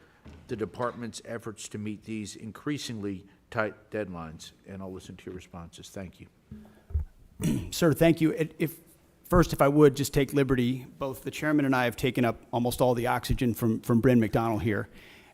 the department's efforts to meet these increasingly tight deadlines? And I'll listen to your responses. Thank you. Sir, thank you. First, if I would just take liberty, both the chairman and I have taken up almost all the oxygen from Bryn McDonald here.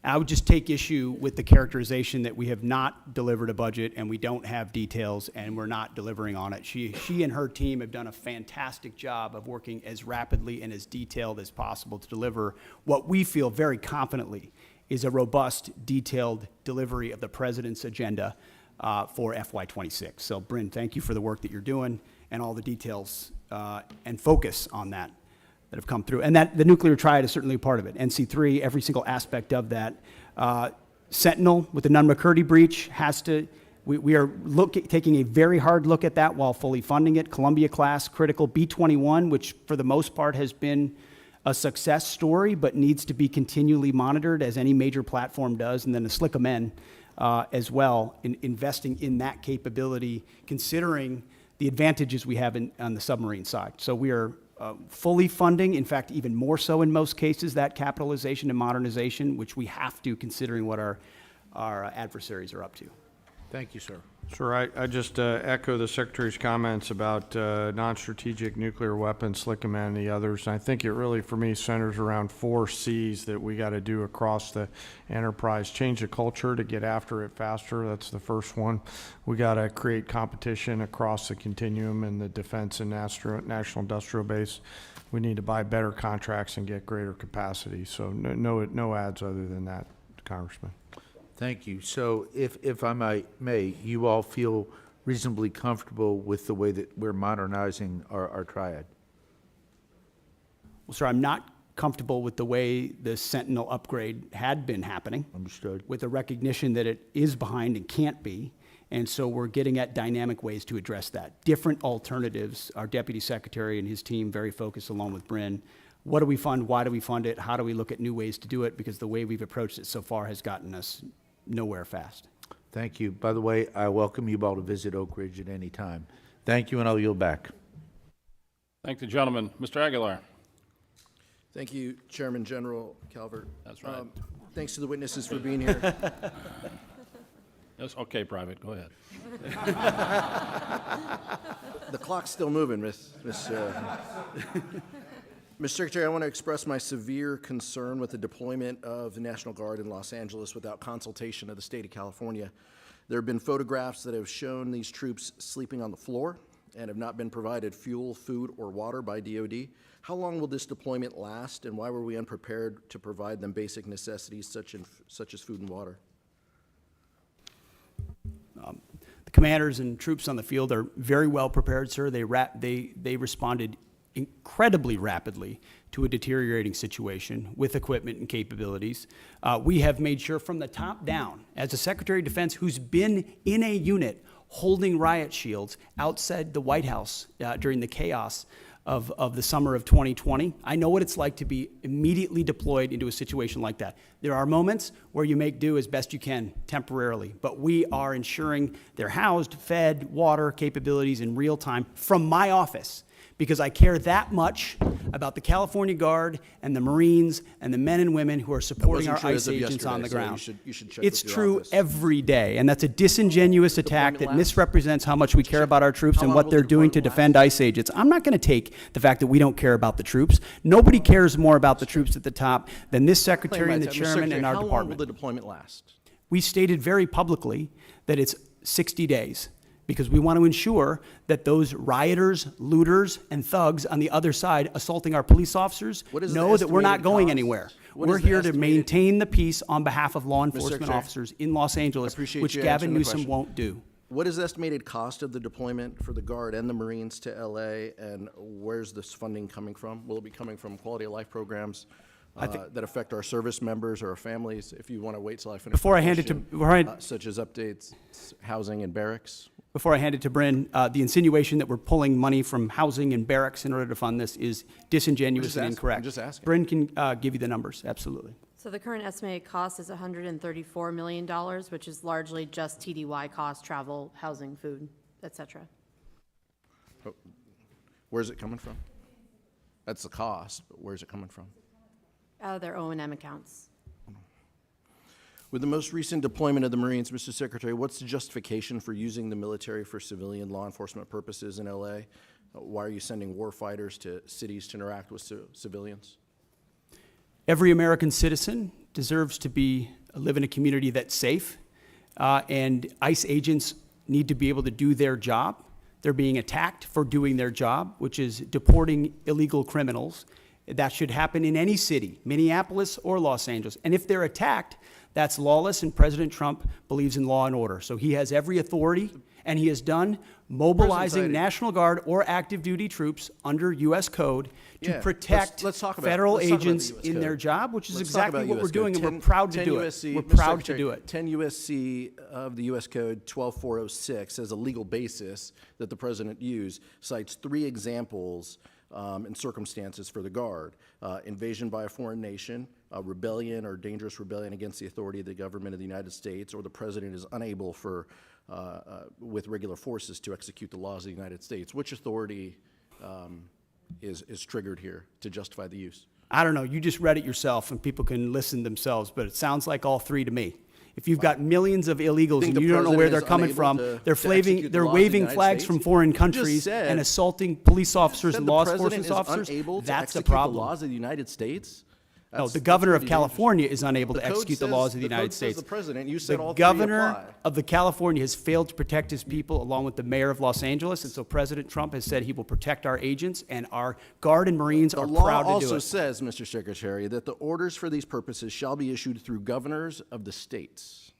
I would just take issue with the characterization that we have not delivered a budget and we don't have details and we're not delivering on it. She and her team have done a fantastic job of working as rapidly and as detailed as possible to deliver what we feel very confidently is a robust, detailed delivery of the president's agenda for FY26. So, Bryn, thank you for the work that you're doing and all the details and focus on that have come through. And that the nuclear triad is certainly a part of it. NC3, every single aspect of that. Sentinel with the Nunn-McCurdy breach has to, we are taking a very hard look at that while fully funding it. Columbia class, critical. B-21, which for the most part has been a success story, but needs to be continually monitored as any major platform does. And then the SLICM-N as well, in investing in that capability, considering the advantages we have on the submarine side. So we are fully funding, in fact, even more so in most cases, that capitalization and modernization, which we have to, considering what our adversaries are up to. Thank you, sir. Sure, I just echo the Secretary's comments about non-strategic nuclear weapons, SLICM and the others. And I think it really, for me, centers around 4 C's that we got to do across the enterprise. Change the culture to get after it faster. That's the first one. We got to create competition across the continuum in the defense and national industrial base. We need to buy better contracts and get greater capacity. So no ads other than that, Congressman. Thank you. So if I may, you all feel reasonably comfortable with the way that we're modernizing our triad? Well, sir, I'm not comfortable with the way the Sentinel upgrade had been happening. Understood. With a recognition that it is behind and can't be. And so we're getting at dynamic ways to address that. Different alternatives. Our Deputy Secretary and his team very focused along with Bryn. What do we fund? Why do we fund it? How do we look at new ways to do it? Because the way we've approached it so far has gotten us nowhere fast. Thank you. By the way, I welcome you all to visit Oak Ridge at any time. Thank you, and I'll yield back. Thank the gentleman. Mr. Aguilar. Thank you, Chairman General Calvert. That's right. Thanks to the witnesses for being here. That's okay, Private. Go ahead. The clock's still moving, Mr. Secretary, I want to express my severe concern with the deployment of the National Guard in Los Angeles without consultation of the state of California. There have been photographs that have shown these troops sleeping on the floor and have not been provided fuel, food, or water by DOD. How long will this deployment last, and why were we unprepared to provide them basic necessities such as food and water? The commanders and troops on the field are very well prepared, sir. They responded incredibly rapidly to a deteriorating situation with equipment and capabilities. We have made sure from the top down, as a Secretary of Defense who's been in a unit holding riot shields outside the White House during the chaos of the summer of 2020. I know what it's like to be immediately deployed into a situation like that. There are moments where you make do as best you can temporarily, but we are ensuring they're housed, fed, water capabilities in real time from my office, because I care that much about the California Guard and the Marines and the men and women who are supporting our ICE agents on the ground. You should check It's with your true office. every day, and that's a disingenuous attack that last? misrepresents how much we care about our troops How and long what will they're the doing to deployment defend ICE agents. I'm not going to take the fact that we don't care about the troops. Nobody cares more about the troops at the top than this Secretary and the Mr. Chairman Secretary, and our how long department. will the deployment last? We stated very publicly that it's 60 days because we want to ensure that those rioters, looters, and thugs on the other side assaulting our police officers What is the know that we're not estimated going cost? anywhere. What We're is the here to estimated- maintain the peace on behalf of law enforcement Secretary, officers in Los Angeles, appreciate which you Gavin answering the Newsom question. won't do. What is the estimated cost of the deployment for the Guard and the Marines to LA, and where's this funding coming from? Will it be coming from quality of life programs that affect our service members or our families? If you want to wait till I finish. Before my I hand it to- question, before I- such as updates, housing and barracks. Before I hand it to Bryn, the insinuation that we're pulling money from housing and barracks in order to fund this is disingenuous and incorrect. I'm just asking. Bryn can give you the numbers, absolutely. So the current estimated cost is $134 million, which is largely just TDY costs, travel, housing, food, et cetera. Where's it coming from? That's the cost, but where's it coming from? Out of their O&M accounts. With the most recent deployment of the Marines, Mr. Secretary, what's the justification for using the military for civilian law enforcement purposes in LA? Why are you sending war fighters to cities to interact with civilians? Every American citizen deserves to live in a community that's safe, and ICE agents need to be able to do their job. They're being attacked for doing their job, which is deporting illegal criminals. That should happen in any city, Minneapolis or Los Angeles. And if they're attacked, that's lawless, and President Trump believes in law and order. So he has every authority, and he has done mobilizing National Guard or active duty troops under U.S. code to protect federal agents in their job, which is exactly what we're doing, and we're proud to do it. We're proud to do it. 10 U.S.C. of the U.S. Code 12406 as a legal basis that the President used, cites 3 examples and circumstances for the Guard: invasion by a foreign nation, rebellion or dangerous rebellion against the authority of the government of the United States, or the President is unable with regular forces to execute the laws of the United States. Which authority is triggered here to justify the use? I don't know. You just read it yourself, and people can listen themselves, but it sounds like all 3 to me. If you've got millions of illegals and you don't know where they're coming from, they're waving flags from foreign countries and assaulting police officers and law enforcement officers, that's the problem. The laws of the United States? No, the governor of California is unable to execute the laws of the United States. The President, you said all The 3 apply. governor of the California has failed to protect his people, along with the mayor of Los Angeles, and so President Trump has said he will protect our agents, and our Guard and Marines are proud to do it. The law also says, Mr. Secretary, that the orders for these purposes shall be issued through governors of the states.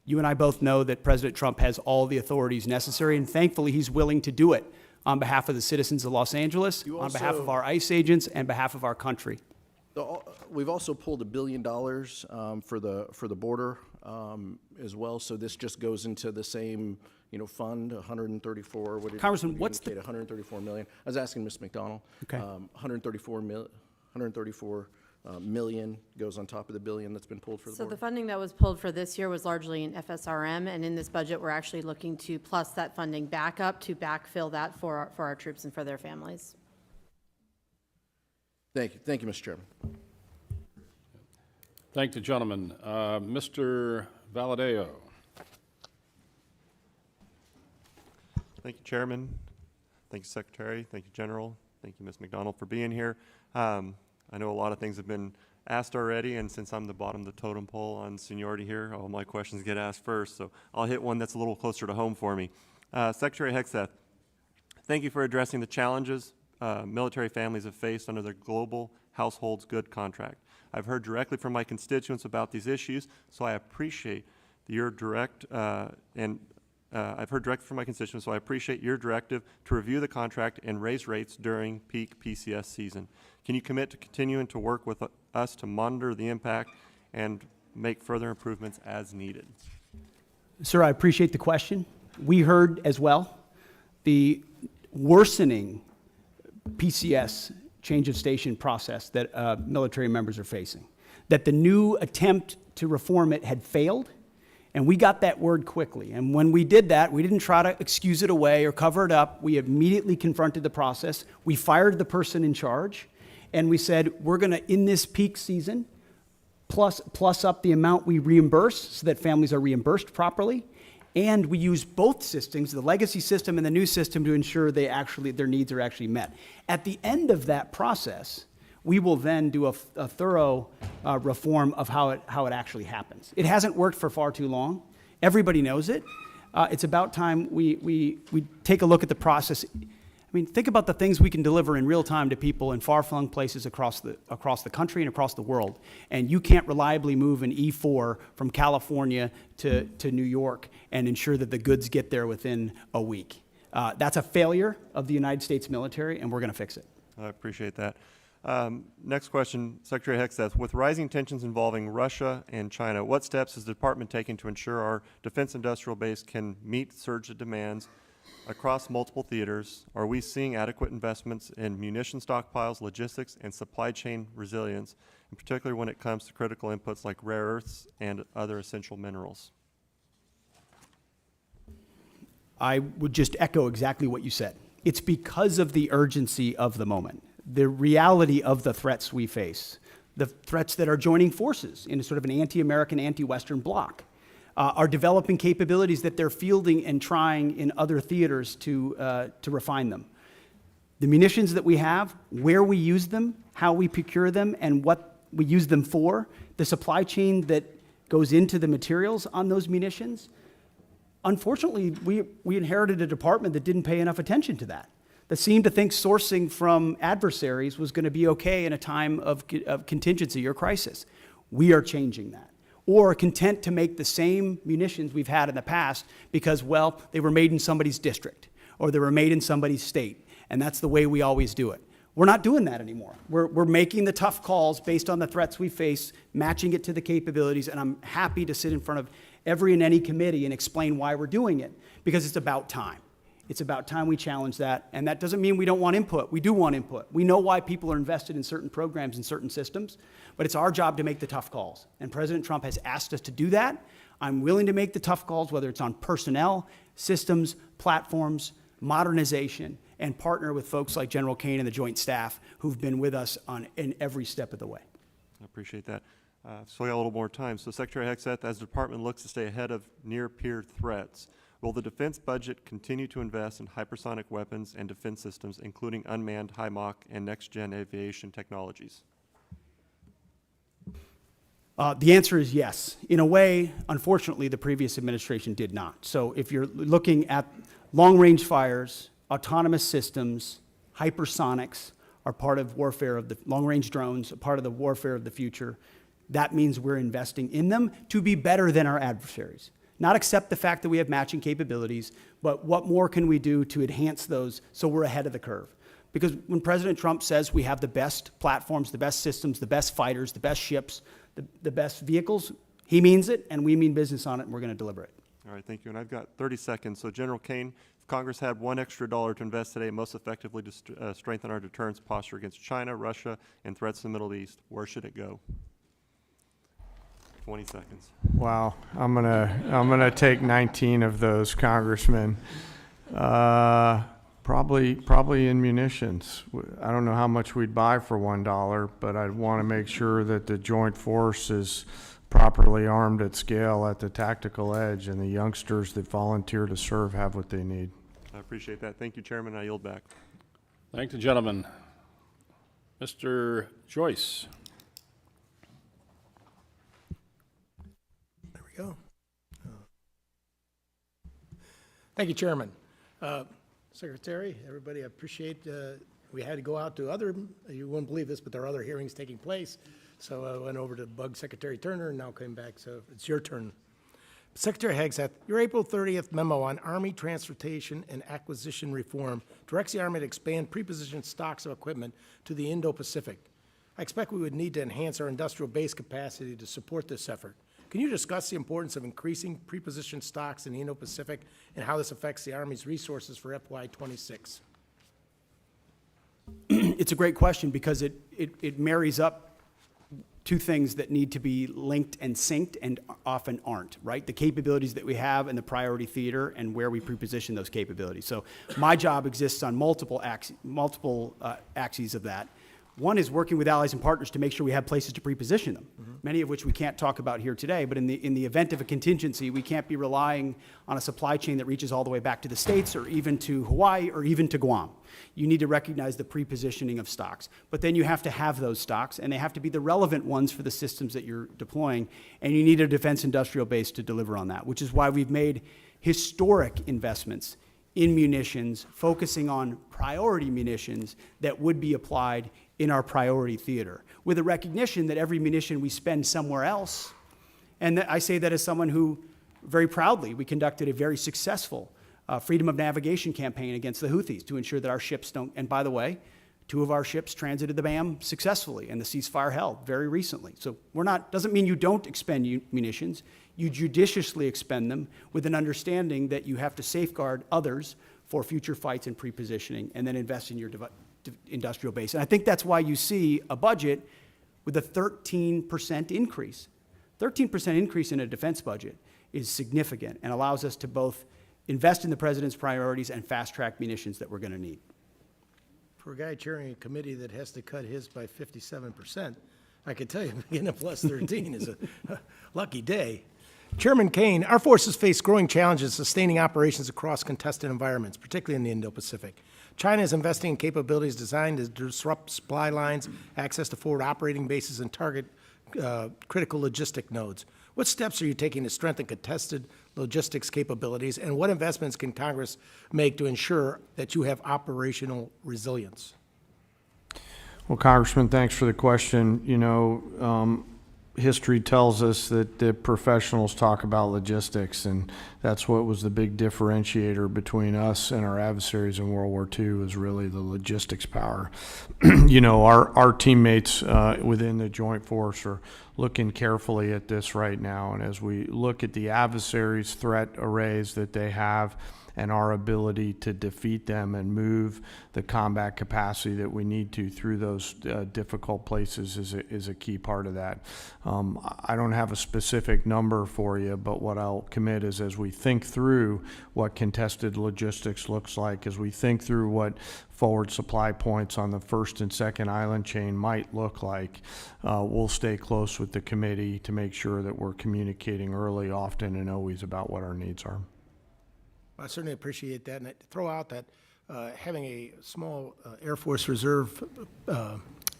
You and I both know that President Trump has all the authorities necessary, and thankfully he's willing to do it on behalf of the citizens of Los Angeles, on behalf of our ICE agents, and behalf of our country. We've also pulled $1 billion for the border as well, so this just goes into the same, fund, 134, what did Congressman, you what's indicate, 134 million? I was asking Ms. McDonald. Okay. 134 million goes on top of the billion that's been pulled for the So border. the funding that was pulled for this year was largely in FSRM, and in this budget, we're actually looking to plus that funding back up to backfill that for our troops and for their families. Thank you, Mr. Chairman. Thank the gentleman. Mr. Valadeo. Thank you, Chairman. Thank you, Secretary. Thank you, General. Thank you, Ms. McDonald, for being here. I know a lot of things have been asked already, and since I'm the bottom of the totem pole on seniority here, all my questions get asked first, so I'll hit one that's a little closer to home for me. Secretary Hegseth, thank you for addressing the challenges military families have faced under their Global Households Good contract. I've heard directly from my constituents about these issues, so I appreciate your I've heard directly from my constituents, so I appreciate your directive to review the contract and raise rates during peak PCS season. Can you commit to continuing to work with us to monitor the impact and make further improvements as needed? Sir, I appreciate the question. We heard as well the worsening PCS change of station process that military members are facing, that the new attempt to reform it had failed. And we got that word quickly. And when we did that, we didn't try to excuse it away or cover it up. We immediately confronted the process. We fired the person in charge. And we said, we're going to, in this peak season, plus up the amount we reimburse so that families are reimbursed properly. And we use both systems, the legacy system and the new system, to ensure their needs are actually met. At the end of that process, we will then do a thorough reform of how it actually happens. It hasn't worked for far too long. Everybody knows it. It's about time we take a look at the process. I mean, think about the things we can deliver in real time to people in far-flung places across the country and across the world. And you can't reliably move an E4 from California to New York and ensure that the goods get there within a week. That's a failure of the United States military, and we're going to fix it. I appreciate that. Next question, Secretary Hegseth. With rising tensions involving Russia and China, what steps is the department taking to ensure our defense industrial base can meet surge demands across multiple theaters? Are we seeing adequate investments in munition stockpiles, logistics, and supply chain resilience, in particular when it comes to critical inputs like rare earths and other essential minerals? I would just echo exactly what you said. It's because of the urgency of the moment, the reality of the threats we face, the threats that are joining forces in a sort of an anti-American, anti-Western bloc, are developing capabilities that they're fielding and trying in other theaters to refine them. The munitions that we have, where we use them, how we procure them, and what we use them for, the supply chain that goes into the materials on those munitions. Unfortunately, we inherited a department that didn't pay enough attention to that seemed to think sourcing from adversaries was going to be okay in a time of contingency or crisis. We are changing that. Or content to make the same munitions we've had in the past because, well, they were made in somebody's district or they were made in somebody's state, and that's the way we always do it. We're not doing that anymore. We're making the tough calls based on the threats we face, matching it to the capabilities, and I'm happy to sit in front of every and any committee and explain why we're doing it, because it's about time. It's about time we challenge that, and that doesn't mean we don't want input. We do want input. We know why people are invested in certain programs and certain systems, but it's our job to make the tough calls, and President Trump has asked us to do that. I'm willing to make the tough calls, whether it's on personnel, systems, platforms, modernization, and partner with folks like General Caine and the Joint Staff who've been with us in every step of the way. I appreciate that. So we got a little more time. So Secretary Hegseth, as the department looks to stay ahead of near-peer threats, will the defense budget continue to invest in hypersonic weapons and defense systems, including unmanned, high Mach, and next-gen aviation technologies? The answer is yes. In a way, unfortunately, the previous administration did not. So if you're looking at long-range fires, autonomous systems, hypersonics are part of warfare of the long-range drones, a part of the warfare of the future. That means we're investing in them to be better than our adversaries. Not accept the fact that we have matching capabilities, but what more can we do to enhance those so we're ahead of the curve? Because when President Trump says we have the best platforms, the best systems, the best fighters, the best ships, the best vehicles, he means it, and we mean business on it, and we're going to deliver it. All right, thank you. And I've got 30 seconds. So General Caine, if Congress had $1 extra to invest today most effectively to strengthen our deterrence posture against China, Russia, and threats in the Middle East, where should it go? 20 seconds. Wow, I'm gonna take 19 of those, Congressman. Probably in munitions. I don't know how much we'd buy for $1, but I'd want to make sure that the joint force is properly armed at scale at the tactical edge, and the youngsters that volunteer to serve have what they need. I appreciate that. Thank you, Chairman. I yield back. Thank the gentleman. Mr. Joyce. There we go. Thank you, Chairman. Secretary, everybody, I appreciate we had to go out to other, you wouldn't believe this, but there are other hearings taking place. So I went over to bug Secretary Turner and now came back, so it's your turn. Secretary Hegseth, your April 30th memo on Army transportation and acquisition reform directs the Army to expand prepositioned stocks of equipment to the Indo-Pacific. I expect we would need to enhance our industrial base capacity to support this effort. Can you discuss the importance of increasing prepositioned stocks in the Indo-Pacific and how this affects the Army's resources for FY26? It's a great question because it marries up two things that need to be linked and synced and often aren't, right? The capabilities that we have in the priority theater and where we preposition those capabilities. So my job exists on multiple axes of that. One is working with allies and partners to make sure we have places to preposition them, many of which we can't talk about here today, but in the event of a contingency, we can't be relying on a supply chain that reaches all the way back to the States or even to Hawaii or even to Guam. You need to recognize the prepositioning of stocks. But then you have to have those stocks, and they have to be the relevant ones for the systems that you're deploying, and you need a defense industrial base to deliver on that, which is why we've made historic investments in munitions, focusing on priority munitions that would be applied in our priority theater, with a recognition that every munition we spend somewhere else, and I say that as someone who, very proudly, we conducted a very successful freedom of navigation campaign against the Houthis to ensure that our ships don't, and by the way, 2 of our ships transited the BAM successfully, and the ceasefire held very recently. So doesn't mean you don't expend munitions, you judiciously expend them with an understanding that you have to safeguard others for future fights and prepositioning, and then invest in your industrial base. And I think that's why you see a budget with a 13% increase. 13% increase in a defense budget is significant and allows us to both invest in the president's priorities and fast-track munitions that we're going to need. For a guy chairing a committee that has to cut his by 57%, I can tell you getting a plus 13 is a lucky day. Chairman Caine, our forces face growing challenges sustaining operations across contested environments, particularly in the Indo-Pacific. China is investing in capabilities designed to disrupt supply lines, access to forward operating bases, and target critical logistic nodes. What steps are you taking to strengthen contested logistics capabilities, and what investments can Congress make to ensure that you have operational resilience? Well, Congressman, thanks for the question. You know, history tells us that the professionals talk about logistics, and that's what was the big differentiator between us and our adversaries in World War II, is really the logistics power. You know, our teammates within the Joint Force are looking carefully at this right now, and as we look at the adversaries' threat arrays that they have and our ability to defeat them and move the combat capacity that we need to through those difficult places is a key part of that. I don't have a specific number for you, but what I'll commit is, as we think through what contested logistics looks like, as we think through what forward supply points on the first and second island chain might look like, we'll stay close with the committee to make sure that we're communicating early, often, and always about what our needs are. I certainly appreciate that, and I throw out that having a small Air Force Reserve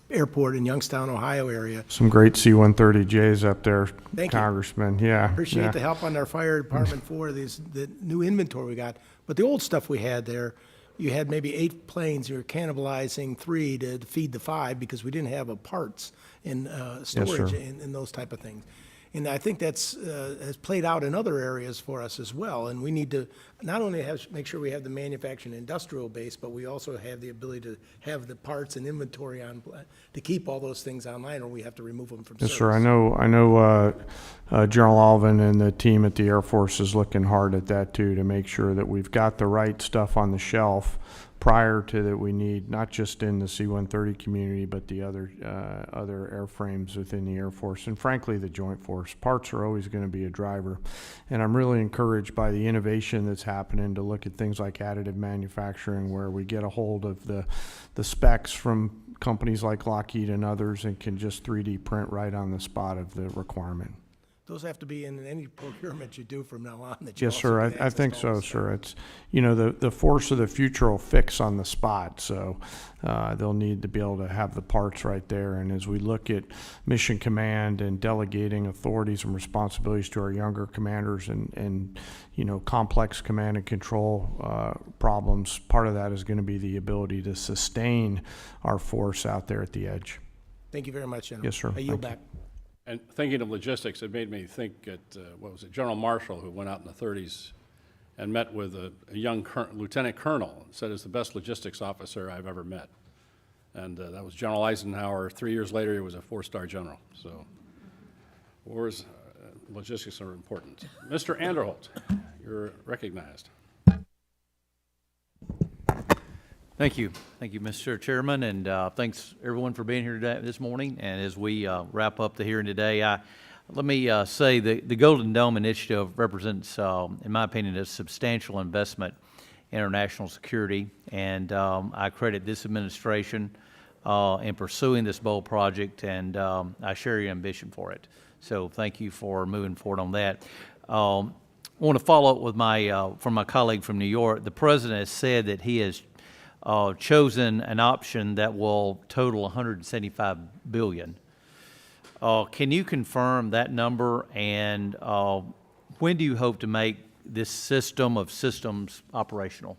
airport in Youngstown, Ohio area. Some great C-130Js up there, Thank you. Congressman. Yeah. Appreciate the help on our fire department for the new inventory we got. But the old stuff we had there, you had maybe 8 planes. You were cannibalizing 3 to feed the 5 because we didn't have parts in storage and those type of things. And I think that's has played out in other areas for us as well. And we need to not only make sure we have the manufacturing industrial base, but we also have the ability to have the parts and inventory on to keep all those things online, or we have to remove them from Yes, service. sir. I know General Alvin and the team at the Air Force is looking hard at that too, to make sure that we've got the right stuff on the shelf prior to that we need, not just in the C-130 community, but the other airframes within the Air Force, and frankly, the Joint Force. Parts are always going to be a driver. And I'm really encouraged by the innovation that's happening to look at things like additive manufacturing, where we get a hold of the specs from companies like Lockheed and others and can just 3D print right on the spot of the requirement. Those have to be in any procurement you do from now on. That you Yes, also sir. get I access think to all so, this sir. It's, the force of the future will fix on the spot, so they'll need to be able to have the parts right there. And as we look at mission command and delegating authorities and responsibilities to our younger commanders and complex command and control problems, part of that is going to be the ability to sustain our force out there at the edge. Thank you very much, General. Yes, sir. I yield Thank back. And thinking of logistics, it made me think at, General Marshall, who went out in the 30s and met with a young lieutenant colonel, and said it's the best logistics officer I've ever met. And that was General Eisenhower. 3 years later, he was a 4-star general. So wars, logistics are important. Mr. Anderholt, you're recognized. Thank you. Thank you, Mr. Chairman, and thanks everyone for being here today, this morning. And as we wrap up the hearing today, let me say the Golden Dome Initiative represents, in my opinion, a substantial investment in our national security, and I credit this administration in pursuing this bold project, and I share your ambition for it. So thank you for moving forward on that. I want to follow up with from my colleague from New York. The President has said that he has chosen an option that will total $175 billion. Can you confirm that number, and when do you hope to make this system of systems operational?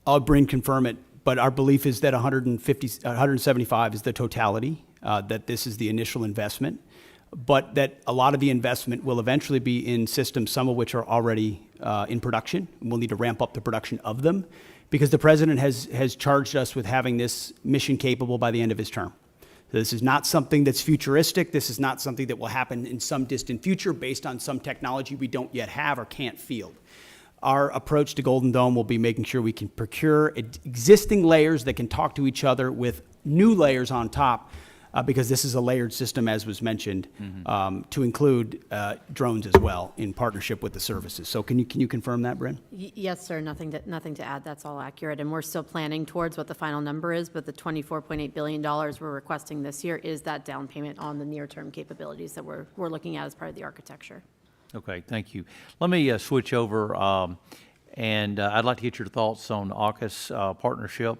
I'll confirm it, but our belief is that 175 is the totality, that this is the initial investment, but that a lot of the investment will eventually be in systems, some of which are already in production. We'll need to ramp up the production of them because the President has charged us with having this mission capable by the end of his term. So this is not something that's futuristic. This is not something that will happen in some distant future based on some technology we don't yet have or can't field. Our approach to Golden Dome will be making sure we can procure existing layers that can talk to each other with new layers on top, because this is a layered system, as was mentioned, to include drones as well in partnership with the services. So can you confirm that, Bryn? Yes, sir. Nothing to add. That's all accurate. And we're still planning towards what the final number is, but the $24.8 billion we're requesting this year is that down payment on the near-term capabilities that we're looking at as part of the architecture. Okay, thank you. Let me switch over, and I'd like to get your thoughts on AUKUS partnership.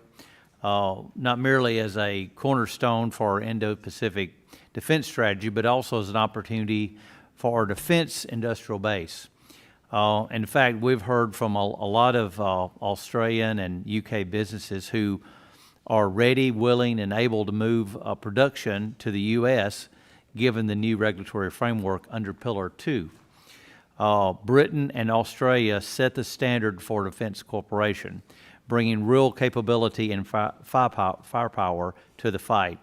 Not merely as a cornerstone for our Indo-Pacific defense strategy, but also as an opportunity for our defense industrial base. In fact, we've heard from a lot of Australian and UK businesses who are ready, willing, and able to move production to the U.S. given the new regulatory framework under Pillar 2. Britain and Australia set the standard for defense cooperation, bringing real capability and firepower to the fight.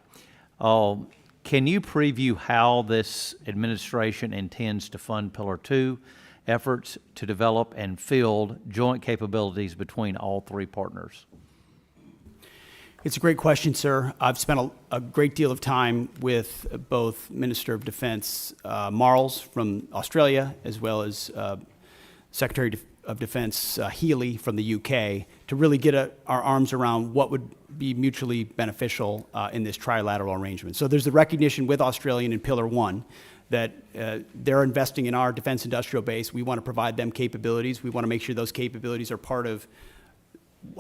Can you preview how this administration intends to fund Pillar 2 efforts to develop and field joint capabilities between all three partners? It's a great question, sir. I've spent a great deal of time with both Minister of Defense Marles from Australia, as well as Secretary of Defense Healy from the UK, to really get our arms around what would be mutually beneficial in this trilateral arrangement. So there's the recognition with Australia in Pillar 1 that they're investing in our defense industrial base. We want to provide them capabilities. We want to make sure those capabilities are part of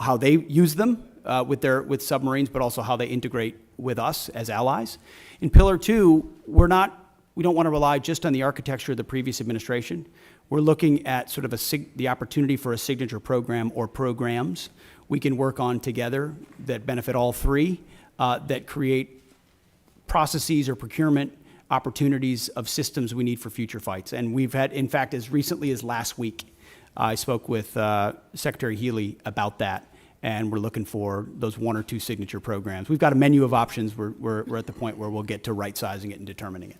how they use them with submarines, but also how they integrate with us as allies. In Pillar 2, we don't want to rely just on the architecture of the previous administration. We're looking at sort of the opportunity for a signature program or programs we can work on together that benefit all three. that create processes or procurement opportunities of systems we need for future fights. And we've had, in fact, as recently as last week, I spoke with Secretary Healy about that, and we're looking for those 1 or 2 signature programs. We've got a menu of options. We're at the point where we'll get to right-sizing it and determining it.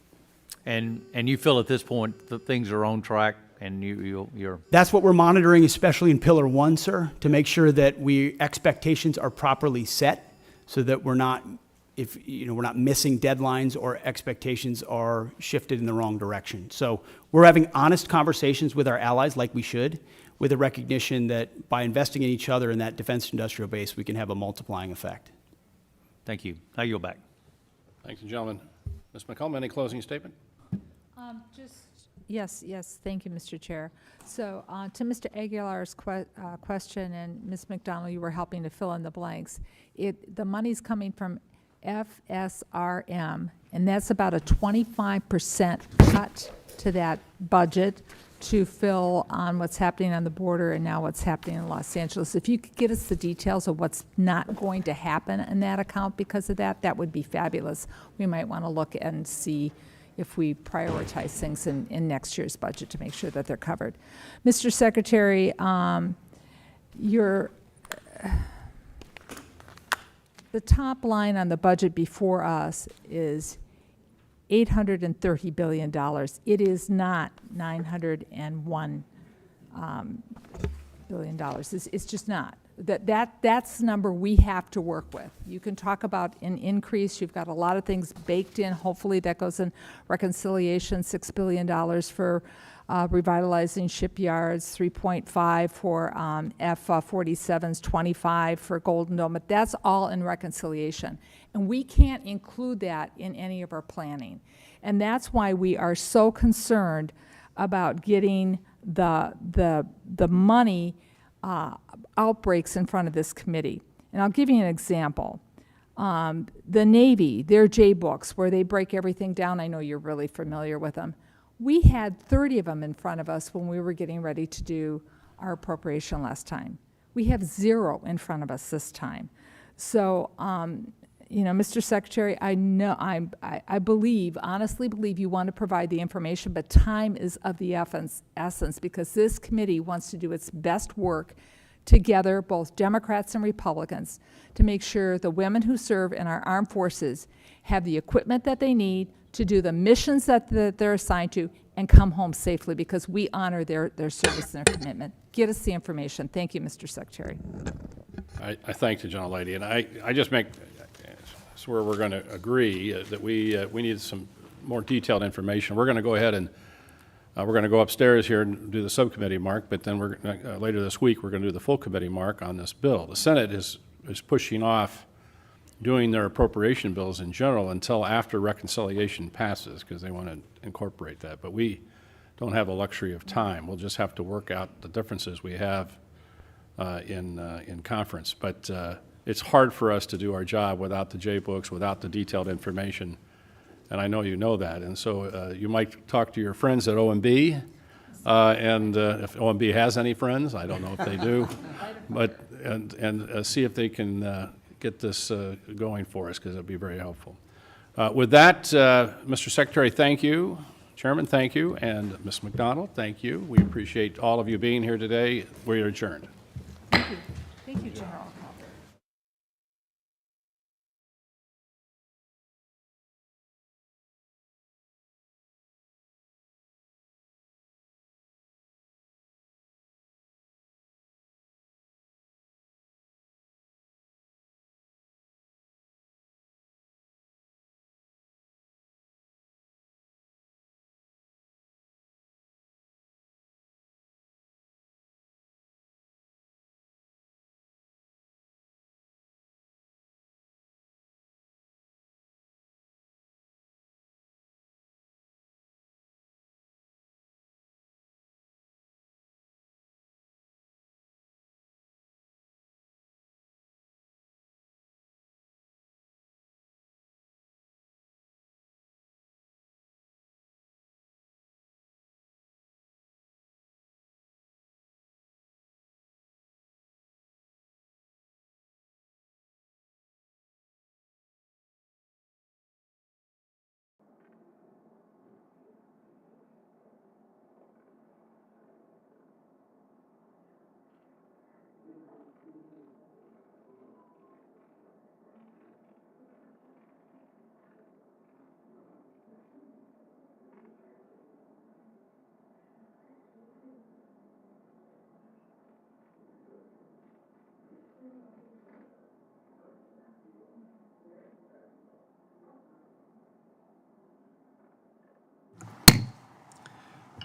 And you feel at this point that things are on track and you're... That's what we're monitoring, especially in Pillar 1, sir, to make sure that expectations are properly set so that we're not missing deadlines or expectations are shifted in the wrong direction. So we're having honest conversations with our allies like we should, with a recognition that by investing in each other in that defense industrial base, we can have a multiplying effect. Thank you. I yield back. Thank you, gentlemen. Ms. McCollum, any closing statement? Yes, thank you, Mr. Chair. So to Mr. Aguilar's question, and Ms. McDonald, you were helping to fill in the blanks. The money's coming from FSRM, and that's about a 25% cut to that budget to fill on what's happening on the border and now what's happening in Los Angeles. If you could get us the details of what's not going to happen in that account because of that, that would be fabulous. We might want to look and see if we prioritize things in next year's budget to make sure that they're covered. Mr. Secretary, the top line on the budget before us is $830 billion. It is not $901 billion. It's just not. That's the number we have to work with. You can talk about an increase. You've got a lot of things baked in. Hopefully that goes in reconciliation, $6 billion for revitalizing shipyards, 3.5 for F-47s, 25 for Golden Dome, but that's all in reconciliation. And we can't include that in any of our planning. And that's why we are so concerned about getting the money outbreaks in front of this committee. And I'll give you an example. The Navy, their J-books, where they break everything down, I know you're really familiar with them. We had 30 of them in front of us when we were getting ready to do our appropriation last time. We have 0 in front of us this time. So, Mr. Secretary, I know, I believe, honestly believe you want to provide the information, but time is of the essence because this committee wants to do its best work together, both Democrats and Republicans, to make sure the women who serve in our armed forces have the equipment that they need to do the missions that they're assigned to and come home safely because we honor their service and their commitment. Get us the information. Thank you, Mr. Secretary. I thank the gentlelady, and I just make where we're going to agree that we need some more detailed information. We're going to go ahead and we're going to go upstairs here and do the subcommittee mark, but then we're later this week we're going to do the full committee mark on this bill. The Senate is pushing off doing their appropriation bills in general until after reconciliation passes because they want to incorporate that. But we don't have a luxury of time. We'll just have to work out the differences we have in conference. But it's hard for us to do our job without the J-books, without the detailed information, and I know you know that. And so you might talk to your friends at OMB, and if OMB has any friends, I don't know if they do, but and see if they can get this going for us because it would be very helpful. With that, Mr. Secretary, thank you. Chairman, thank you. And Ms. McDonald, thank you. We appreciate all of you being here today. We are adjourned. Thank you. Thank you, General.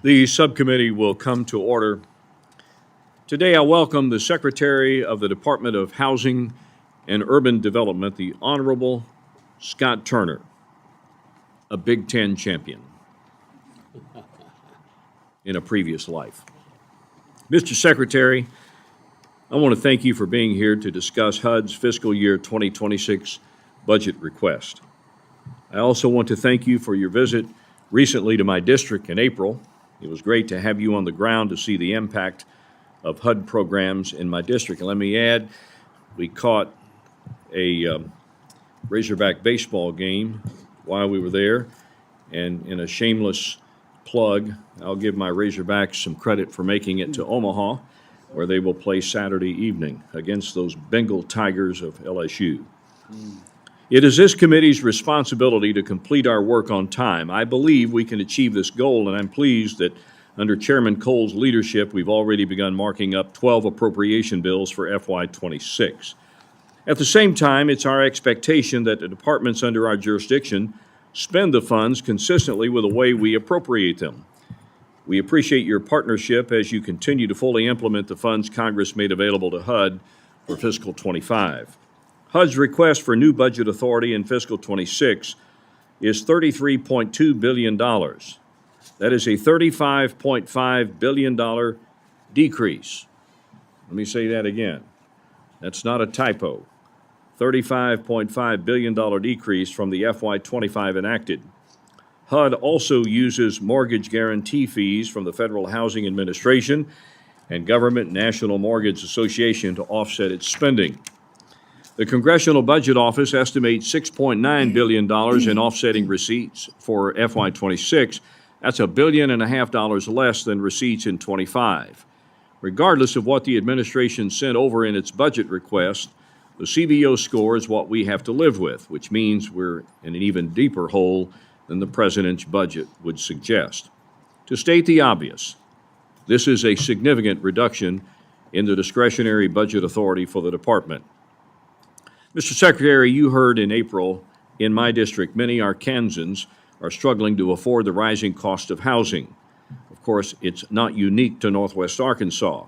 The subcommittee will come to order. Today, I welcome the Secretary of the Department of Housing and Urban Development, the Honorable Scott Turner, a Big Ten champion in a previous life. Mr. Secretary, I want to thank you for being here to discuss HUD's fiscal year 2026 budget request. I also want to thank you for your visit recently to my district in April. It was great to have you on the ground to see the impact of HUD programs in my district. And let me add, we caught a Razorback baseball game while we were there. And in a shameless plug, I'll give my Razorbacks some credit for making it to Omaha, where they will play Saturday evening against those Bengal Tigers of LSU. It is this committee's responsibility to complete our work on time. I believe we can achieve this goal, and I'm pleased that under Chairman Cole's leadership, we've already begun marking up 12 appropriation bills for FY26. At the same time, it's our expectation that the departments under our jurisdiction spend the funds consistently with the way we appropriate them. We appreciate your partnership as you continue to fully implement the funds Congress made available to HUD for fiscal 25. HUD's request for new budget authority in fiscal 26 is $33.2 billion. That is a $35.5 billion decrease. Let me say that again. That's not a typo. $35.5 billion decrease from the FY25 enacted. HUD also uses mortgage guarantee fees from the Federal Housing Administration and Government National Mortgage Association to offset its spending. The Congressional Budget Office estimates $6.9 billion in offsetting receipts for FY26. That's $1.5 billion less than receipts in 25. Regardless of what the administration sent over in its budget request, the CBO score is what we have to live with, which means we're in an even deeper hole than the president's budget would suggest. To state the obvious, this is a significant reduction in the discretionary budget authority for the department. Mr. Secretary, you heard in April, in my district, many Arkansans are struggling to afford the rising cost of housing. Of course, it's not unique to Northwest Arkansas.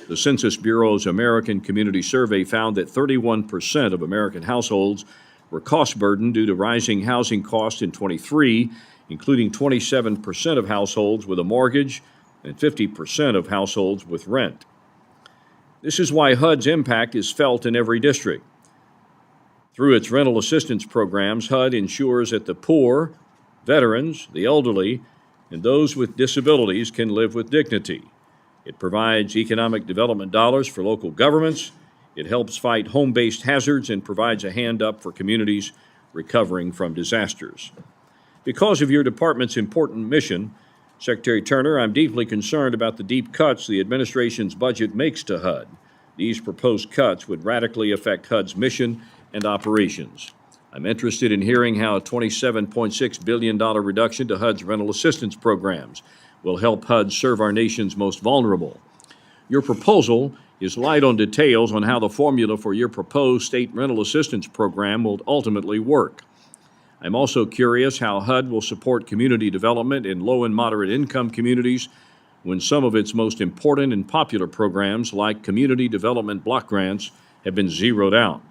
The Census Bureau's American Community Survey found that 31% of American households were cost-burdened due to rising housing costs in 23, including 27% of households with a mortgage and 50% of households with rent. This is why HUD's impact is felt in every district. Through its rental assistance programs, HUD ensures that the poor, veterans, the elderly, and those with disabilities can live with dignity. It provides economic development dollars for local governments. It helps fight home-based hazards and provides a hand up for communities recovering from disasters. Because of your department's important mission, Secretary Turner, I'm deeply concerned about the deep cuts the administration's budget makes to HUD. These proposed cuts would radically affect HUD's mission and operations. I'm interested in hearing how a $27.6 billion reduction to HUD's rental assistance programs will help HUD serve our nation's most vulnerable. Your proposal is light on details on how the formula for your proposed state rental assistance program will ultimately work. I'm also curious how HUD will support community development in low and moderate income communities when some of its most important and popular programs, like community development block grants, have been zeroed out.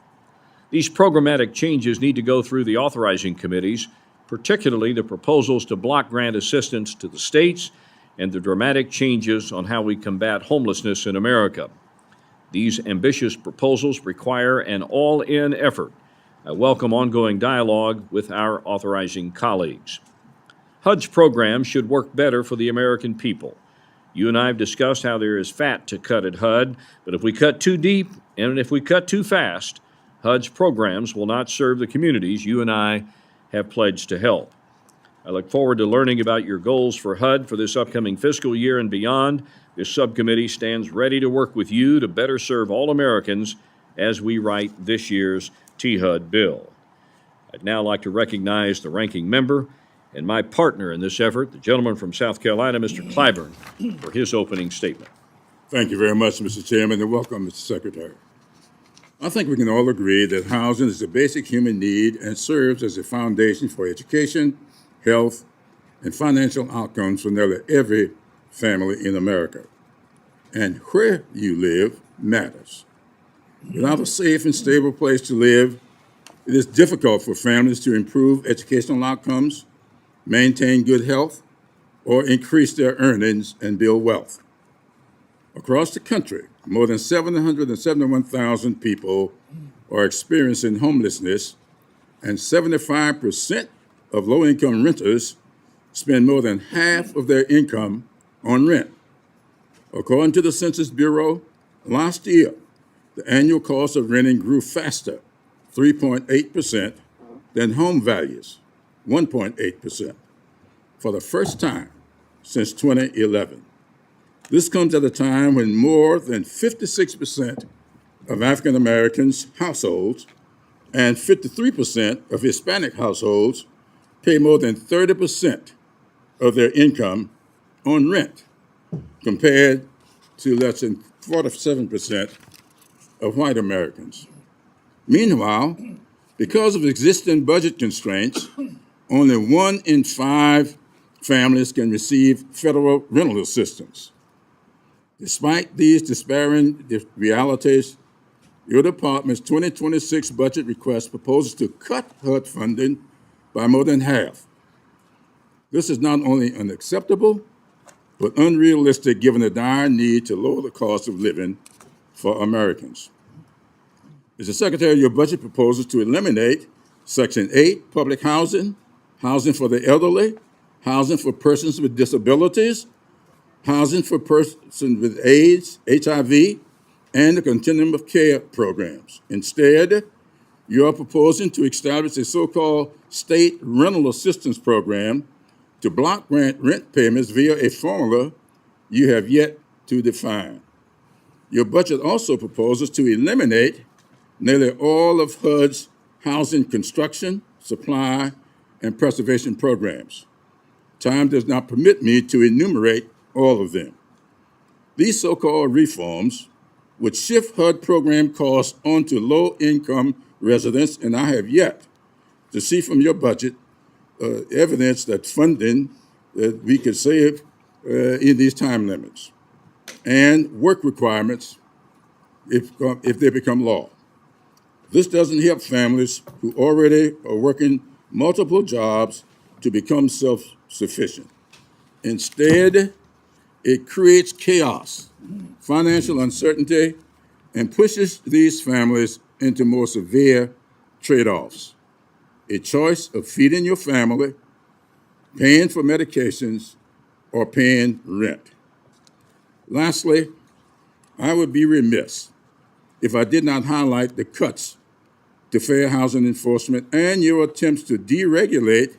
These programmatic changes need to go through the authorizing committees, particularly the proposals to block grant assistance to the states and the dramatic changes on how we combat homelessness in America. These ambitious proposals require an all-in effort. I welcome ongoing dialogue with our authorizing colleagues. HUD's program should work better for the American people. You and I have discussed how there is fat to cut at HUD, but if we cut too deep and if we cut too fast, HUD's programs will not serve the communities you and I have pledged to help. I look forward to learning about your goals for HUD for this upcoming fiscal year and beyond. This subcommittee stands ready to work with you to better serve all Americans as we write this year's THUD bill. I'd now like to recognize the ranking member and my partner in this effort, the gentleman from South Carolina, Mr. Clyburn, for his opening statement. Thank you very much, Mr. Chairman, and welcome, Mr. Secretary. I think we can all agree that housing is a basic human need and serves as a foundation for education, health, and financial outcomes for nearly every family in America. And where you live matters. Without a safe and stable place to live, it is difficult for families to improve educational outcomes, maintain good health, or increase their earnings and build wealth. Across the country, more than 771,000 people are experiencing homelessness, and 75% of low-income renters spend more than half of their income on rent. According to the Census Bureau, last year, the annual cost of renting grew faster, 3.8%, than home values, 1.8%, for the first time since 2011. This comes at a time when more than 56% of African Americans' households and 53% of Hispanic households pay more than 30% of their income on rent, compared to less than 47% of white Americans. Meanwhile, because of existing budget constraints, only 1 in 5 families can receive federal rental assistance. Despite these disparate realities, your department's 2026 budget request proposes to cut HUD funding by more than half. This is not only unacceptable, but unrealistic given the dire need to lower the cost of living for Americans. Mr. Secretary, your budget proposes to eliminate Section 8, public housing, housing for the elderly, housing for persons with disabilities, housing for persons with AIDS, HIV, and the continuum of care programs. Instead, you are proposing to establish a so-called state rental assistance program to block grant rent payments via a formula you have yet to define. Your budget also proposes to eliminate nearly all of HUD's housing construction, supply, and preservation programs. Time does not permit me to enumerate all of them. These so-called reforms would shift HUD program costs onto low-income residents, and I have yet to see from your budget evidence that funding that we could save in these time limits and work requirements if they become law. This doesn't help families who already are working multiple jobs to become self-sufficient. Instead, it creates chaos, financial uncertainty, and pushes these families into more severe trade-offs. A choice of feeding your family, paying for medications, or paying rent. Lastly, I would be remiss if I did not highlight the cuts to fair housing enforcement and your attempts to deregulate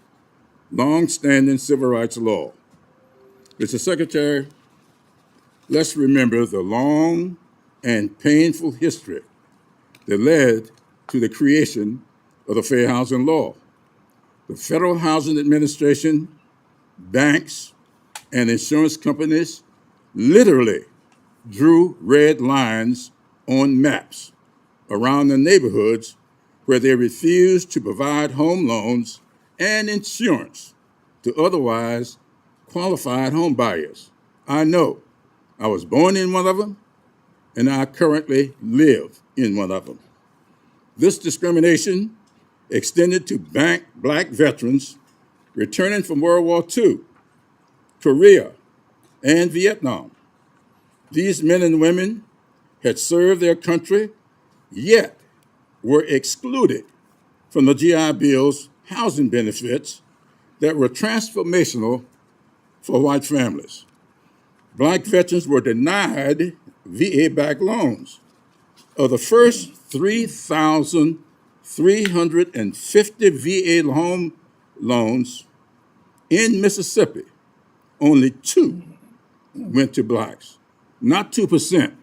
long-standing civil rights law. Mr. Secretary, let's remember the long and painful history that led to the creation of the fair housing law. The Federal Housing Administration, banks, and insurance companies literally drew red lines on maps around the neighborhoods where they refused to provide home loans and insurance to otherwise qualified home buyers. I know. I was born in one of them, and I currently live in one of them. This discrimination extended to black veterans returning from World War II, Korea, and Vietnam. These men and women had served their country, yet were excluded from the GI Bill's housing benefits that were transformational for white families. Black veterans were denied VA-backed loans. Of the first 3,350 VA home loans in Mississippi, only 2 went to blacks. Not 2%,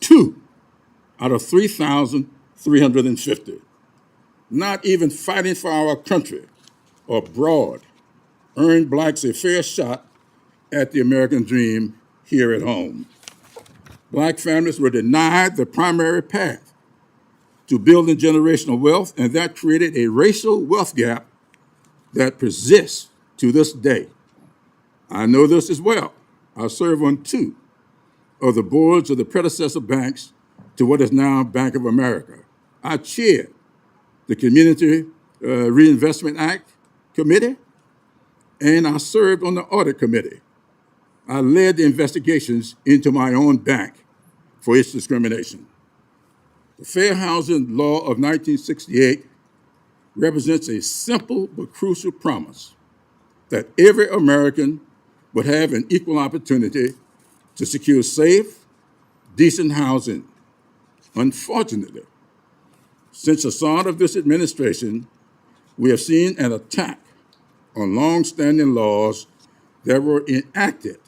2 out of 3,350. Not even fighting for our country abroad earned blacks a fair shot at the American dream here at home. Black families were denied the primary path to building generational wealth, and that created a racial wealth gap that persists to this day. I know this as well. I serve on 2 of the boards of the predecessor banks to what is now Bank of America. I chaired the Community Reinvestment Act Committee, and I served on the Audit Committee. I led the investigations into my own bank for its discrimination. The Fair Housing Law of 1968 represents a simple but crucial promise that every American would have an equal opportunity to secure safe, decent housing. Unfortunately, since the start of this administration, we have seen an attack on long-standing laws that were enacted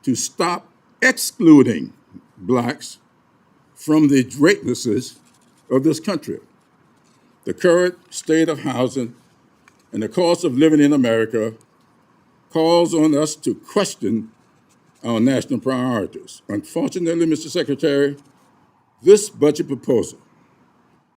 to stop excluding blacks from the greatnesses of this country. The current state of housing and the cost of living in America calls on us to question our national priorities. Unfortunately, Mr. Secretary, this budget proposal